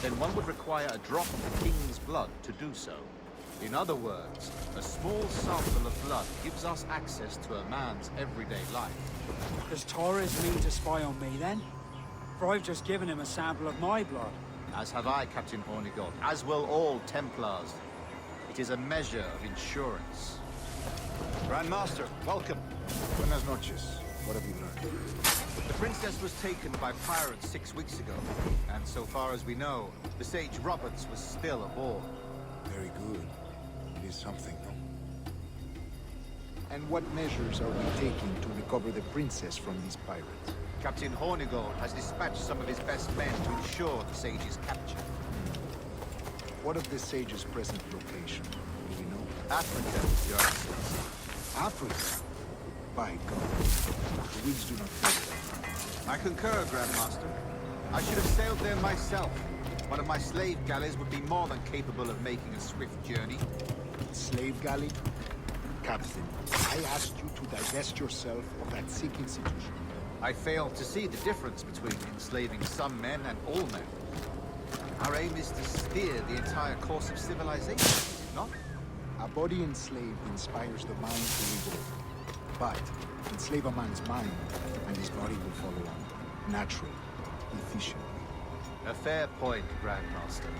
then one would require a drop of the King's blood to do so. In other words, a small sample of blood gives us access to a man's everyday life. Does Torres mean to spy on me, then? For I've just given him a sample of my blood. As have I, Captain Hornigold, as will all Templars. It is a measure of insurance. Grandmaster, welcome. Buenas noches. What have you learned? The princess was taken by pirates 6 weeks ago, and so far as we know, the sage Roberts was still aboard. Very good. It is something. And what measures are we taking to recover the princess from these pirates? Captain Hornigold has dispatched some of his best men to ensure the sage's capture. What of the sage's present location? Do we know? Africa, Your Excellency. Africa? By God. The winds do not favor. I concur, Grandmaster. I should have sailed there myself. One of my slave galleys would be more than capable of making a swift journey. Slave galley? Captain, I asked you to divest yourself of that sick institution. I failed to see the difference between enslaving some men and all men. Our aim is to steer the entire course of civilization, is it not? A body enslaved inspires the mind to revolt. But enslave a man's mind, and his body will follow on. Natural, efficient. A fair point, Grandmaster.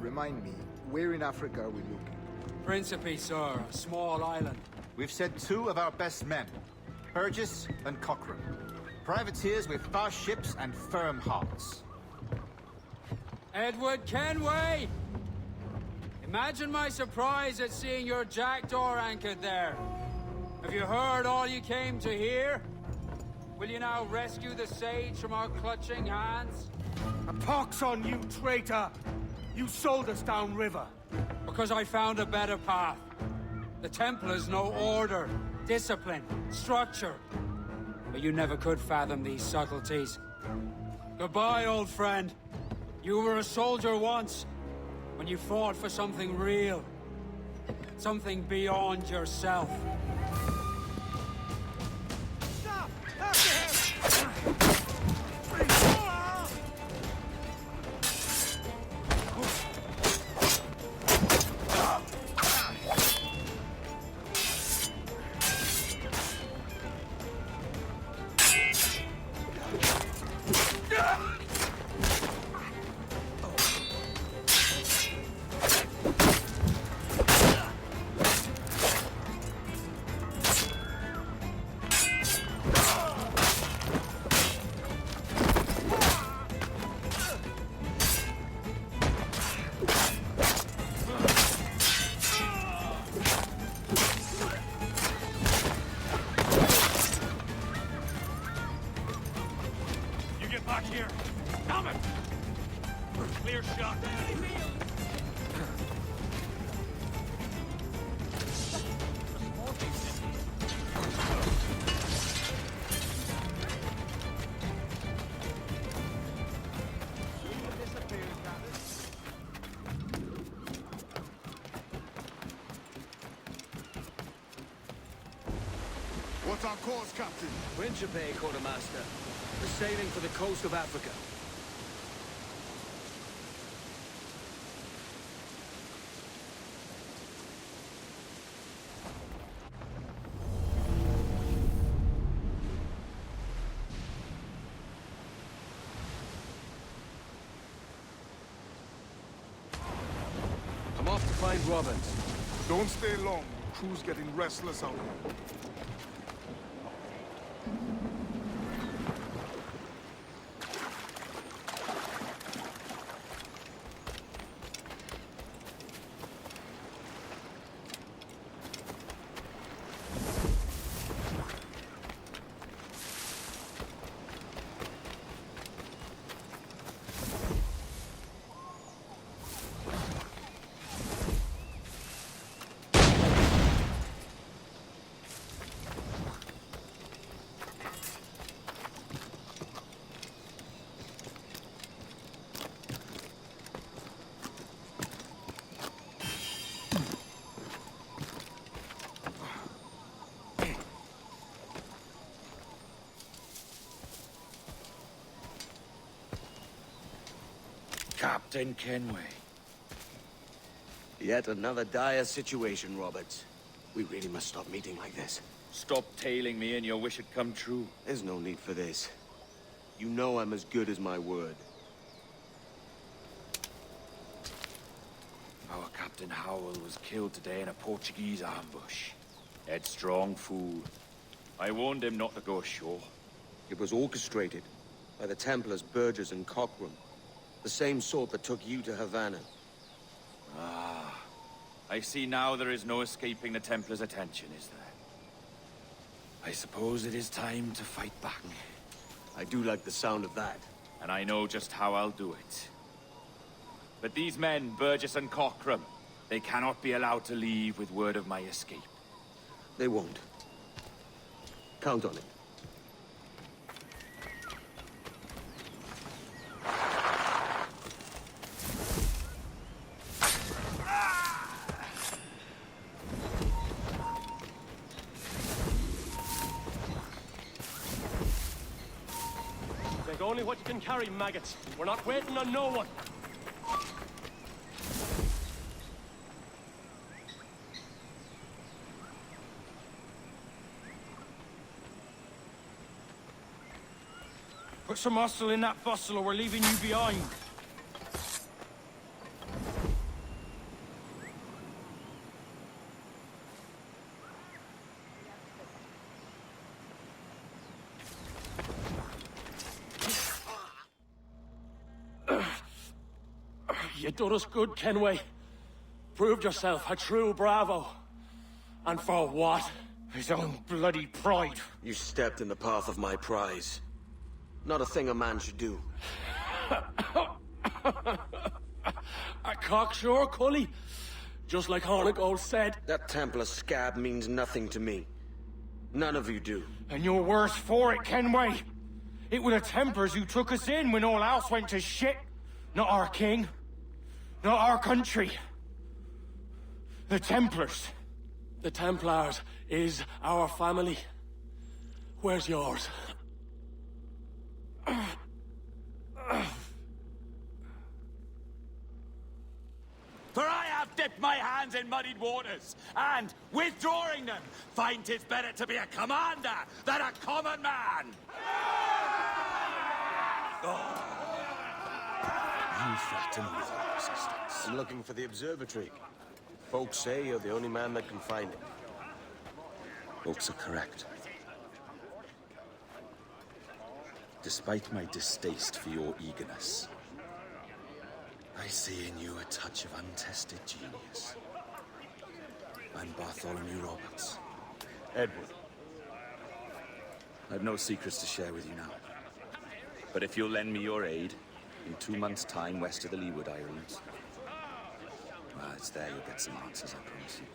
Remind me, where in Africa are we looking? Principe, sir, a small island. We've sent 2 of our best men, Burgess and Cochrane. Privateers with fast ships and firm hearts. Edward Kenway! Imagine my surprise at seeing your jackdaw anchored there. Have you heard all you came to hear? Will you now rescue the sage from our clutching hands? A pox on you, traitor! You sold us downriver. Because I found a better path. The Templars know order, discipline, structure. But you never could fathom these subtleties. Goodbye, old friend. You were a soldier once, when you fought for something real. Something beyond yourself. Stop! After him! clear shot. What's our course, Captain? KingJiray, Quartermaster. We're sailing for the coast of Africa. I'm off to find Roberts. Don't stay long. The crew's getting restless out here. Captain Kenway. Yet another dire situation, Roberts. We really must stop meeting like this. Stop tailing me and your wish had come true. There's no need for this. You know I'm as good as my word. Our Captain Howell was killed today in a Portuguese ambush. Headstrong fool. I warned him not to go ashore. It was orchestrated by the Templars, Burgess, and Cockrum. The same sort that took you to Havana. Ah. I see now there is no escaping the Templars' attention, is there? I suppose it is time to fight back. I do like the sound of that. And I know just how I'll do it. But these men, Burgess and Cockrum, they cannot be allowed to leave with word of my escape. They won't. Count on it. Take only what you can carry, maggots. We're not waiting on no one. Put some muscle in that bustle or we're leaving you behind. You done us good, Kenway. Proved yourself a true bravo. And for what? His own bloody pride. You stepped in the path of my prize. Not a thing a man should do. A cocksure, Cully. Just like Hornigold said. That Templar scab means nothing to me. None of you do. And you're worse for it, Kenway. It were the Templars who took us in when all else went to shit. Not our king. Not our country. The Templars. The Templars is our family. Where's yours? For I have dipped my hands in muddied waters, and, withdrawing them, find 'tis better to be a commander than a common man! You threaten with your resistance. I'm looking for the observatory. Folks say you're the only man that can find it. Folks are correct. Despite my distaste for your eagerness, I see in you a touch of untested genius. I'm Bartholomew Roberts. Edward. I've no secrets to share with you now. But if you'll lend me your aid, In 2 months' time, west of the Leeward Islands. Well, it's there you'll get some answers, I promise you.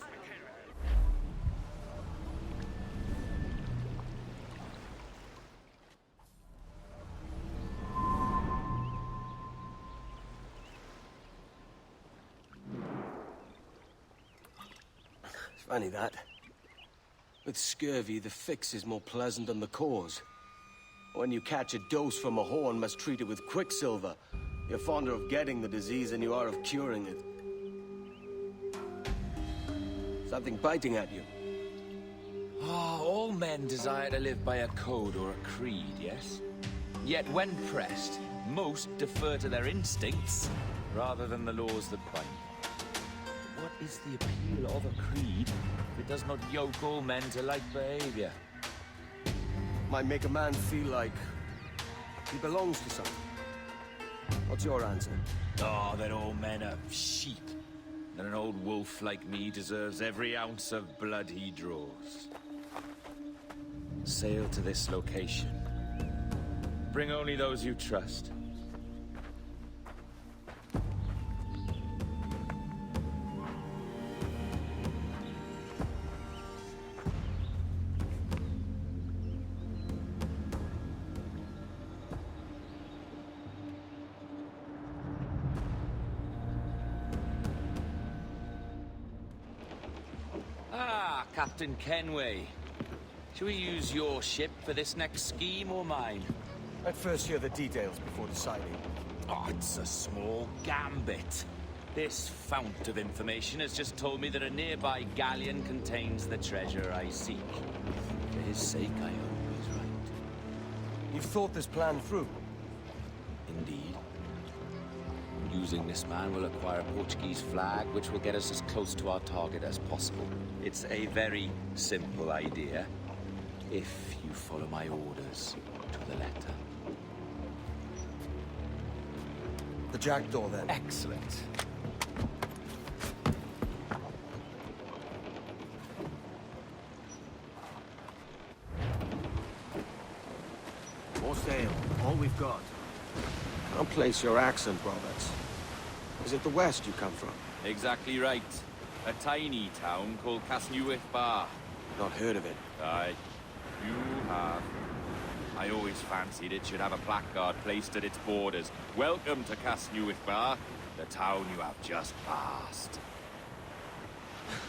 It's funny that. With scurvy, the fix is more pleasant than the cause. When you catch a dose from a horn, must treat it with quicksilver. You're fonder of getting the disease than you are of curing it. Something biting at you. Ah, all men desire to live by a code or a creed, yes? Yet when pressed, most defer to their instincts rather than the laws that bind. What is the appeal of a creed if it does not yoke all men to like behavior? Might make a man feel like he belongs to something. What's your answer? Oh, that all men are sheep. That an old wolf like me deserves every ounce of blood he draws. Sail to this location. Bring only those you trust. Ah, Captain Kenway. Shall we use your ship for this next scheme or mine? I'd first hear the details before deciding. Oh, it's a small gambit. This fount of information has just told me that a nearby galleon contains the treasure I seek. For his sake, I hope he's right. You've thought this plan through? Indeed. Using this man, we'll acquire a Portuguese flag, which will get us as close to our target as possible. It's a very simple idea, if you follow my orders to the letter. The jackdaw, then. Excellent. More sail. All we've got. Don't place your accent, Roberts. Is it the west you come from? Exactly right. A tiny town called Bar. Not heard of it. Aye. You have. I always fancied it should have a placard placed at its borders. Welcome to Bar, the town you have just passed.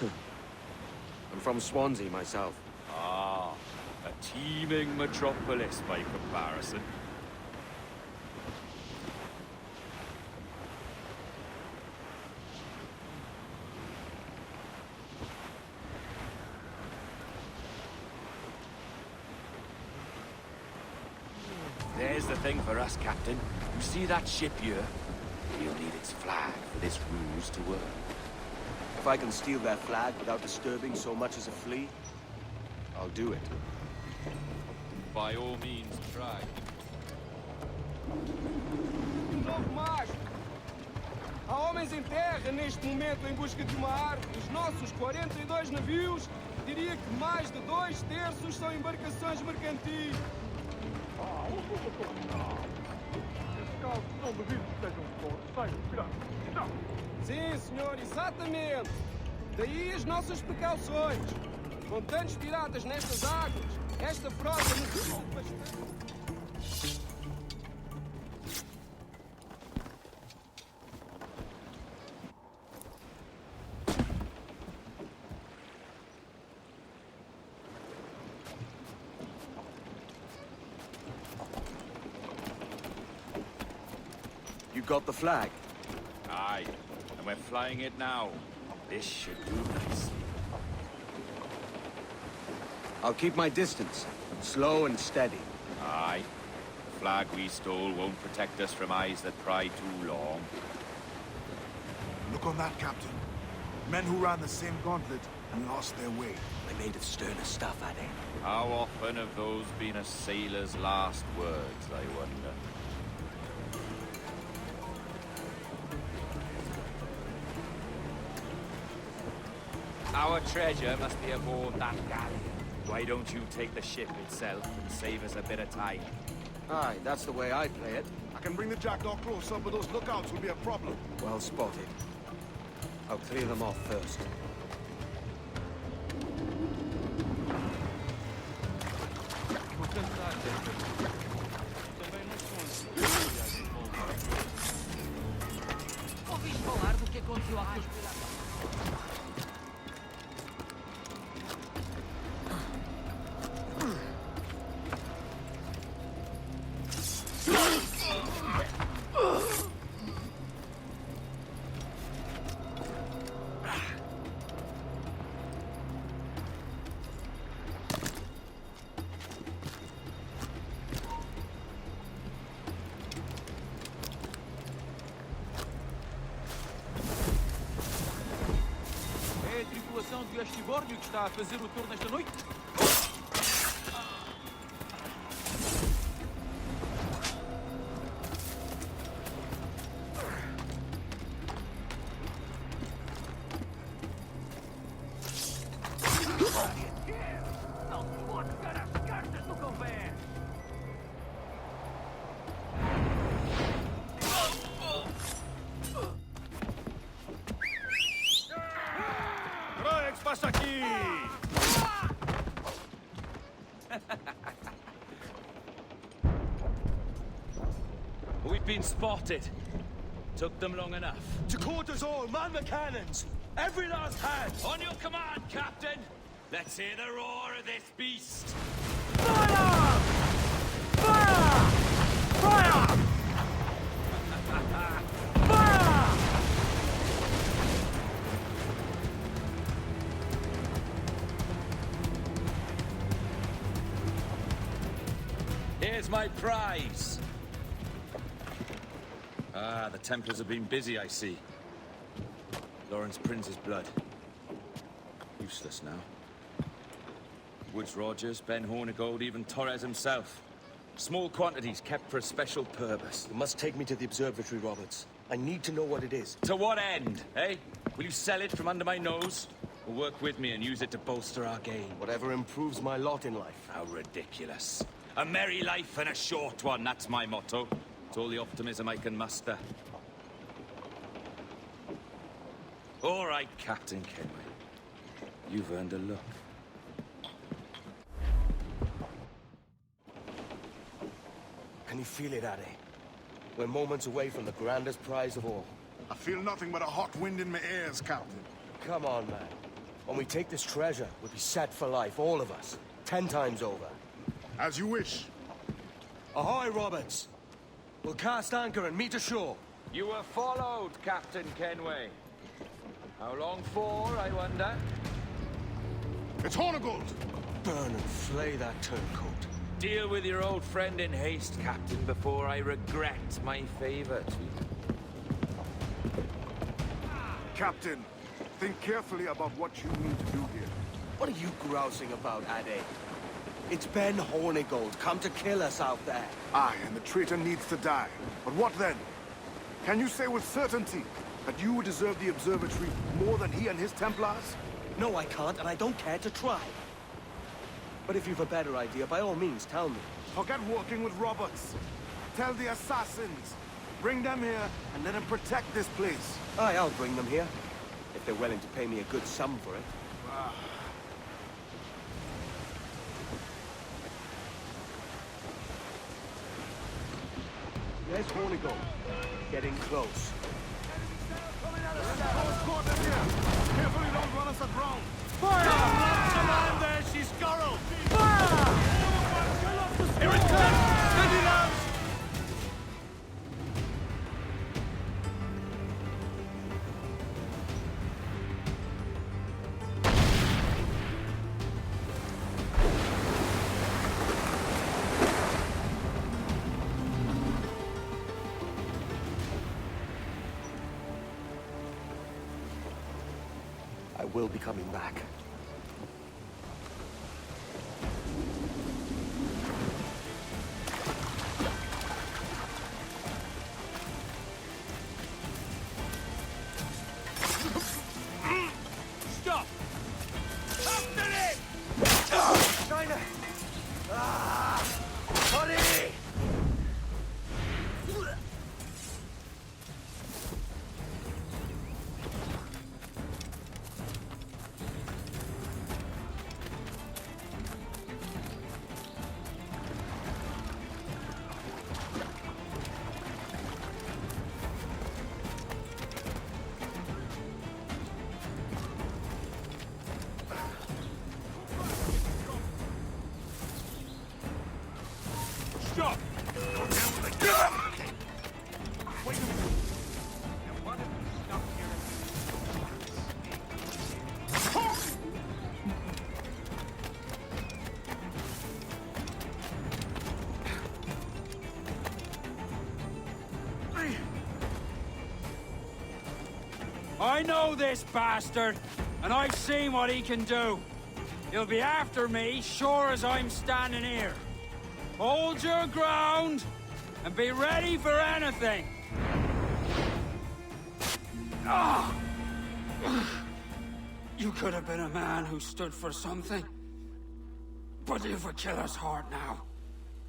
I'm from Swansea, myself. Ah, a teeming metropolis by comparison. There's the thing for us, Captain. You see that ship here? We'll need its flag for this ruse to work. If I can steal that flag without disturbing so much as a flea, I'll do it. By all means, try. Novo mágico! Há homens em terra neste momento em busca de uma árvore. Os nossos 42 navios, diria que mais de 2/3 são embarcações mercantis. Não duvido que sejam piratas. Sim, senhor, exatamente. Daí as nossas precauções. Com tantos piratas nestas águas, esta frota necessita bastante. You got the flag? Aye, and we're flying it now. This should do nicely. I'll keep my distance. Slow and steady. Aye. The flag we stole won't protect us from eyes that pry too long. Look on that, Captain. Men who ran the same gauntlet and lost their way. They made of sterner stuff, are they? How often have those been a sailor's last words, I wonder? Our treasure must be aboard that galleon. Why don't you take the ship itself and save us a bit of time? Aye, that's the way I play it. A can bring the jackdaw closer, but those lookouts will be a problem. Well spotted. I'll clear them off first. Ouvi falar do que aconteceu à conspiração. De Ashibórnio que está a fazer o tour nesta noite? Não pode dar as cartas do governo! O que passa aqui? We've been spotted. Took them long enough. To quarters all, man the cannons! Every last hand! On your command, Captain! Let's hear the roar of this beast! Fire! Fire! Fire! Fire! Here's my prize! Ah, the Templars have been busy, I see. Lawrence Prince's blood. Useless now. Woods Rogers, Ben Hornigold, even Torres himself. Small quantities kept for a special purpose. You must take me to the observatory, Roberts. I need to know what it is. To what end, eh? Will you sell it from under my nose? Or work with me and use it to bolster our gain? Whatever improves my lot in life. How ridiculous. A merry life and a short one, that's my motto. It's all the optimism I can muster. All right, Captain Kenway. You've earned a look. Can you feel it, Addy? We're moments away from the grandest prize of all. I feel nothing but a hot wind in my ears, Captain. Come on, man. When we take this treasure, we'll be set for life, all of us. 10 times over. As you wish. Ahoy, Roberts! We'll cast anchor and meet ashore. You were followed, Captain Kenway. How long for, I wonder? It's Hornigold! Burn and flay that turncoat. Deal with your old friend in haste, Captain, before I regret my favor to you. Captain, think carefully about what you need to do here. What are you grousing about, Addy? It's Ben Hornigold, come to kill us out there. Aye, and the traitor needs to die. But what then? Can you say with certainty that you would deserve the observatory more than he and his Templars? No, I can't, and I don't care to try. But if you've a better idea, by all means, tell me. Forget working with Roberts. Tell the assassins. Bring them here and let them protect this place. Aye, I'll bring them here. If they're willing to pay me a good sum for it. There's Hornigold. Getting close. Carefully, don't run us aground. Fire! Command there, she's Scarrow! Fire! Here it comes! Send it out! I will be coming back. Stop! After it! China! Ah! Hurry! I know this bastard, and I've seen what he can do. He'll be after me, sure as I'm standing here. Hold your ground, and be ready for anything. Ah! You could have been a man who stood for something. But you've a killer's heart now.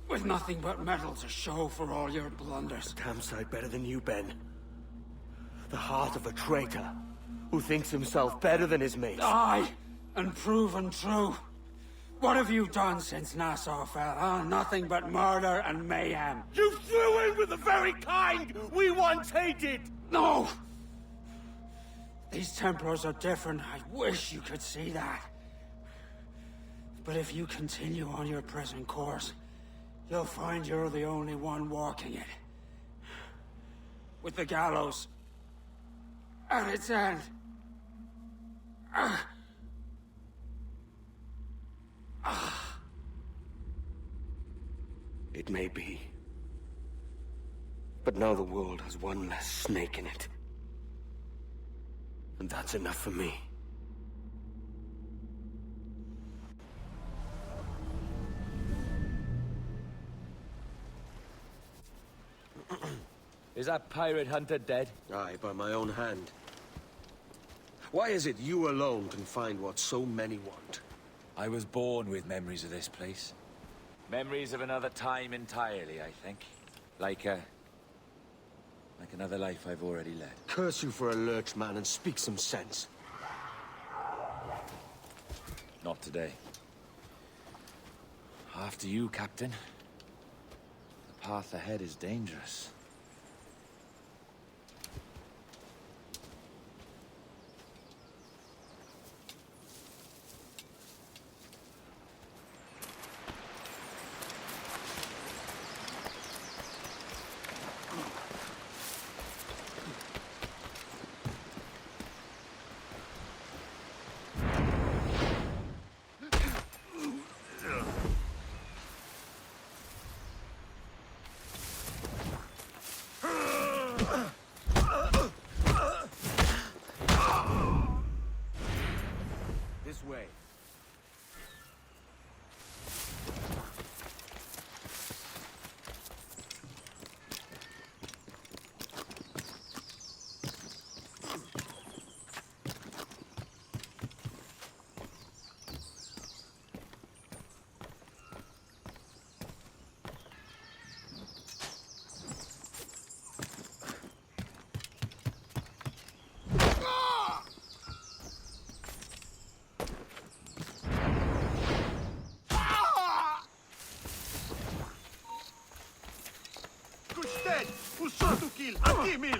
With nothing but metal to show for all your blunders. Damn sight better than you, Ben. The heart of a traitor who thinks himself better than his mates. Aye, and proven true. What have you done since Nassau fell, huh? Nothing but murder and mayhem. You threw in with the very kind we once hated! No! These Templars are different. I wish you could see that. But if you continue on your present course, you'll find you're the only one walking it. With the gallows at its end. It may be. But now the world has one less snake in it. And that's enough for me. Is that pirate hunter dead? Aye, by my own hand. Why is it you alone can find what so many want? I was born with memories of this place. Memories of another time entirely, I think. Like another life I've already led. Curse you for a lurch, man, and speak some sense. Not today. After you, Captain. The path ahead is dangerous. Way. kill! Aqui, Mil!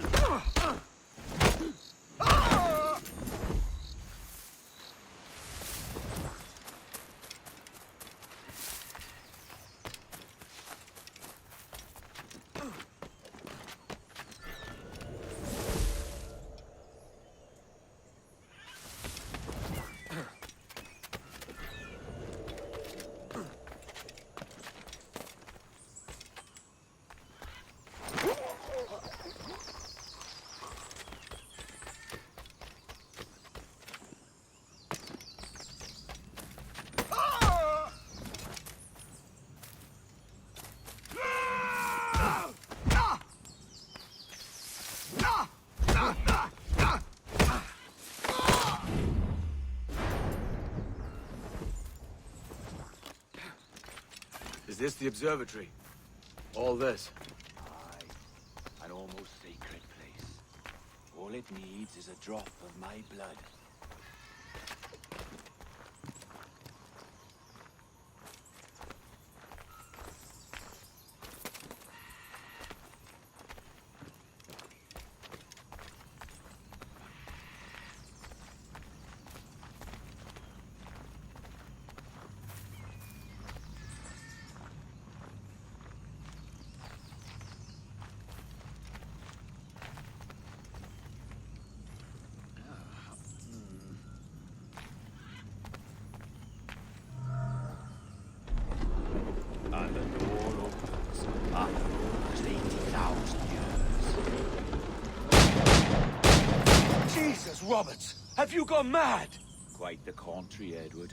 Is this the observatory? All this? Aye. An almost sacred place. All it needs is a drop of my blood. Roberts! Have you gone mad? Quite the contrary, Edward.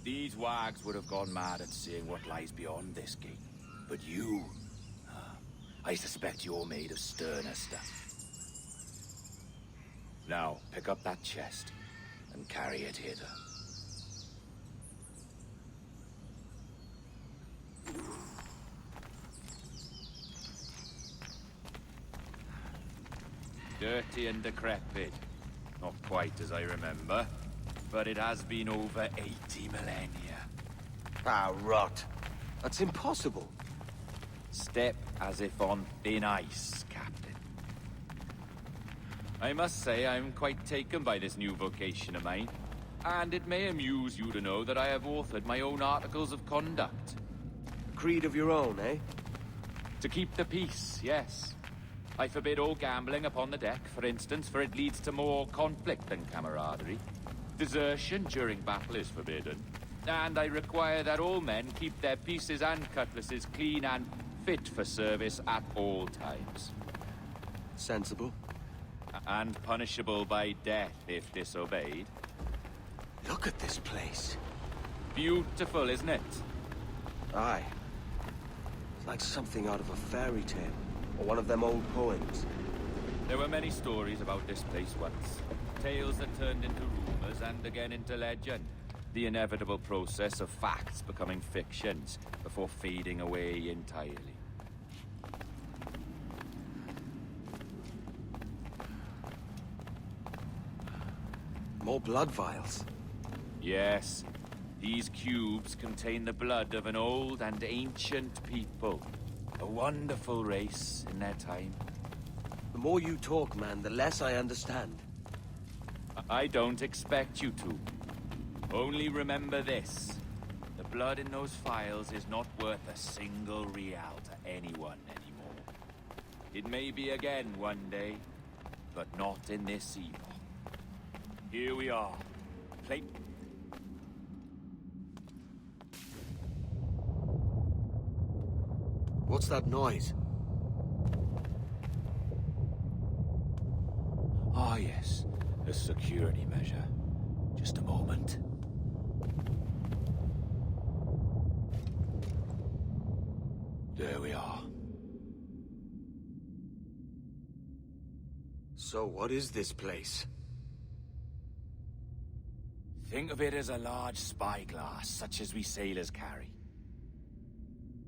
These wags would have gone mad at seeing what lies beyond this gate. But you... I suspect you're made of sterner stuff. Now, pick up that chest and carry it hither. Dirty and decrepit. Not quite as I remember, but it has been over 80 millennia. Ah, rot. That's impossible. Step as if on thin ice, Captain. I must say I'm quite taken by this new vocation of mine, and it may amuse you to know that I have authored my own articles of conduct. Creed of your own, eh? To keep the peace, yes. I forbid all gambling upon the deck, for instance, for it leads to more conflict than camaraderie. Desertion during battle is forbidden, and I require that all men keep their pieces and cutlasses clean and fit for service at all times. Sensible. And punishable by death if disobeyed. Look at this place. Beautiful, isn't it? Aye. It's like something out of a fairy tale, or one of them old poems. There were many stories about this place once. Tales that turned into rumors and again into legend. The inevitable process of facts becoming fictions before fading away entirely. More blood vials. Yes. These cubes contain the blood of an old and ancient people. A wonderful race in their time. The more you talk, man, the less I understand. I don't expect you to. Only remember this. The blood in those files is not worth a single real to anyone anymore. It may be again one day, but not in this evil. Here we are. Plate. What's that noise? Ah, yes. A security measure. Just a moment. There we are. So what is this place? Think of it as a large spyglass, such as we sailors carry.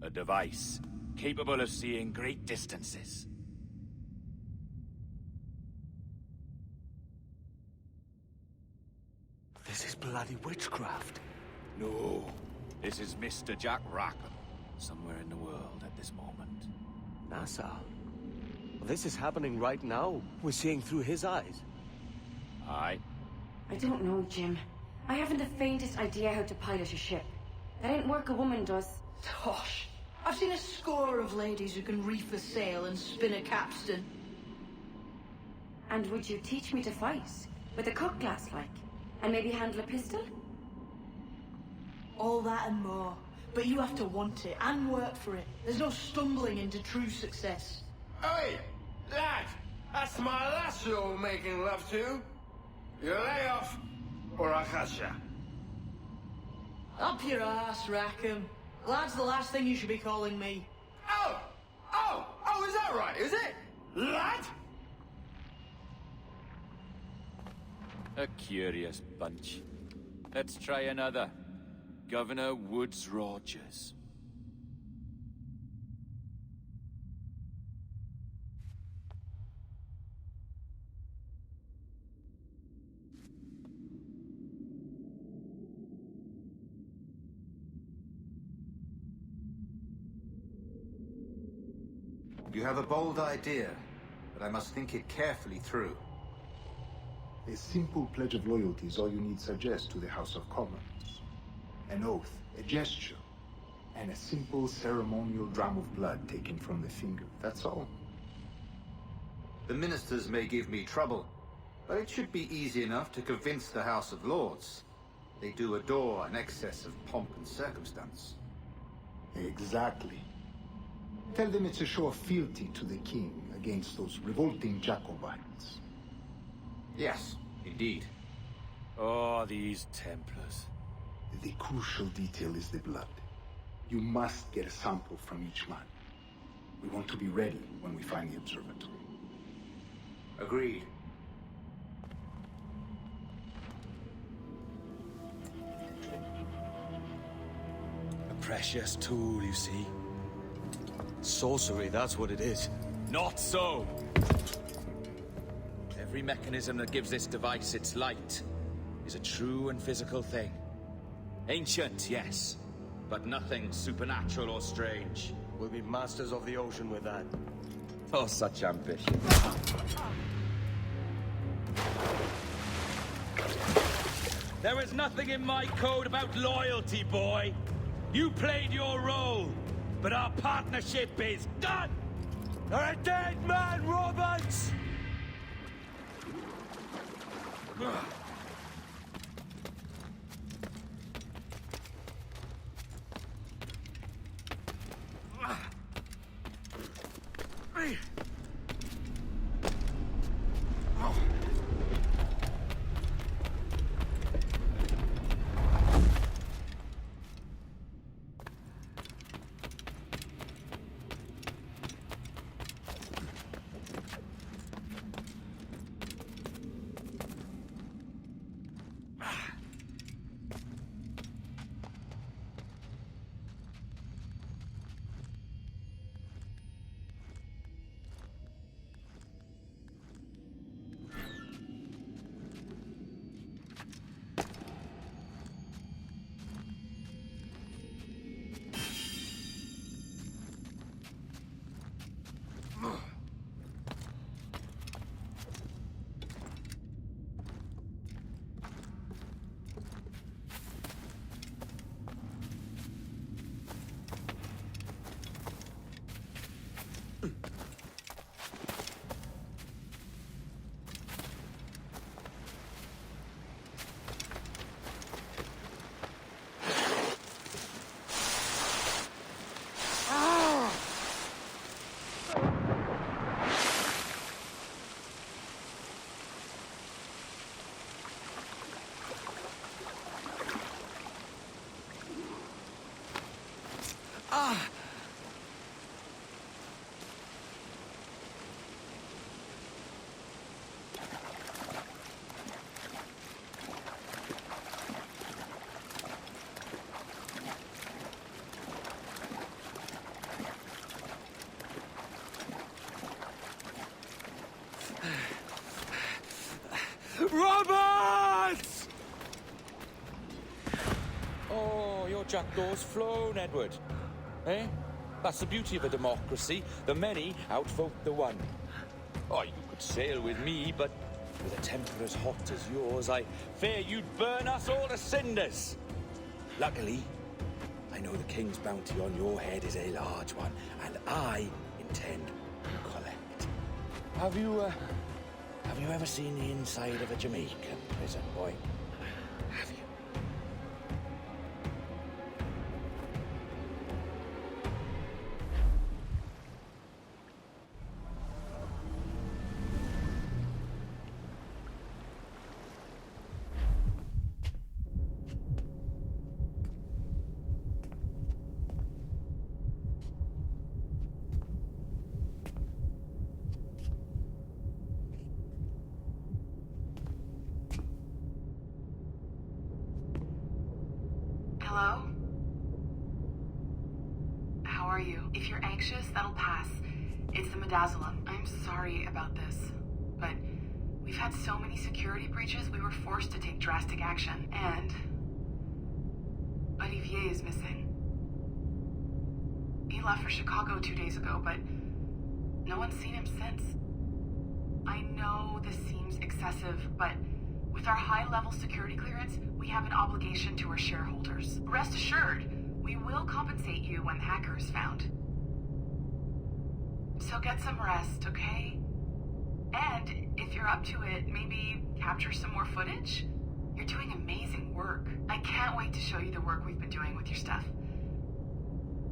A device capable of seeing great distances. This is bloody witchcraft. No, this is Mr. Jack Rackham, somewhere in the world at this moment. NASA? Well, this is happening right now. We're seeing through his eyes. Aye. I don't know, Jim. I haven't the faintest idea how to pilot a ship. That ain't work a woman does. Tosh. I've seen a score of ladies who can reef a sail and spin a capstan. And would you teach me to fight? With a cutlass, like? And maybe handle a pistol? All that and more. But you have to want it and work for it. There's no stumbling into true success. Hey, lad! That's my lass you're making love to. You lay off, or I'll catch ya. Up your ass, Rackham. Lad's the last thing you should be calling me. Oh, is that right, is it? Lad? A curious bunch. Let's try another. Governor Woods Rogers. You have a bold idea, but I must think it carefully through. A simple pledge of loyalty is all you need suggest to the House of Commons. An oath, a gesture, and a simple ceremonial dram of blood taken from the finger. That's all. The ministers may give me trouble, but it should be easy enough to convince the House of Lords. They do adore an excess of pomp and circumstance. Exactly. Tell them it's a show of fealty to the king against those revolting Jacobites. Yes, Indeed. Oh, these Templars. The crucial detail is the blood. You must get a sample from each man. We want to be ready when we find the observatory. Agreed. A precious tool, you see. Sorcery, that's what it is. Not so! Every mechanism that gives this device its light is a true and physical thing. Ancient, yes, but nothing supernatural or strange. We'll be masters of the ocean with that. Oh, such ambition. There is nothing in my code about loyalty, boy. You played your role, but our partnership is done! You're a dead man, Roberts! Roberts! Oh, your jackdaw's flown, Edward. Eh? That's the beauty of a democracy. The many outvote the one. Oh, you could sail with me, but with a temper as hot as yours, I fear you'd burn us all to cinders. Luckily, I know the king's bounty on your head is a large one, and I intend to collect. Have you ever seen the inside of a Jamaican prison, boy? Have you? Hello? How are you? If you're anxious, that'll pass. It's the midazolam. I'm sorry about this, but we've had so many security breaches, we were forced to take drastic action, and Olivier is missing. He left for Chicago 2 days ago, but no one's seen him since. I know this seems excessive, but with our high-level security clearance, we have an obligation to our shareholders. Rest assured, we will compensate you when the hacker is found. So get some rest, okay? And if you're up to it, maybe capture some more footage? You're doing amazing work. I can't wait to show you the work we've been doing with your stuff.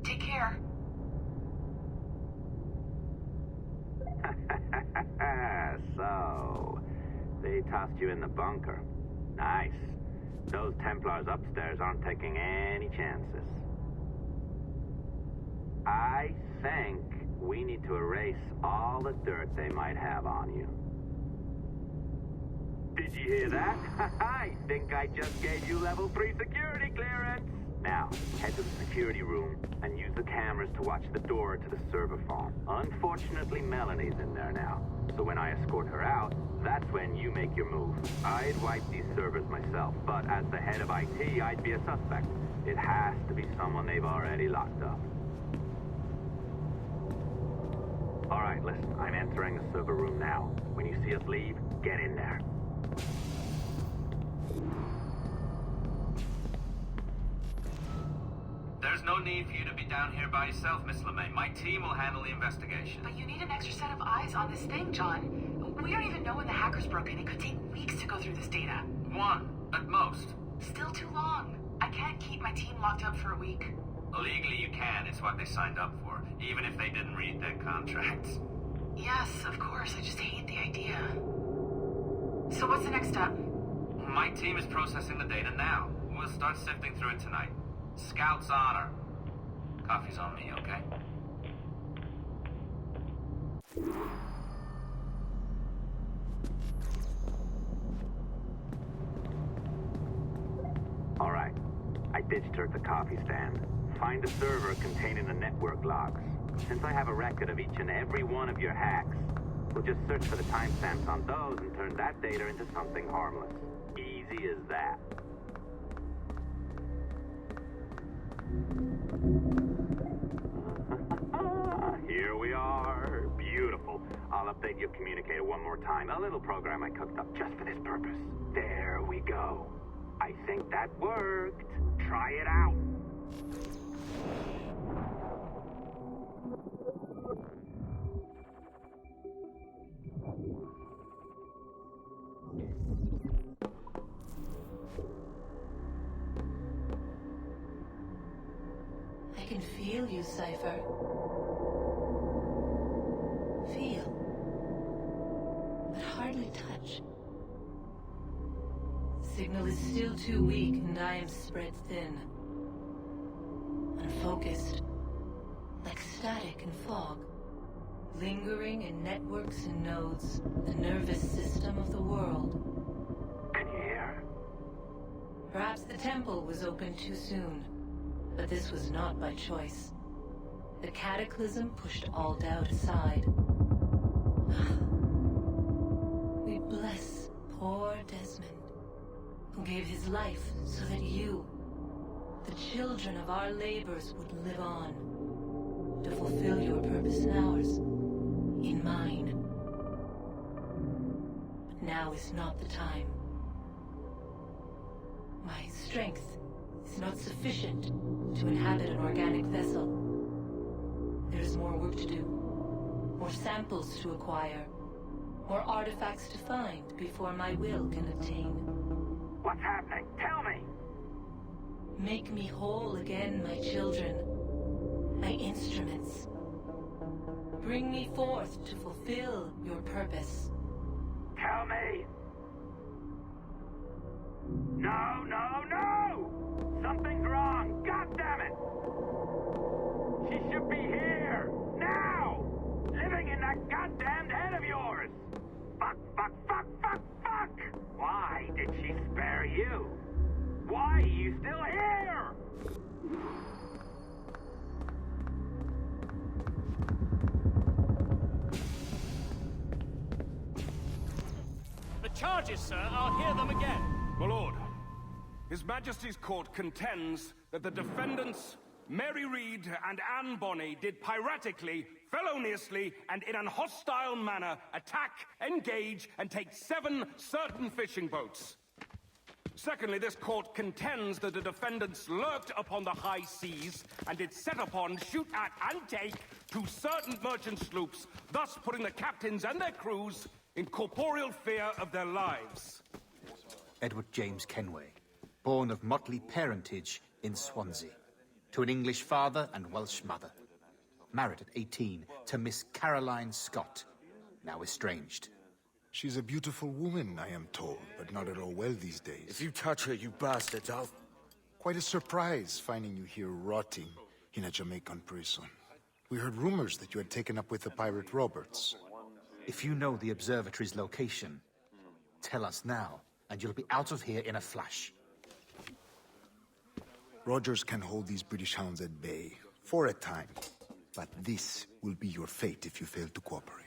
Take care. So, the he tossed you in the bunker. Nice. Those Templars upstairs aren't taking any chances. I think we need to erase all the dirt they might have on you. Did you hear that? I think I just gave you level 3 security clearance. Now, head to the security room and use the cameras to watch the door to the server farm. Unfortunately, Melanie's in there now. So when I escort her out, that's when you make your move. I'd wipe these servers myself, but as the head of IT, I'd be a suspect. It has to be someone they've already locked up. All right, listen, I'm entering the server room now. When you see us leave, get in there. There's no need for you to be down here by yourself, Miss LeMay. My team will handle the investigation. But you need an extra set of eyes on this thing, John. We don't even know when the hackers broke in. It could take weeks to go through this data. 1, at most. Still too long. I can't keep my team locked up for a week. Legally you can. It's what they signed up for, even if they didn't read their contracts. Yes, of course. I just hate the idea. So what's the next step? My team is processing the data now. We'll start sifting through it tonight. Scout's honor. Coffee's on me, okay? All right. I ditched her at the coffee stand. Find a server containing the network logs. Since I have a record of each and every one of your hacks, we'll just search for the timestamps on those and turn that data into something harmless. Easy as that. Here we are. Beautiful. I'll update your communicator one more time. A little program I cooked up just for this purpose. There we go. I think that worked. Try it out. I can feel you, Cypher. Feel. But hardly touch. Signal is still too weak, and I am spread thin. Unfocused. Like static and fog. Lingering in networks and nodes. The nervous system of the world. Can you hear? Perhaps the temple was opened too soon. But this was not by choice. The cataclysm pushed all doubt aside. We bless poor Desmond, who gave his life so that you, the children of our labors, would live on, to fulfill your purpose in ours, in mine. But now is not the time. My strength is not sufficient to inhabit an organic vessel. There is more work to do, more samples to acquire, more artifacts to find before my will can obtain. What's happening? Tell me! Make me whole again, my children, my instruments. Bring me forth to fulfill your purpose. Tell me! No, no, no! Something's wrong! God damn it! She should be here! Now! Living in that goddamned head of yours! Fuck, fuck, fuck, fuck, fuck! Why did she spare you? Why are you still here? The charges, sir. I'll hear them again. My lord, His Majesty's court contends that the defendants, Mary Reed and Anne Bonny, did piratically, feloniously, and in an hostile manner attack, engage, and take 7 certain fishing boats. Secondly, this court contends that the defendants lurked upon the high seas and did set upon, shoot at, and take 2 certain merchant sloops, thus putting the captains and their crews in corporeal fear of their lives. Edward James Kenway, born of motley parentage in Swansea, to an English father and Welsh mother. Married at 18 to Miss Caroline Scott, now estranged. She's a beautiful woman, I am told, but not at all well these days. If you touch her, you bastards, I'll... Quite a surprise finding you here rotting in a Jamaican prison. We heard rumors that you had taken up with the pirate Roberts. If you know the observatory's location, tell us now, and you'll be out of here in a flash. Rogers can hold these British hounds at bay, for a time. But this will be your fate if you fail to cooperate.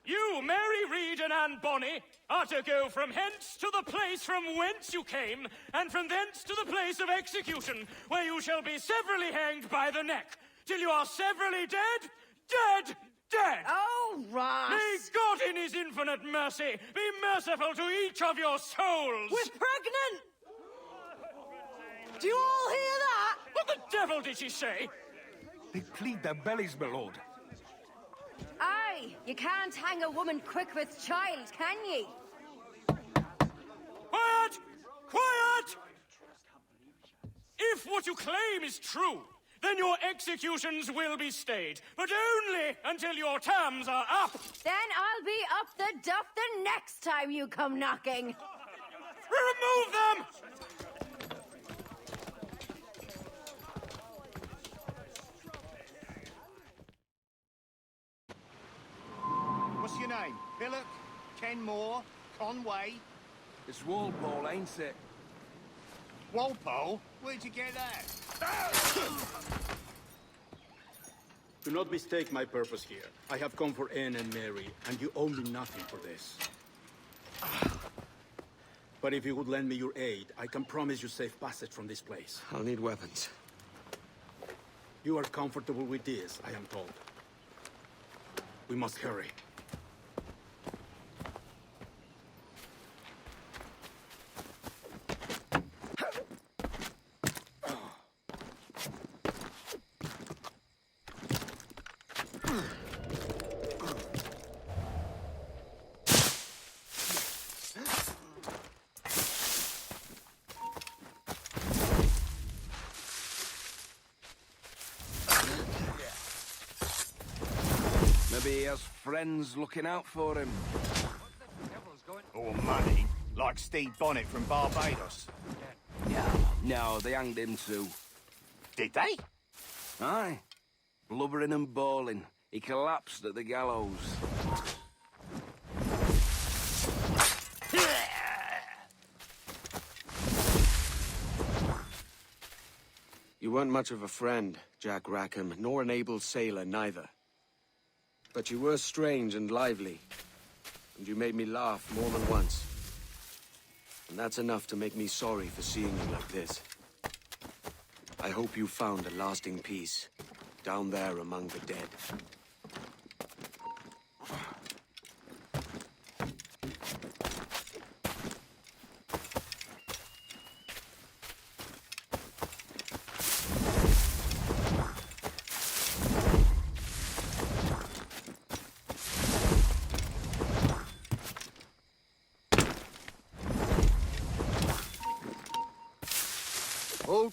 You, Mary Reed and Anne Bonny, are to go from hence to the place from whence you came, and from thence to the place of execution, where you shall be severally hanged by the neck, till you are severally dead, dead, dead! Oh, Ross! May God in his infinite mercy be merciful to each of your souls! We're pregnant! Do you all hear that? What the devil did she say? They plead their bellies, my lord. Aye, you can't hang a woman quick with child, can ye? Quiet! Quiet! If what you claim is true, then your executions will be stayed, but only until your terms are up. Then I'll be up the duff the next time you come knocking. Remove them! What's your name? Billock? Kenmore? Conway? It's Walpole, ain't it? Walpole? Where'd you get that? Do not mistake my purpose here. I have come for Anne and Mary, and you owe me nothing for this. But if you would lend me your aid, I can promise you safe passage from this place. I'll need weapons. You are comfortable with this, I am told. We must hurry. Maybe he has friends looking out for him. Or money, like Steve Bonnet from Barbados. No, they hanged him too. Did they? Aye. Blubbering and bawling. He collapsed at the gallows. You weren't much of a friend, Jack Rackham, nor an able sailor neither. But you were strange and lively, and you made me laugh more than once. And that's enough to make me sorry for seeing you like this. I hope you found a lasting peace, down there among the dead. Oh!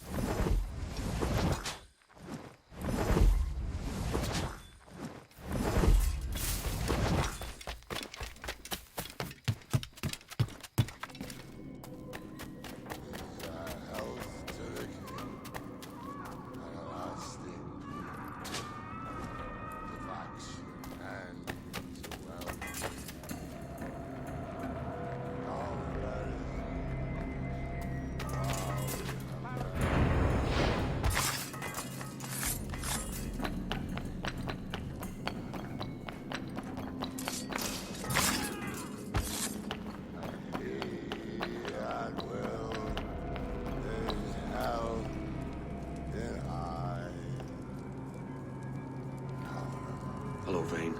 Hello, Vane.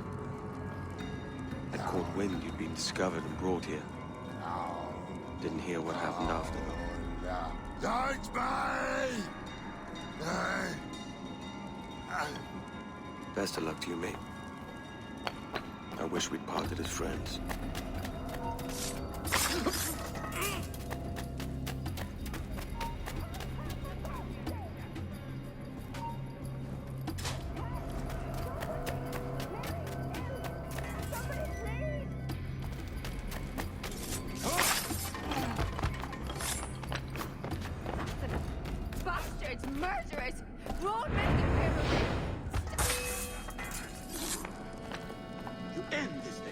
I'd caught wind you'd been discovered and brought here. Didn't hear what happened after, though. Don't me! Best of luck to you, mate. I wish we'd parted as friends. murderers! Road men and pyramid! You end this day.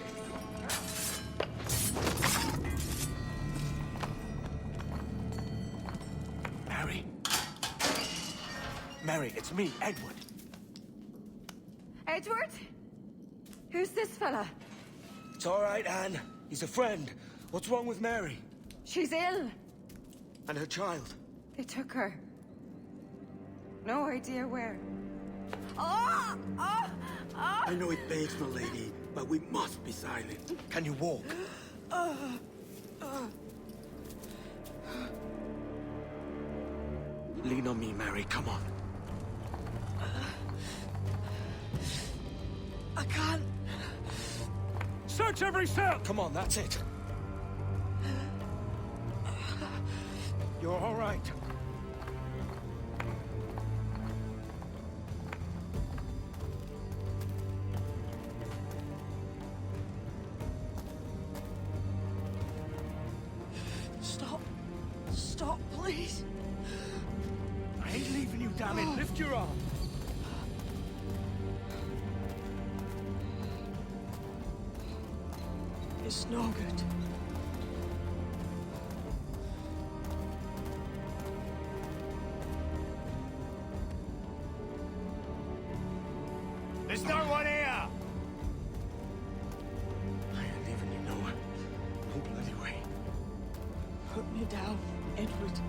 Mary? Mary, it's me, Edward. Edward? Who's this fella? It's all right, Anne. He's a friend. What's wrong with Mary? She's ill. And her child? They took her. No idea where. Oh! Oh! Oh! I know it begs, my lady, but we must be silent. Can you walk? Lean on me, Mary. Come on. I can't. Search every cell! Come on, that's it. You're all right. Stop. Stop, please. I ain't leaving you, damn it. Lift your arm. It's no good. There's no one here! I ain't leaving you nowhere. No bloody way. Put me down, Edward.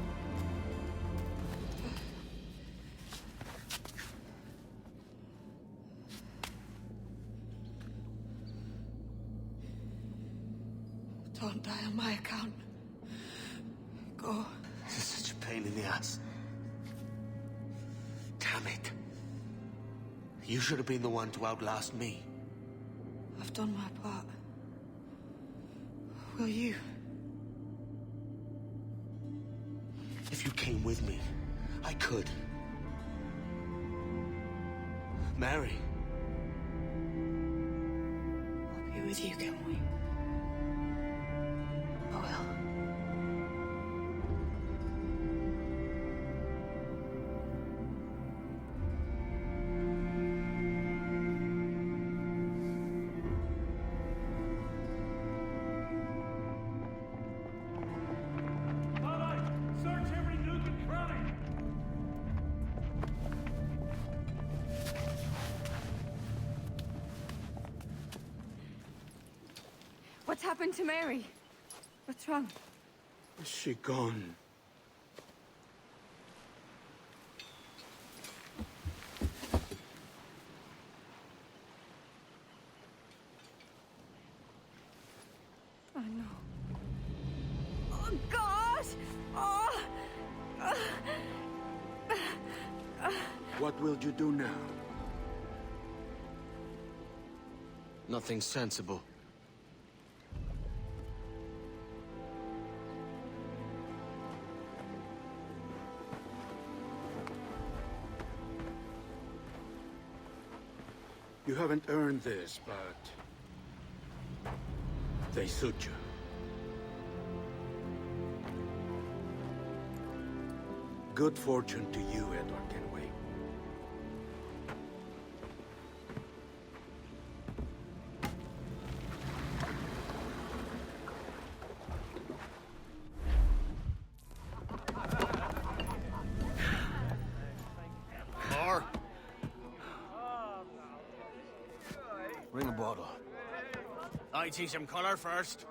Don't die on my account. Go. This is such a pain in the ass. Damn it. You should have been the one to outlast me. I've done my part. Will you? If you came with me, I could. Mary. I'll be with you, Kenway. I will. Search every nook and cranny! What's happened to Mary? What's wrong? Is she gone? Oh, no. Oh, God! Oh! What will you do now? Nothing sensible. You haven't earned this, but they suit you. Good fortune to you, Edward Kenway. More? Bring a bottle. I see some color first.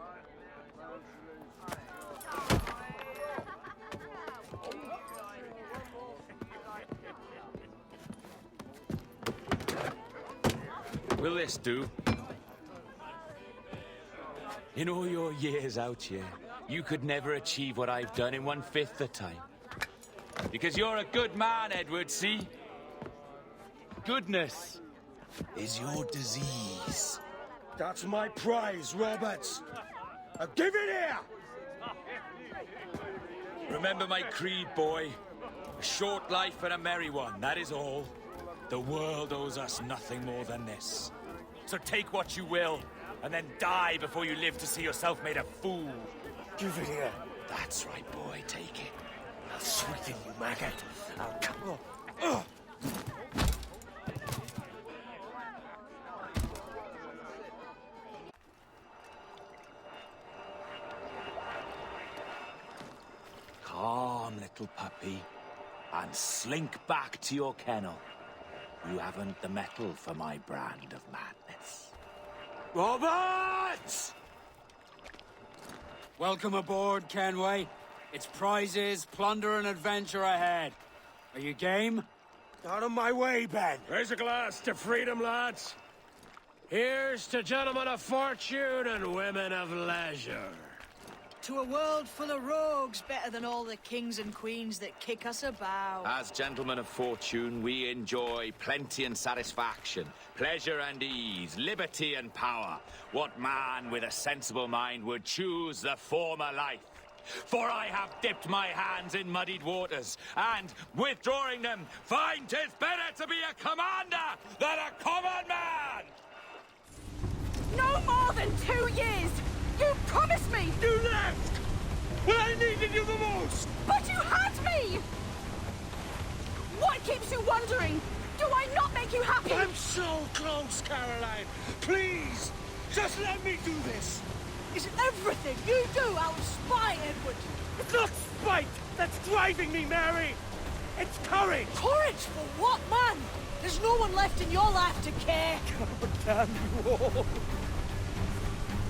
Will this do? In all your years out here, you could never achieve what I've done in 1/5 the time. Because you're a good man, Edward, see? Goodness is your disease. That's my prize, Roberts. Now give it here! Remember my creed, boy. A short life and a merry one, that is all. The world owes us nothing more than this. So take what you will, and then die before you live to see yourself made a fool. Give it here. That's right, boy, take it. I'll sweeten you, maggot. I'll come on. little puppy, and slink back to your kennel. You haven't the mettle for my brand of madness. Robert! Welcome aboard, Kenway. It's prizes, plunder, and adventure ahead. Are you game? Out of my way, Ben. Raise a glass to freedom, lads. Here's to gentlemen of fortune and women of leisure. To a world full of rogues, better than all the kings and queens that kick us about. As gentlemen of fortune, we enjoy plenty and satisfaction, pleasure and ease, liberty and power. What man with a sensible mind would choose the former life? For I have dipped my hands in muddied waters, and, withdrawing them, find 'tis better to be a commander than a common man! No more than 2 years! You promised me! You left! When I needed you the most! But you had me! What keeps you wondering? Do I not make you happy? I'm so close, Caroline! Please! Just let me do this! Is everything you do out of spite, Edward? It's not spite that's driving me, Mary! It's courage! Courage for what, man? There's no one left in your life to care. God damn you all!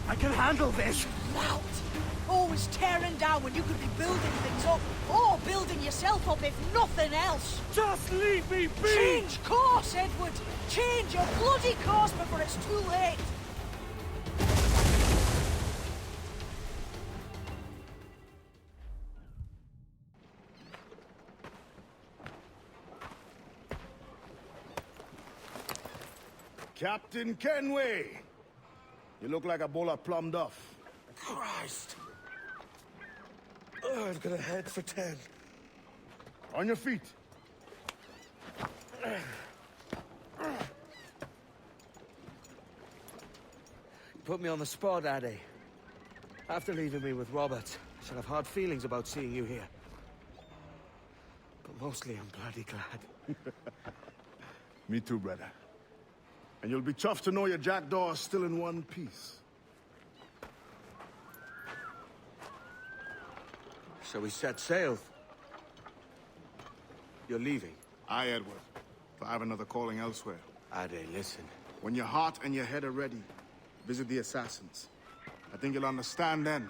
I can handle this! Lout! Always tearing down when you could be building things up, or building yourself up if nothing else. Just leave me be! Change course, Edward! Change your bloody course before it's too late! Captain Kenway! You look like a bowl of plum duff. Christ! Oh, I've got a head for 10. On your feet. You put me on the spot, Addy. After leaving me with Robert, I should have hard feelings about seeing you here. But mostly I'm bloody glad. Me too, brother. And you'll be chuffed to know your jackdaw is still in one piece. Shall we set sail? You're leaving? Aye, Edward. But I have another calling elsewhere. Ade, listen. When your heart and your head are ready, visit the assassins. I think you'll understand then.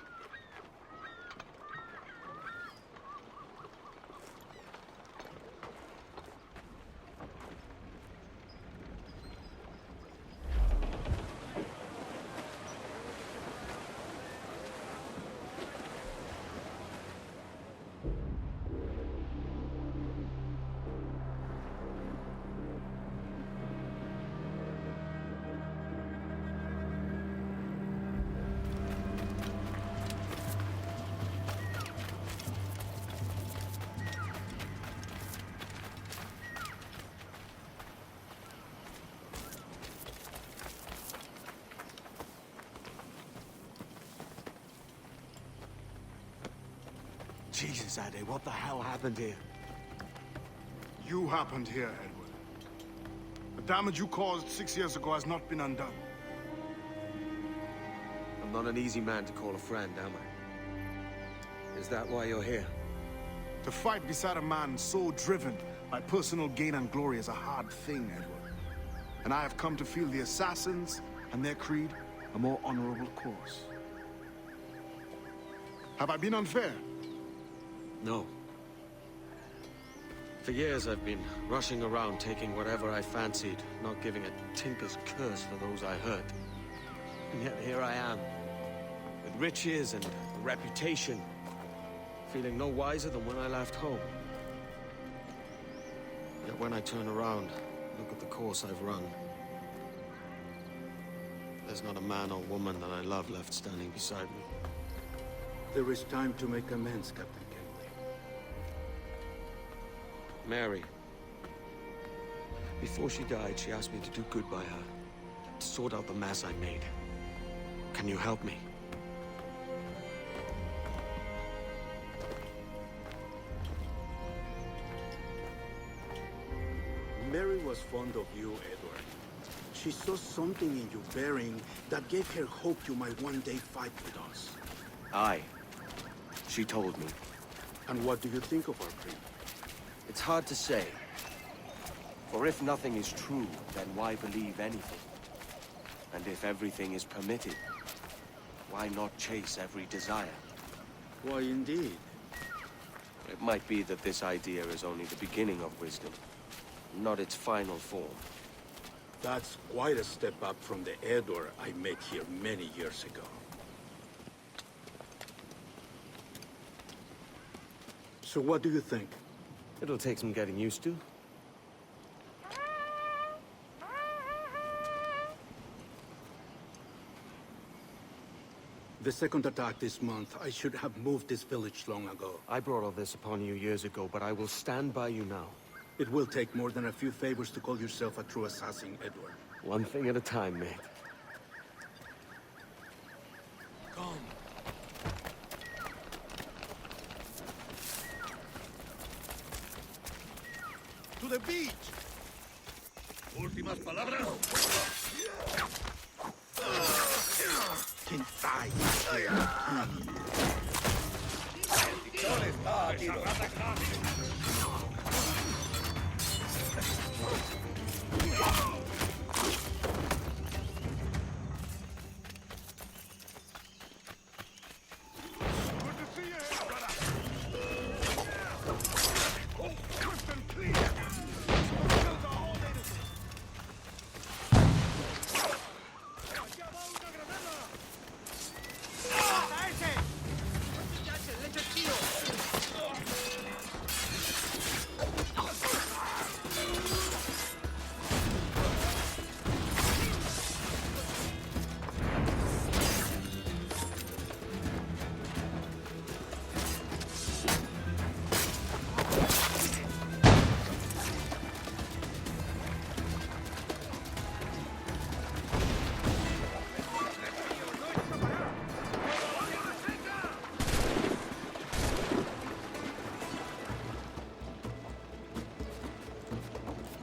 Jesus, Ade, what the hell happened here? You happened here, Edward. The damage you caused 6 years ago has not been undone. I'm not an easy man to call a friend, am I? Is that why you're here? To fight beside a man so driven by personal gain and glory is a hard thing, Edward. And I have come to feel the assassins and their creed a more honorable course. Have I been unfair? No. For years I've been rushing around taking whatever I fancied, not giving a tinker's curse for those I hurt. And yet here I am, with riches and a reputation, feeling no wiser than when I left home. Yet when I turn around, look at the course I've run. There's not a man or woman that I love left standing beside me. There is time to make amends, Captain Kenway. Mary. Before she died, she asked me to do good by her, to sort out the mess I made. Can you help me? Mary was fond of you, Edward. She saw something in your bearing that gave her hope you might one day fight with us. Aye. She told me. And what do you think of our creed? It's hard to say. For if nothing is true, then why believe anything? And if everything is permitted, why not chase every desire? Why, indeed. It might be that this idea is only the beginning of wisdom, not its final form. That's quite a step up from the Edward I met here many years ago. So what do you think? It'll take some getting used to. The second attack this month, I should have moved this village long ago. I brought all this upon you years ago, but I will stand by you now. It will take more than a few favors to call yourself a true assassin, Edward. One thing at a time, mate. Come. To the beach! Últimas palabras. KingJiray. ¿Dónde está, tío?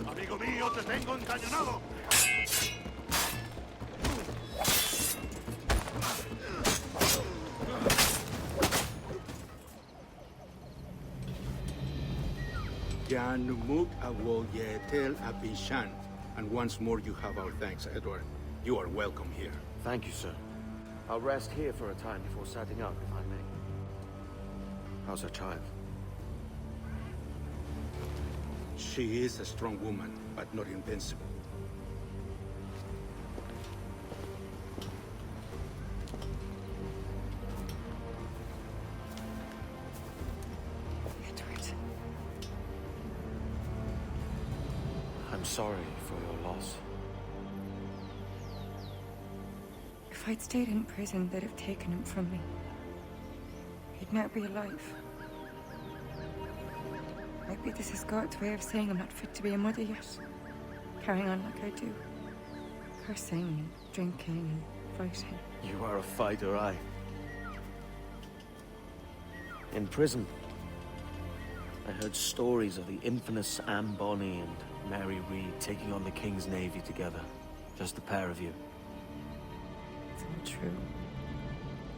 Amigo mío, te tengo encañonado. Janumuk awol yetel abishan. And once more you have our thanks, Edward. You are welcome here. Thank you, sir. I'll rest here for a time before setting out, if I may. How's her child? She is a strong woman, but not invincible. Edward. I'm sorry for your loss. If I'd stayed in prison, they'd have taken him from me. He'd now be alive. Maybe this is God's way of saying I'm not fit to be a mother yet. Carrying on like I do. Cursing and drinking and fighting. You are a fighter, aye. In prison, I heard stories of the infamous Anne Bonny and Mary Read taking on the King's Navy together. Just the pair of you. It's all true.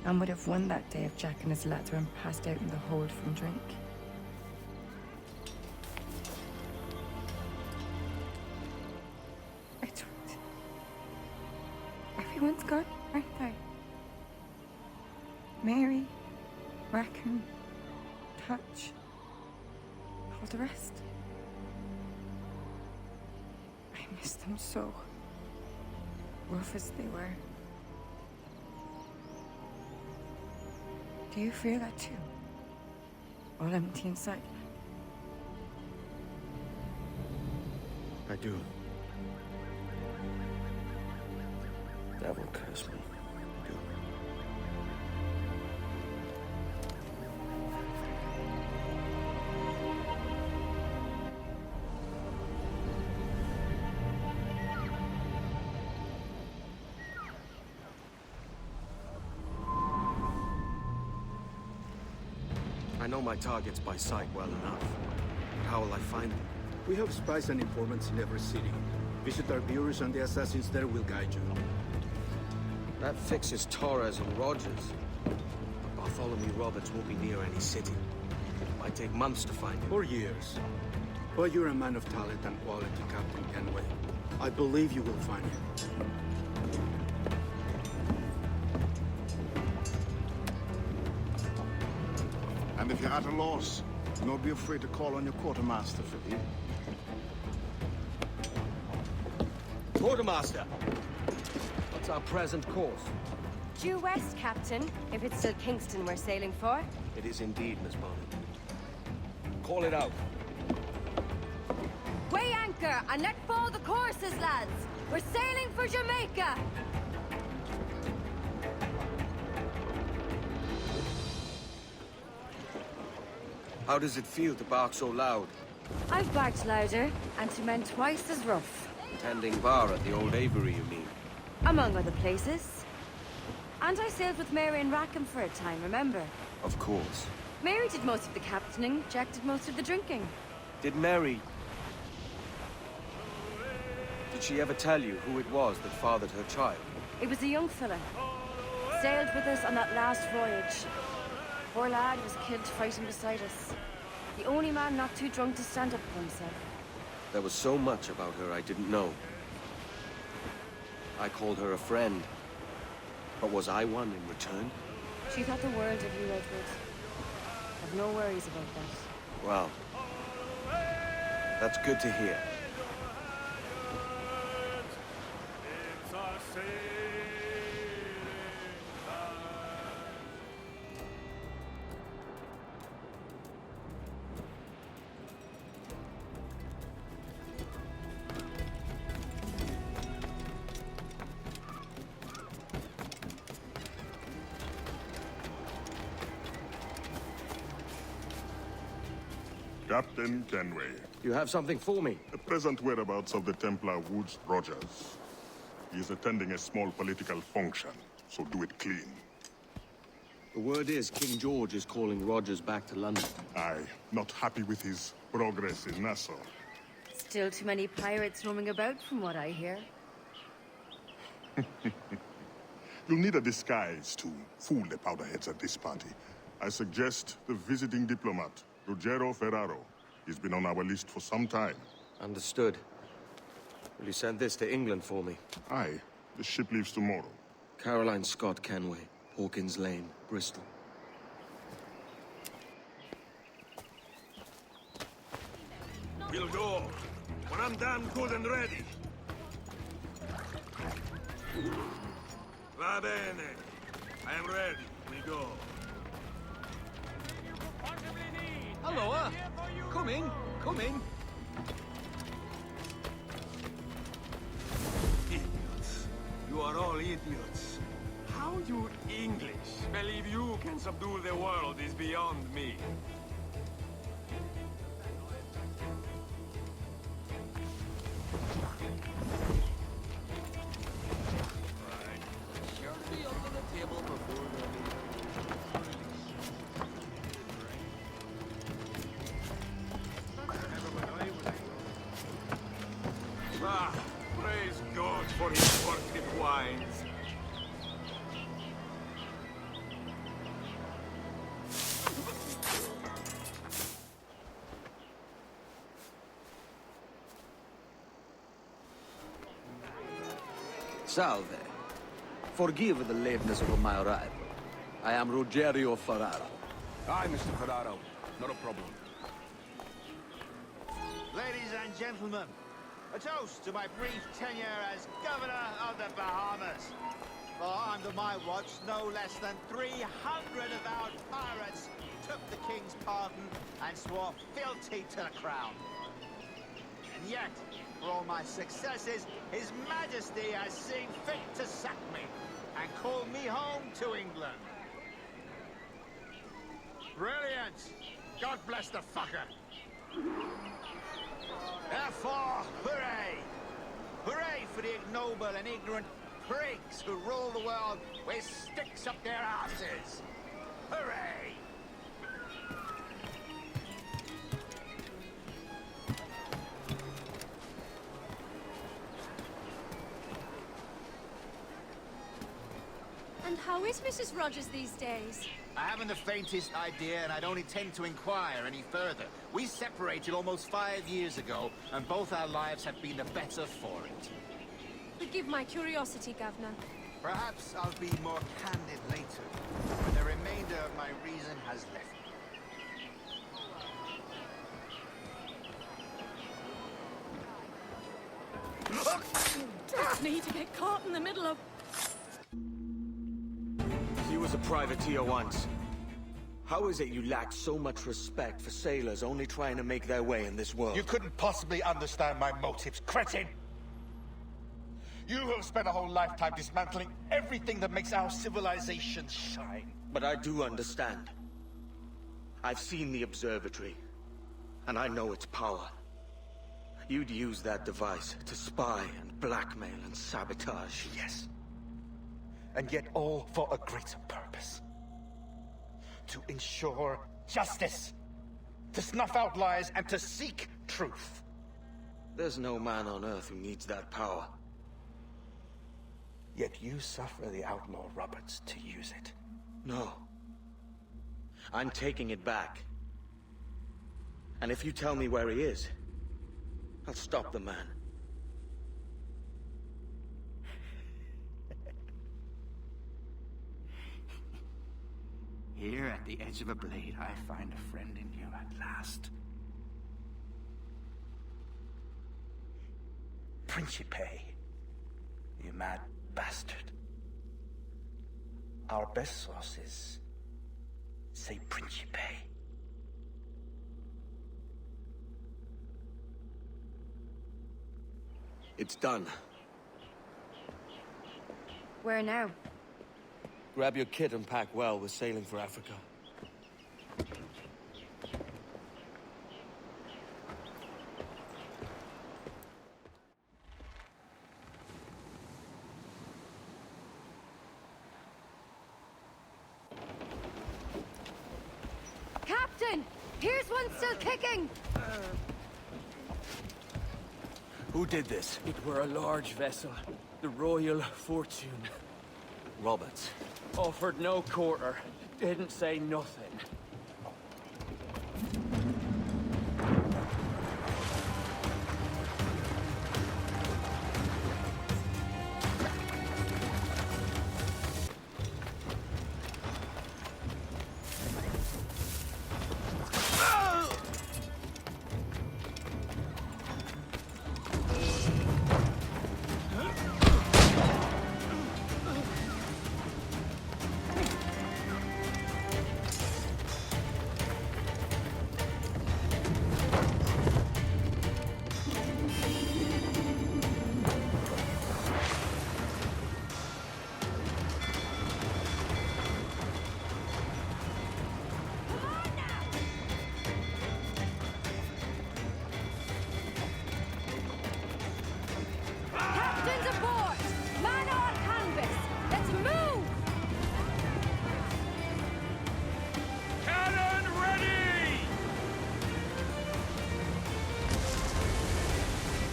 Anne would have won that day if Jack and his lads weren't passed out in the hold from drink. Edward. Everyone's gone, aren't they? Mary, Rackham, Touch, all the rest. I miss them so. Rough as they were. Do you feel that too? All empty inside? I do. Devil curse me. I do. I know my targets by sight well enough. But how will I find them? We have spies and informants in every city. Visit our bureaus and the assassins there will guide you. That fixes Torres and Rogers. But Bartholomew Roberts won't be near any city. take months to find him. Or years. But you're a man of talent and quality, Captain Kenway. I believe you will find him. And if you're at a loss, don't be afraid to call on your quartermaster for aid. Quartermaster! What's our present course? Due west, Captain, if it's still Kingston we're sailing for. It is indeed, Miss Bonnet. Call it out. Weigh anchor and let fall the courses, lads! We're sailing for Jamaica! How does it feel to bark so loud? I've barked louder, and to men twice as rough. Tending bar at the old Aviary, you mean? Among other places. And I sailed with Mary and Rackham for a time, remember? Of course. Mary did most of the captaining, Jack did most of the drinking. Did Mary... Did she ever tell you who it was that fathered her child? It was a young fella. Sailed with us on that last voyage. Poor lad was killed fighting beside us. The only man not too drunk to stand up for himself. There was so much about her I didn't know. I called her a friend. But was I one in return? She thought the world of you, Edward. I've no worries about that. Well, that's good to hear. Captain Kenway. You have something for me? The present whereabouts of the Templar Woods Rogers. He is attending a small political function, so do it clean. The word is King George is calling Rogers back to London. Aye, not happy with his progress in Nassau. Still too many pirates roaming about, from what I hear. You'll need a disguise to fool the powderheads at this party. I suggest the visiting diplomat, Ruggiero Ferraro. He's been on our list for some time. Understood. Will you send this to England for me? Aye. The ship leaves tomorrow. Caroline Scott Kenway, Hawkins Lane, Bristol. We'll go when I'm damn good and ready. Va bene. I am ready. We go. Hello, come in, come in. Idiots. You are all idiots. How you English believe you can subdue the world is beyond me. Praise God for his worship wines. Salve. Forgive the lateness of my arrival. I am Ruggiero Ferraro. Aye, Mr. Ferraro. Not a problem. Ladies and gentlemen, a toast to my brief tenure as Governor of the Bahamas. For under my watch, no less than 300 avowed pirates took the King's pardon and swore fealty to the Crown. And yet, for all my successes, His Majesty has seen fit to sack me and call me home to England. Brilliant! God bless the fucker! Therefore, hooray! Hooray for the ignoble and ignorant prigs who rule the world with sticks up their asses! Hooray! And How is Mrs. Rogers these days? I haven't the faintest idea, and I don't intend to inquire any further. We separated almost 5 years ago, and both our lives have been the better for it. Forgive my curiosity, Governor. Perhaps I'll be more candid later, when the remainder of my reason has left me. Don't need to get caught in the middle of... He was a privateer once. How is it you lack so much respect for sailors only trying to make their way in this world? You couldn't possibly understand my motives, cretin! You have spent a whole lifetime dismantling everything that makes our civilization shine. But I do understand. I've seen the observatory, and I know its power. You'd use that device to spy and blackmail and sabotage. Yes. And yet all for a greater purpose. To ensure justice. To snuff out lies and to seek truth. There's no man on Earth who needs that power. Yet you suffer the outlaw Roberts to use it. No. I'm taking it back. And if you tell me where he is, I'll stop the man. Here at the edge of a blade, I find a friend in you at last. Principe, you mad bastard. Our best sources say Principe. It's done. Where now? Grab your kit and pack well. We're sailing for Africa. Captain! Here's one still kicking! Who did this? It were a large vessel, the Royal Fortune. Roberts. Offered no quarter. Didn't say nothing.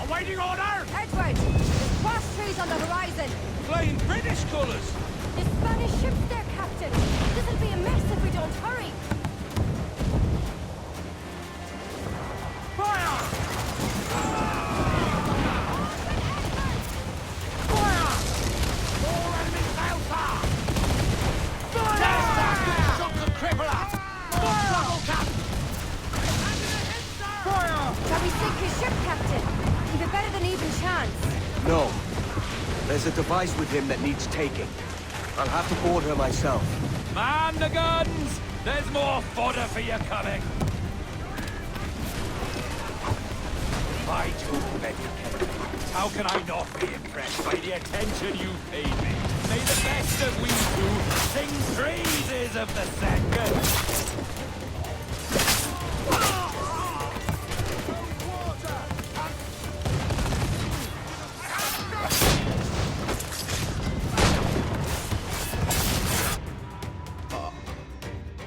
Awaiting order! Edward! There's cross trees on the horizon! Flying British colours! There's Spanish ships there, Captain! This'll be a mess if we don't hurry! Fire! Fire! More enemy sail, sir! Fire! Yes, sir! Shot the crippler! More trouble, Cap! Fire! Shall we sink his ship, Captain? Either better than even chance. No. There's a device with him that needs taking. I'll have to board her myself. Man the guns! There's more fodder for you coming! I do beg you, Kenway. How can I not be impressed by the attention you paid me? May the best of we two sing praises of the second!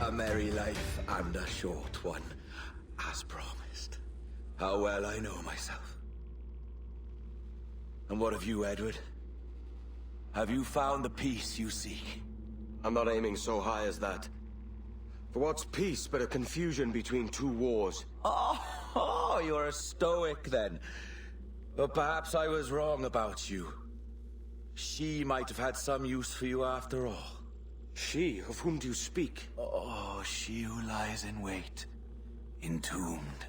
A merry life and a short one, as promised. How well I know myself. And what of you, Edward? Have you found the peace you seek? I'm not aiming so high as that. For what's peace but a confusion between two wars? Oh, you're a stoic then. But perhaps I was wrong about you. She might have had some use for you after all. She? Of whom do you speak? Oh, she who lies in wait, entombed.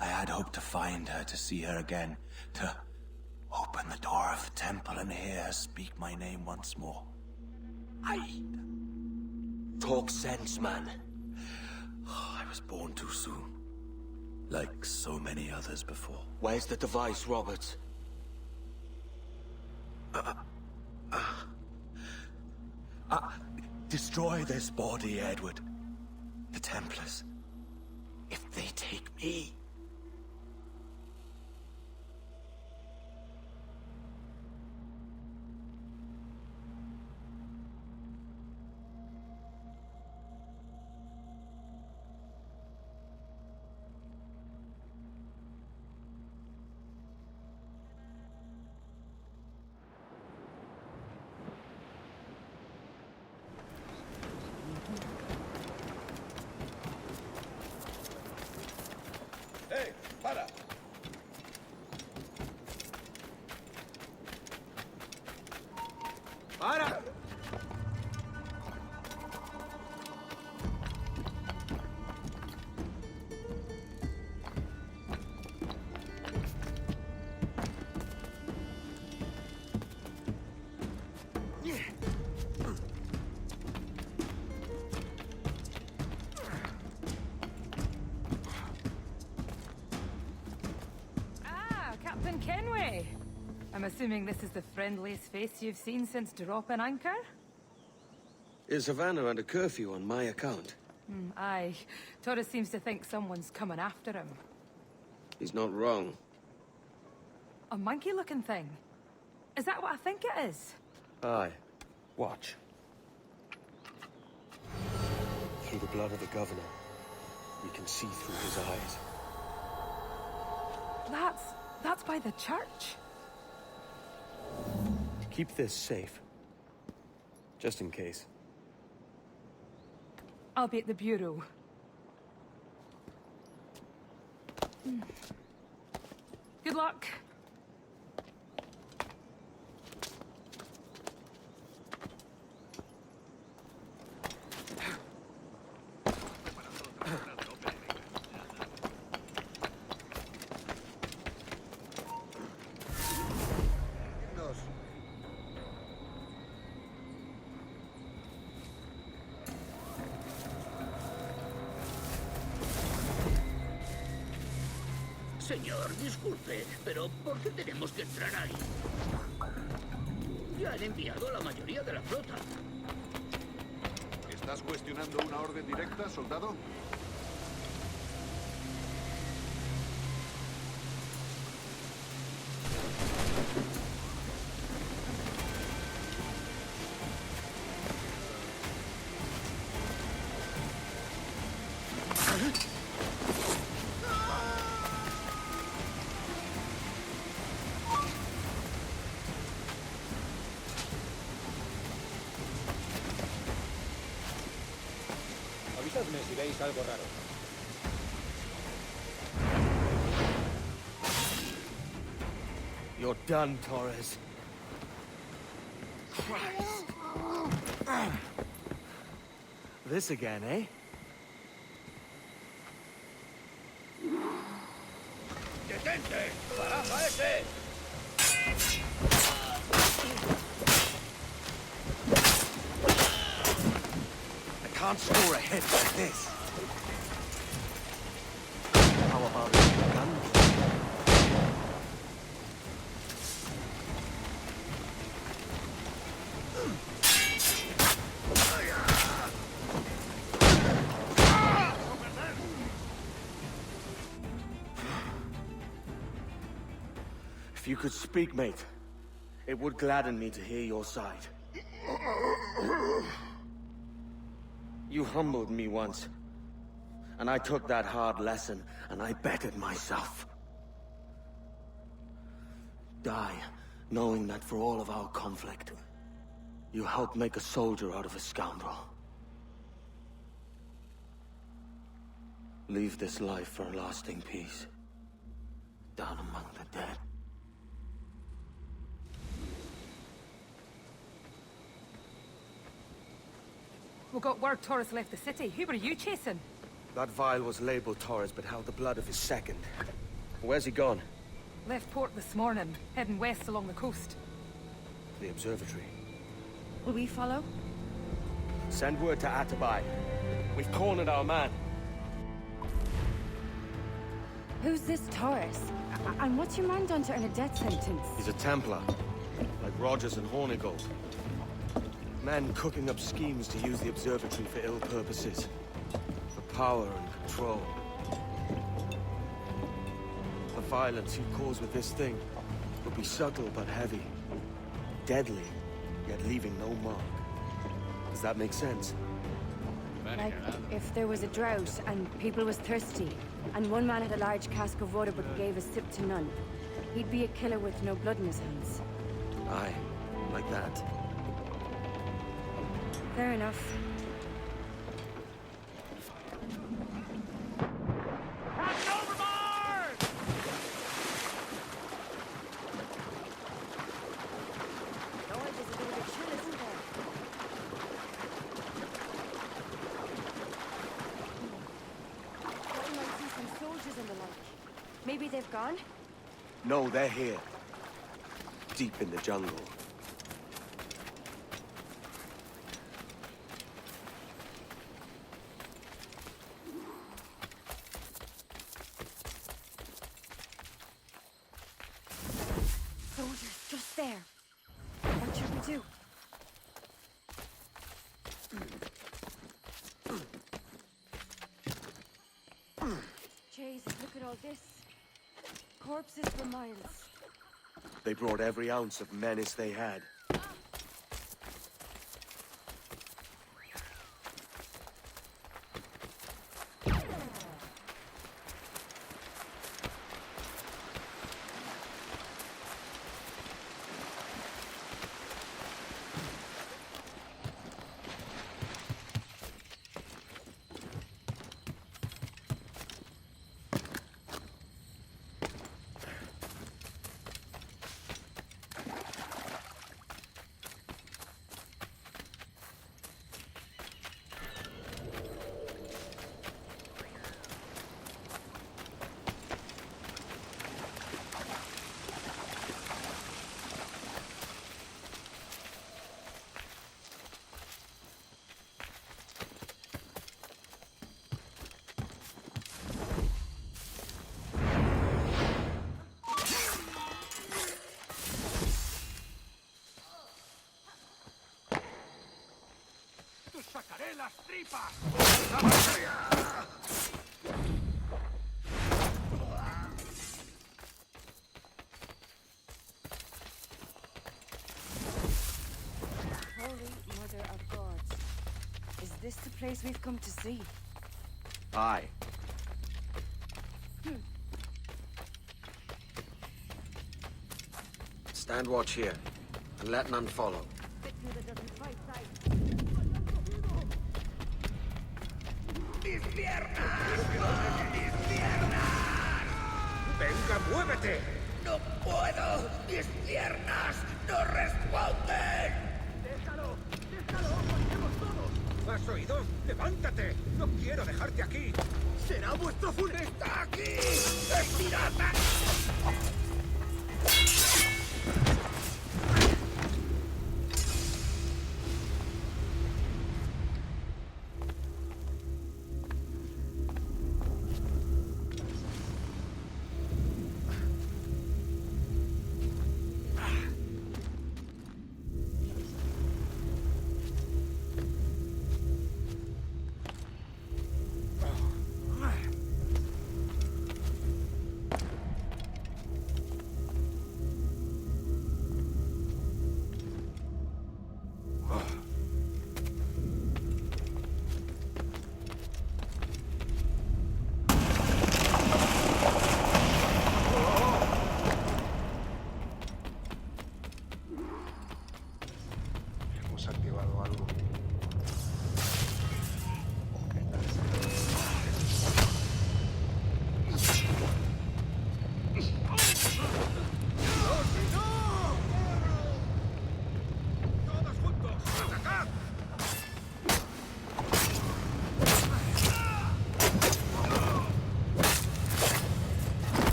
I had hoped to find her, to see her again, to open the door of the temple and hear her speak my name once more. Talk sense, man. Oh, I was born too soon. Like so many others before. Where's the device, Robert? Destroy this body, Edward. The Templars. If they take me... Hey, para! ¡Para! Captain Kenway. I'm assuming this is the friendliest face you've seen since dropping anchor? Is Havana under curfew on my account? Aye. Torres seems to think someone's coming after him. He's not wrong. A monkey-looking thing? Is that what I think it is? Aye. Watch. Through the blood of the governor, we can see through his eyes. That's by the church. Keep this safe. Just in case. I'll be at the bureau. Good luck. Señor, disculpe, pero ¿por qué tenemos que entrar ahí? Ya han enviado a la mayoría de la flota. ¿Estás cuestionando una orden directa, soldado? Avisadme si veis algo raro. You're done, Torres. Christ. This again, eh? ¡Detente! ¡Paraja ese! I can't score a hit like this. How about a gun? If you could speak, mate, it would gladden me to hear your side. You humbled me once, and I took that hard lesson, and I bettered myself. Die, knowing that for all of our conflict, You helped make a soldier out of a scoundrel. Leave this life for a lasting peace. Down among the dead. We got word Torres left the city. Who were you chasing? That vial was labeled Torres, but held the blood of his second. Where's he gone? Left port this morning, heading west along the coast. The observatory. Will we follow? Send word to Atabai. We've cornered our man. Who's this Torres? And what's your man done to earn a death sentence? He's a Templar, like Rogers and Hornigold. Men cooking up schemes to use the observatory for ill purposes. For power and control. The violence you cause with this thing will be subtle but heavy. Deadly, yet leaving no mark. Does that make sense? Like, if there was a drought and people was thirsty, and one man had a large cask of water but gave a sip to none, he'd be a killer with no blood in his hands. Aye, like that. Fair enough. Maybe they've gone? No, they're here. Deep in the jungle. Soldiers, just there. What should we do? Jesus, look at all this. Corpses for miles. They brought every ounce of menace they had. ¡Sacaré las tripas! Holy Mother of God. Is this the place we've come to see? Aye. Stand watch here, and let none follow. ¡Mis piernas! ¡Mis piernas! ¡Venga, muévete! ¡No puedo! ¡Mis piernas no responden! ¡Déjalo! ¡Déjalo! ¡Marchemos todos! ¿Has oído? ¡Levántate! ¡No quiero dejarte aquí! ¡Será vuestro funeral! ¡Está aquí! ¡Estirad!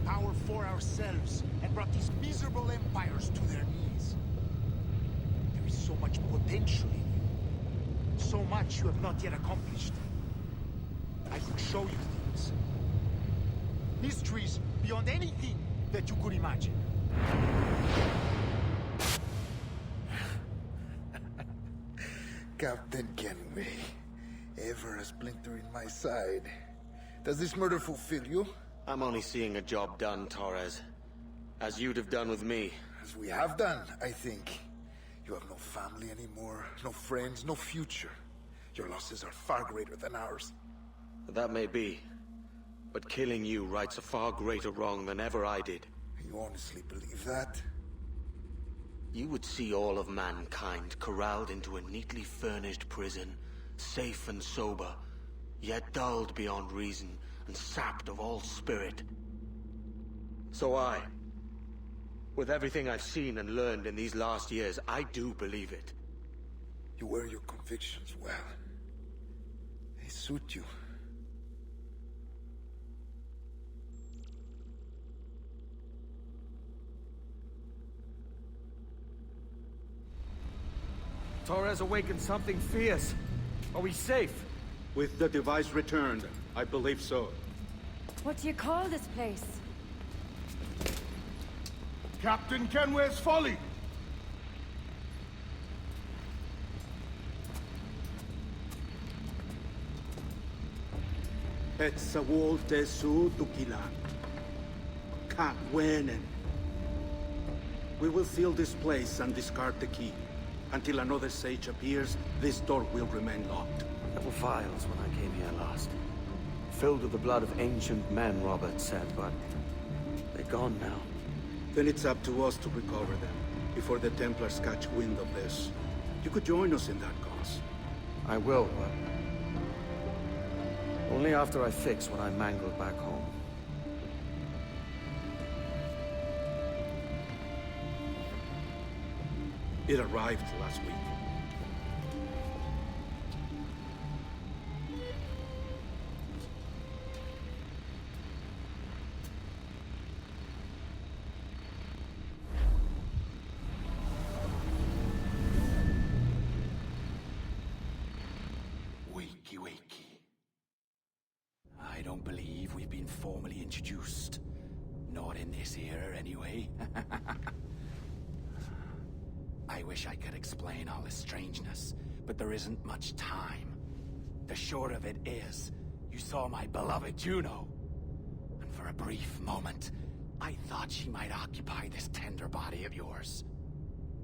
Power for ourselves and brought these miserable empires to their knees. There is so much potential in you. So much you have not yet accomplished. I could show you things. Mysteries beyond anything that you could imagine. Captain Kenway, ever a splinter in my side. Does this murder fulfill you? I'm only seeing a job done, Torres. As you'd have done with me. As we have done, I think. You have no family anymore, no friends, no future. Your losses are far greater than ours. That may be. But killing you rights a far greater wrong than ever I did. You honestly believe that? You would see all of mankind corralled into a neatly furnished prison, safe and sober, yet dulled beyond reason, and sapped of all spirit. So with everything I've seen and learned in these last years, I do believe it. You wear your convictions well. They suit you. Torres awakened something fierce. Are we safe? With the device returned, I believe so. What do you call this place? Captain Kenway's Folly! Etsawolte su tukilan. Katwenen. We will seal this place and discard the key. Until another sage appears, this door will remain locked. There were files when I came here last. Filled with the blood of ancient men, Robert said, but they're gone now. Then it's up to us to recover them, before the Templars catch wind of this. You could join us in that cause. I will, but only after I fix what I mangled back home. It arrived last week. I don't believe we've been formally introduced. Not in this era, anyway. I wish I could explain all this strangeness, but there isn't much time. The short of it is, you saw my beloved Juno. And for a brief moment, I thought she might occupy this tender body of yours.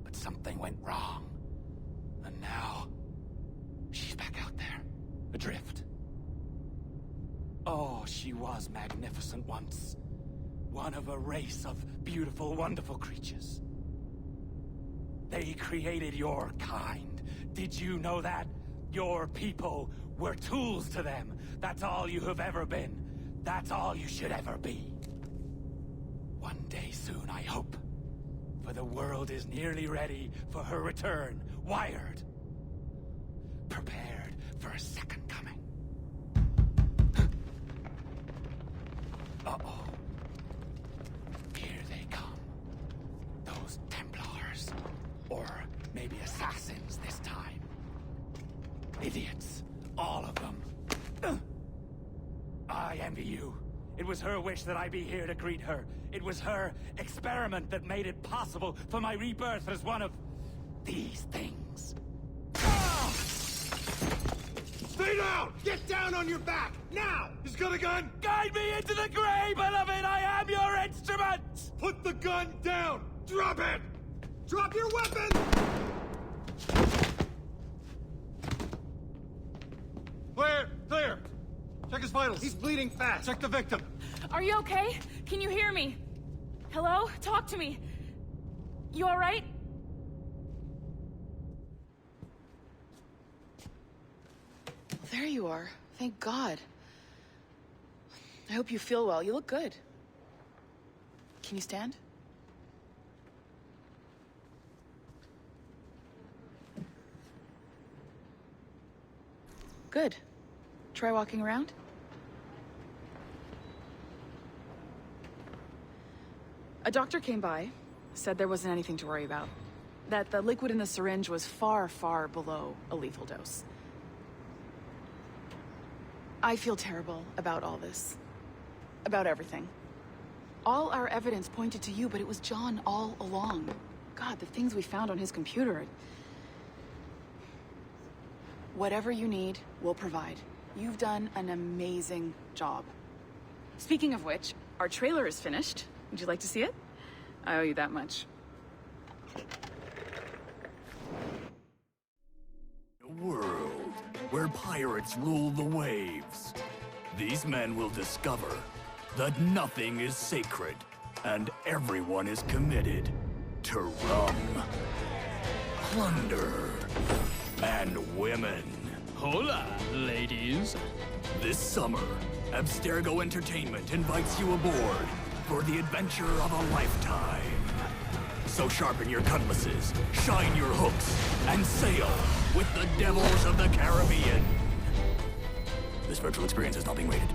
But something went wrong. And now, she's back out there, adrift. Oh, she was magnificent once. One of a race of beautiful, wonderful creatures. They created your kind. Did you know that? Your people were tools to them. That's all you have ever been. That's all you should ever be. One day soon, I hope. For the world is nearly ready for her return. Wired. Prepared for a second coming. Uh-oh. Here they come. Those Templars. Or maybe assassins this time. Idiots. All of them. I envy you. It was her wish that I be here to greet her. It was her experiment that made it possible for my rebirth as one of these things. Ah! Stay down! Get down on your back! Now! He's got a gun! Guide me into the grave, beloved! I am your instrument! Put the gun down! Drop it! Drop your weapon! his vitals. He's bleeding fast. Check the victim. Are you okay? Can you hear me? Hello? Talk to me. You alright? There you are. Thank God. I hope you feel well. You look good. Can you stand? Good. Try walking around. A doctor came by, said there wasn't anything to worry about. That the liquid in the syringe was far, far below a lethal dose. I feel terrible about all this. About everything. All our evidence pointed to you, but it was John all along. God, the things we found on his computer. Whatever you need, we'll provide. You've done an amazing job. Speaking of which, our trailer is finished. Would you like to see it? I owe you that much. A world where pirates rule the waves. These men will discover that nothing is sacred and everyone is committed to rum, plunder, and women. Hola, ladies. This summer, Abstergo Entertainment invites you aboard for the adventure of a lifetime. So sharpen your cutlasses, shine your hooks, and sail with the devils of the Caribbean. This virtual experience is not being rated.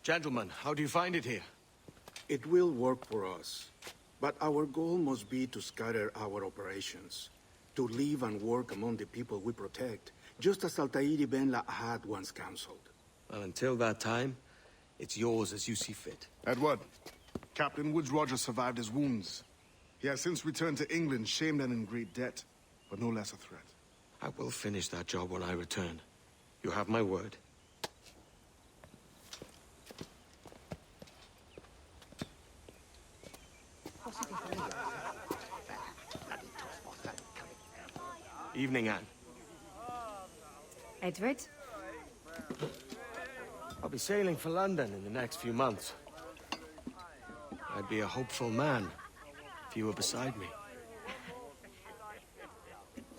Gentlemen, how do you find it here? It will work for us. But our goal must be to scatter our operations. To live and work among the people we protect, just as Altair Ben La had once counseled. Well, until that time, it's yours as you see fit. Edward, Captain Woods Rogers survived his wounds. He has since returned to England, shamed and in great debt, but no less a threat. I will finish that job when I return. You have my word. Evening, Anne. Edward? I'll be sailing for London in the next few months. I'd be a hopeful man if you were beside me.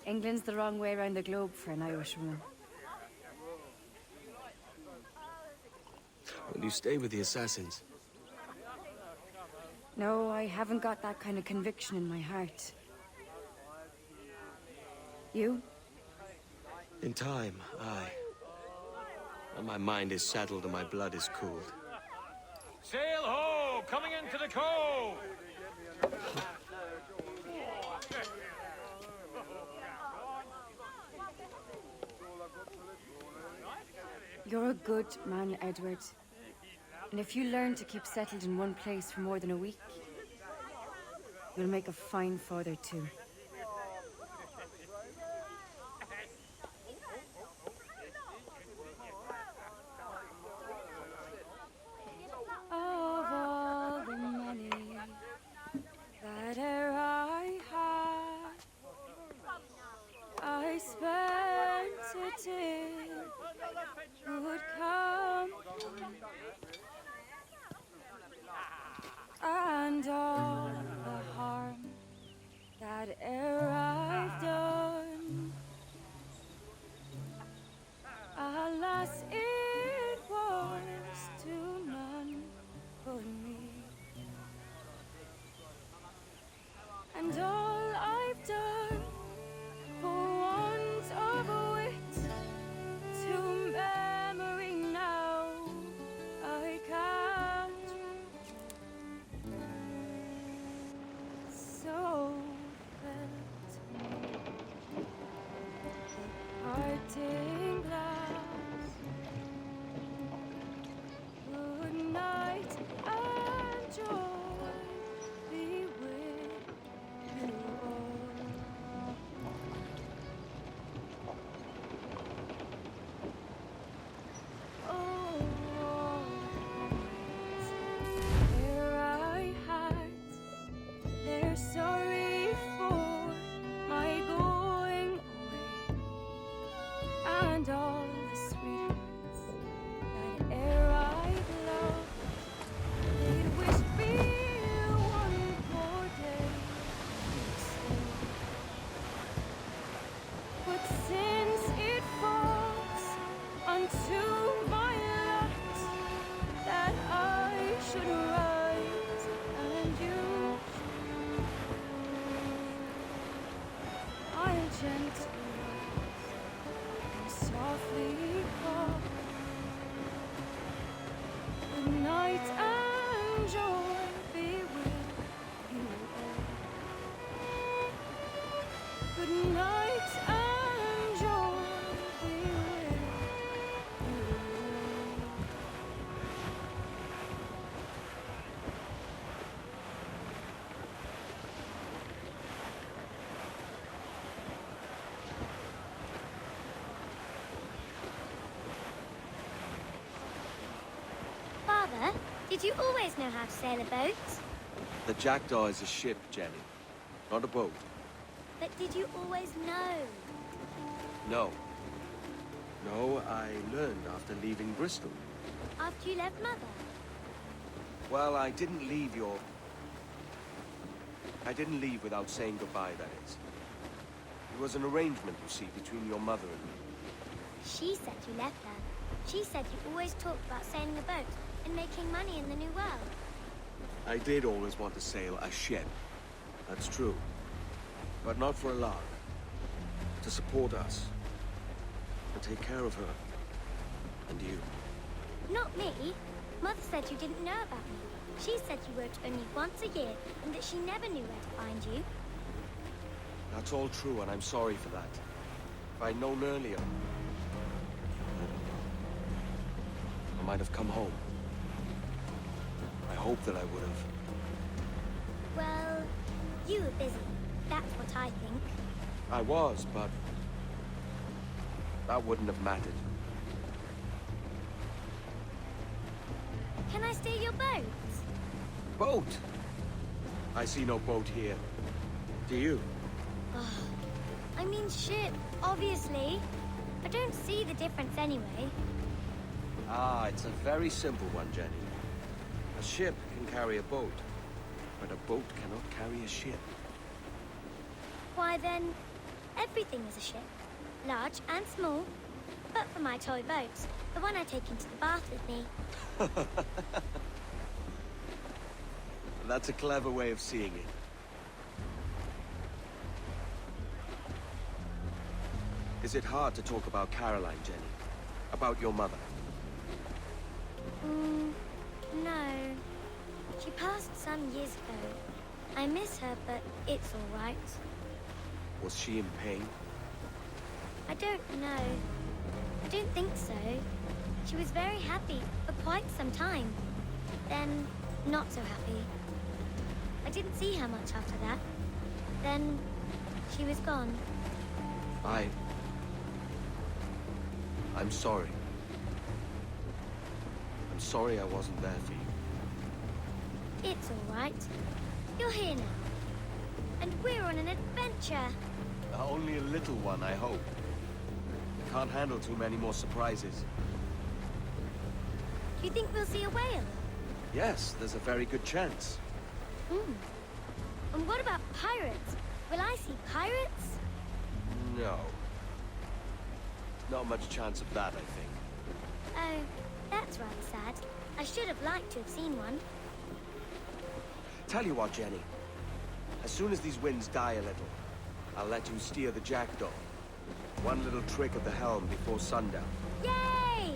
England's the wrong way around the globe for an Irishwoman. Will you stay with the Assassins? No, I haven't got that kind of conviction in my heart. You? In time, aye. When my mind is settled and my blood is cooled. Sail ho! Coming into the cove! You're a good man, Edward. And if you learn to keep settled in one place for more than a week, you'll make a fine father too. Of all the money that I had, I spent it in good company, and all the harm that I've done, alas, it was to none but me. And all I've done for want of wit to memory now I can't. So felt night and joy be with you all. Good night and joy be with you all. Father, did you always know how to sail a boat? The Jackdaw is a ship, Jenny. Not a boat. But did you always know? No. No, I learned after leaving Bristol. After you left Mother? Well, I didn't leave without saying goodbye, that is. It was an arrangement, you see, between your mother and me. She said you left her. She said you always talked about sailing a boat and making money in the New World. I did always want to sail a ship. That's true. But not for a lark. To support us. And take care of her. And you. Not me. Mother said you didn't know about me. She said you worked only once a year and that she never knew where to find you. That's all true, and I'm sorry for that. If I'd known earlier, I might have come home. I hope that I would have. Well, you were busy. That's what I think. I was, but that wouldn't have mattered. Can I steal your boat? Boat? I see no boat here. Do you? I mean ship, obviously. I don't see the difference anyway. Ah, it's a very simple one, Jenny. A ship can carry a boat, but a boat cannot carry a ship. Why then, everything is a ship. Large and small. But for my toy boat, the one I take into the bath with me. That's a clever way of seeing it. Is it hard to talk about Caroline, Jenny? About your mother? No. She passed some years ago. I miss her, but it's all right. Was she in pain? I don't know. I don't think so. She was very happy for quite some time. Then, not so happy. I didn't see her much after that. Then, she was gone. I'm sorry. I'm sorry I wasn't there for you. It's all right. You're here now. And we're on an adventure. Only a little one, I hope. I can't handle too many more surprises. Do you think we'll see a whale? Yes, there's a very good chance. And what about pirates? Will I see pirates? No. Not much chance of that, I think. Oh, that's rather sad. I should have liked to have seen one. Tell you what, Jenny. As soon as these winds die a little, I'll let you steer the Jackdaw. One little trick at the helm before sundown. Yay!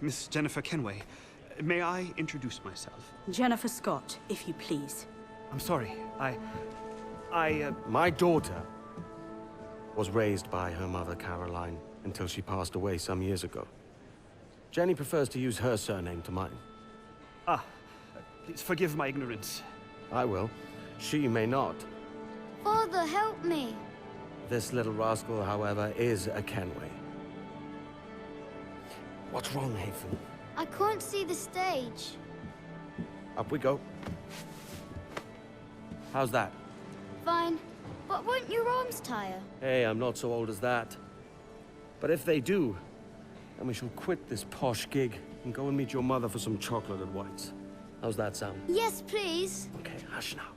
Miss Jennifer Kenway, may I introduce myself? Jennifer Scott, if you please. I'm sorry, My daughter was raised by her mother, Caroline, until she passed away some years ago. Jenny prefers to use her surname to mine. Please forgive my ignorance. I will. She may not. Father, help me. This little rascal, however, is a Kenway. What's wrong, Haytham? I can't see the stage. Up we go. How's that? Fine. But won't your arms tire? Hey, I'm not so old as that. But if they do, And we shall quit this posh gig and go and meet your mother for some chocolate at White's. How's that sound? Yes, please. Okay, hush now.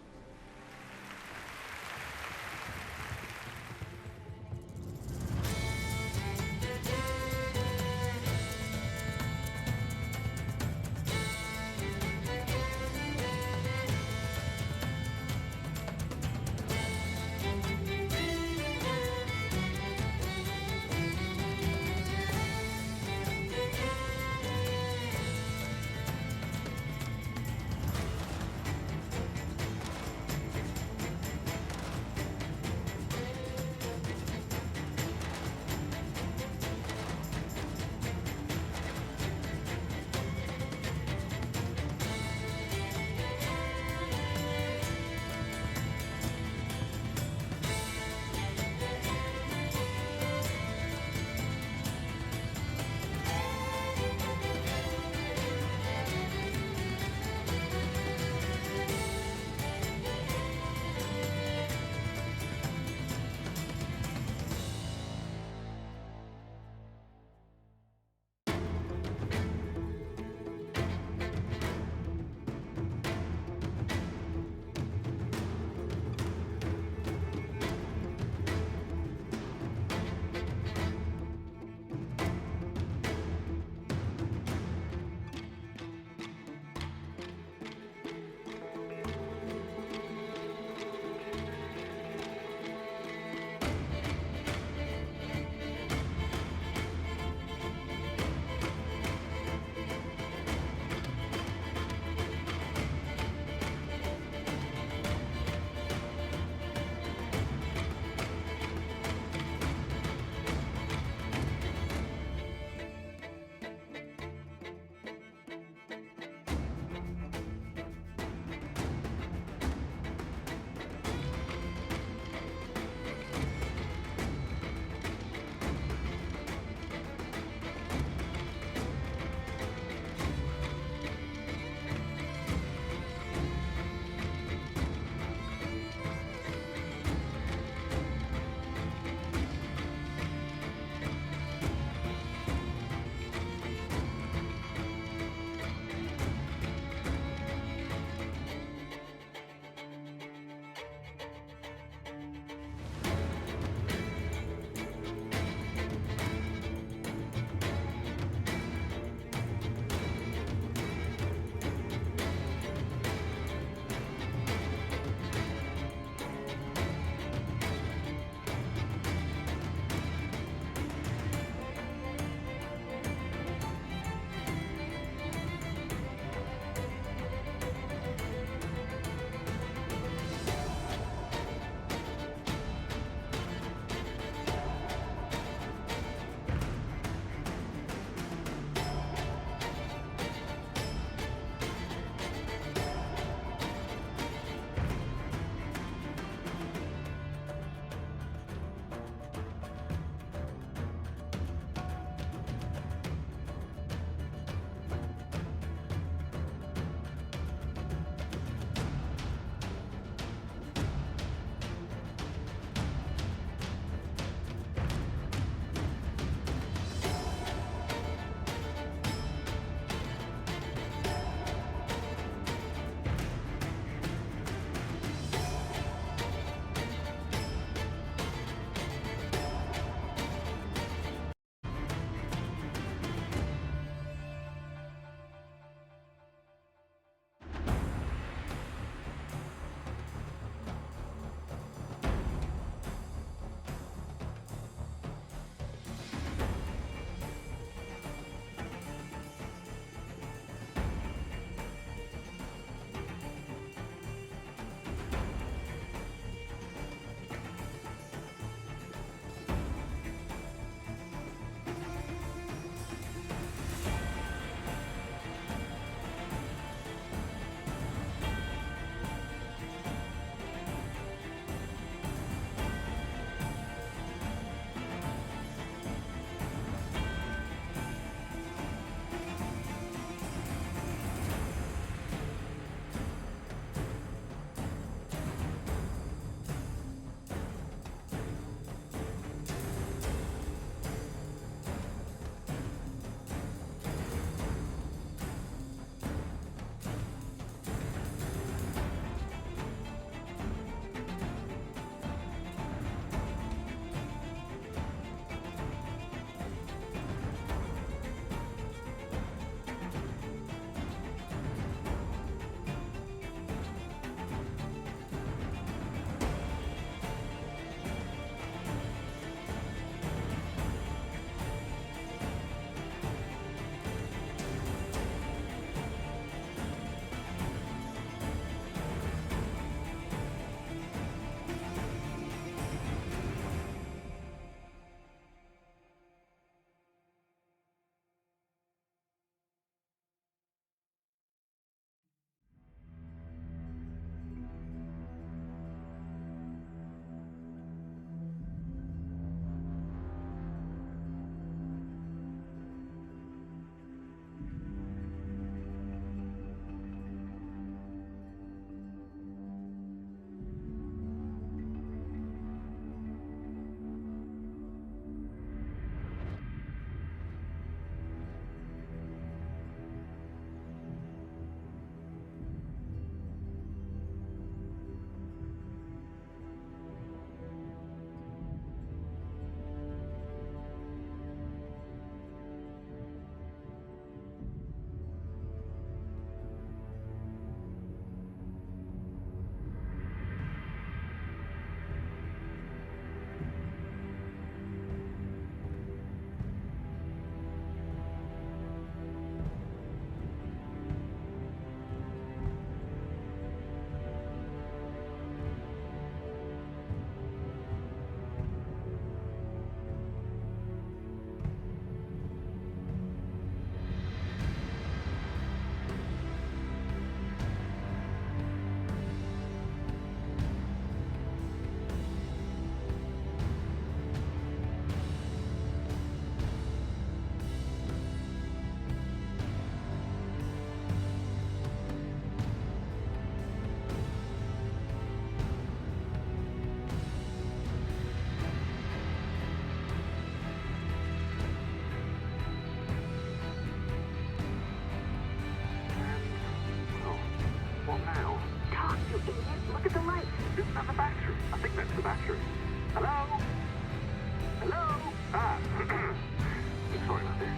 Sorry about this.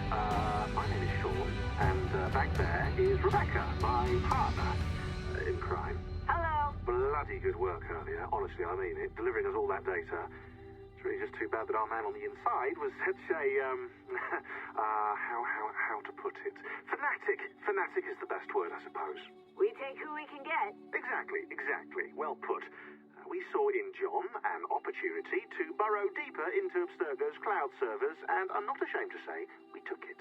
My name is Sean, and back there is Rebecca, my partner in crime. Hello. Bloody good work earlier. Honestly, I mean it. Delivering us all that data. It's really just too bad that our man on the inside was such a, how to put it? Fanatic. Fanatic is the best word, I suppose. We take who we can get. Exactly. Well put. We saw in John an opportunity to burrow deeper into Abstergo's cloud servers, and I'm not ashamed to say we took it.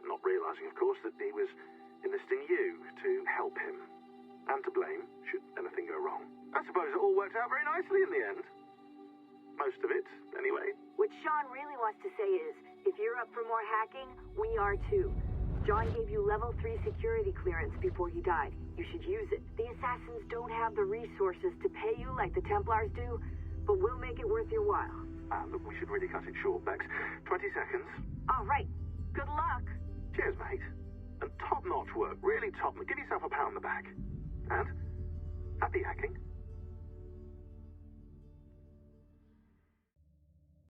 Not realizing, of course, that he was enlisting you to help him. And to blame, should anything go wrong. I suppose it all worked out very nicely in the end. Most of it, anyway. What Sean really wants to say is, if you're up for more hacking, we are too. John gave you level 3 security clearance before he died. You should use it. The assassins don't have the resources to pay you like the Templars do, but we'll make it worth your while. Look, we should really cut it short, Bex. 20 seconds. All right. Good luck. Cheers, mate. And top-notch work. Really top. Give yourself a pat on the back. And happy hacking.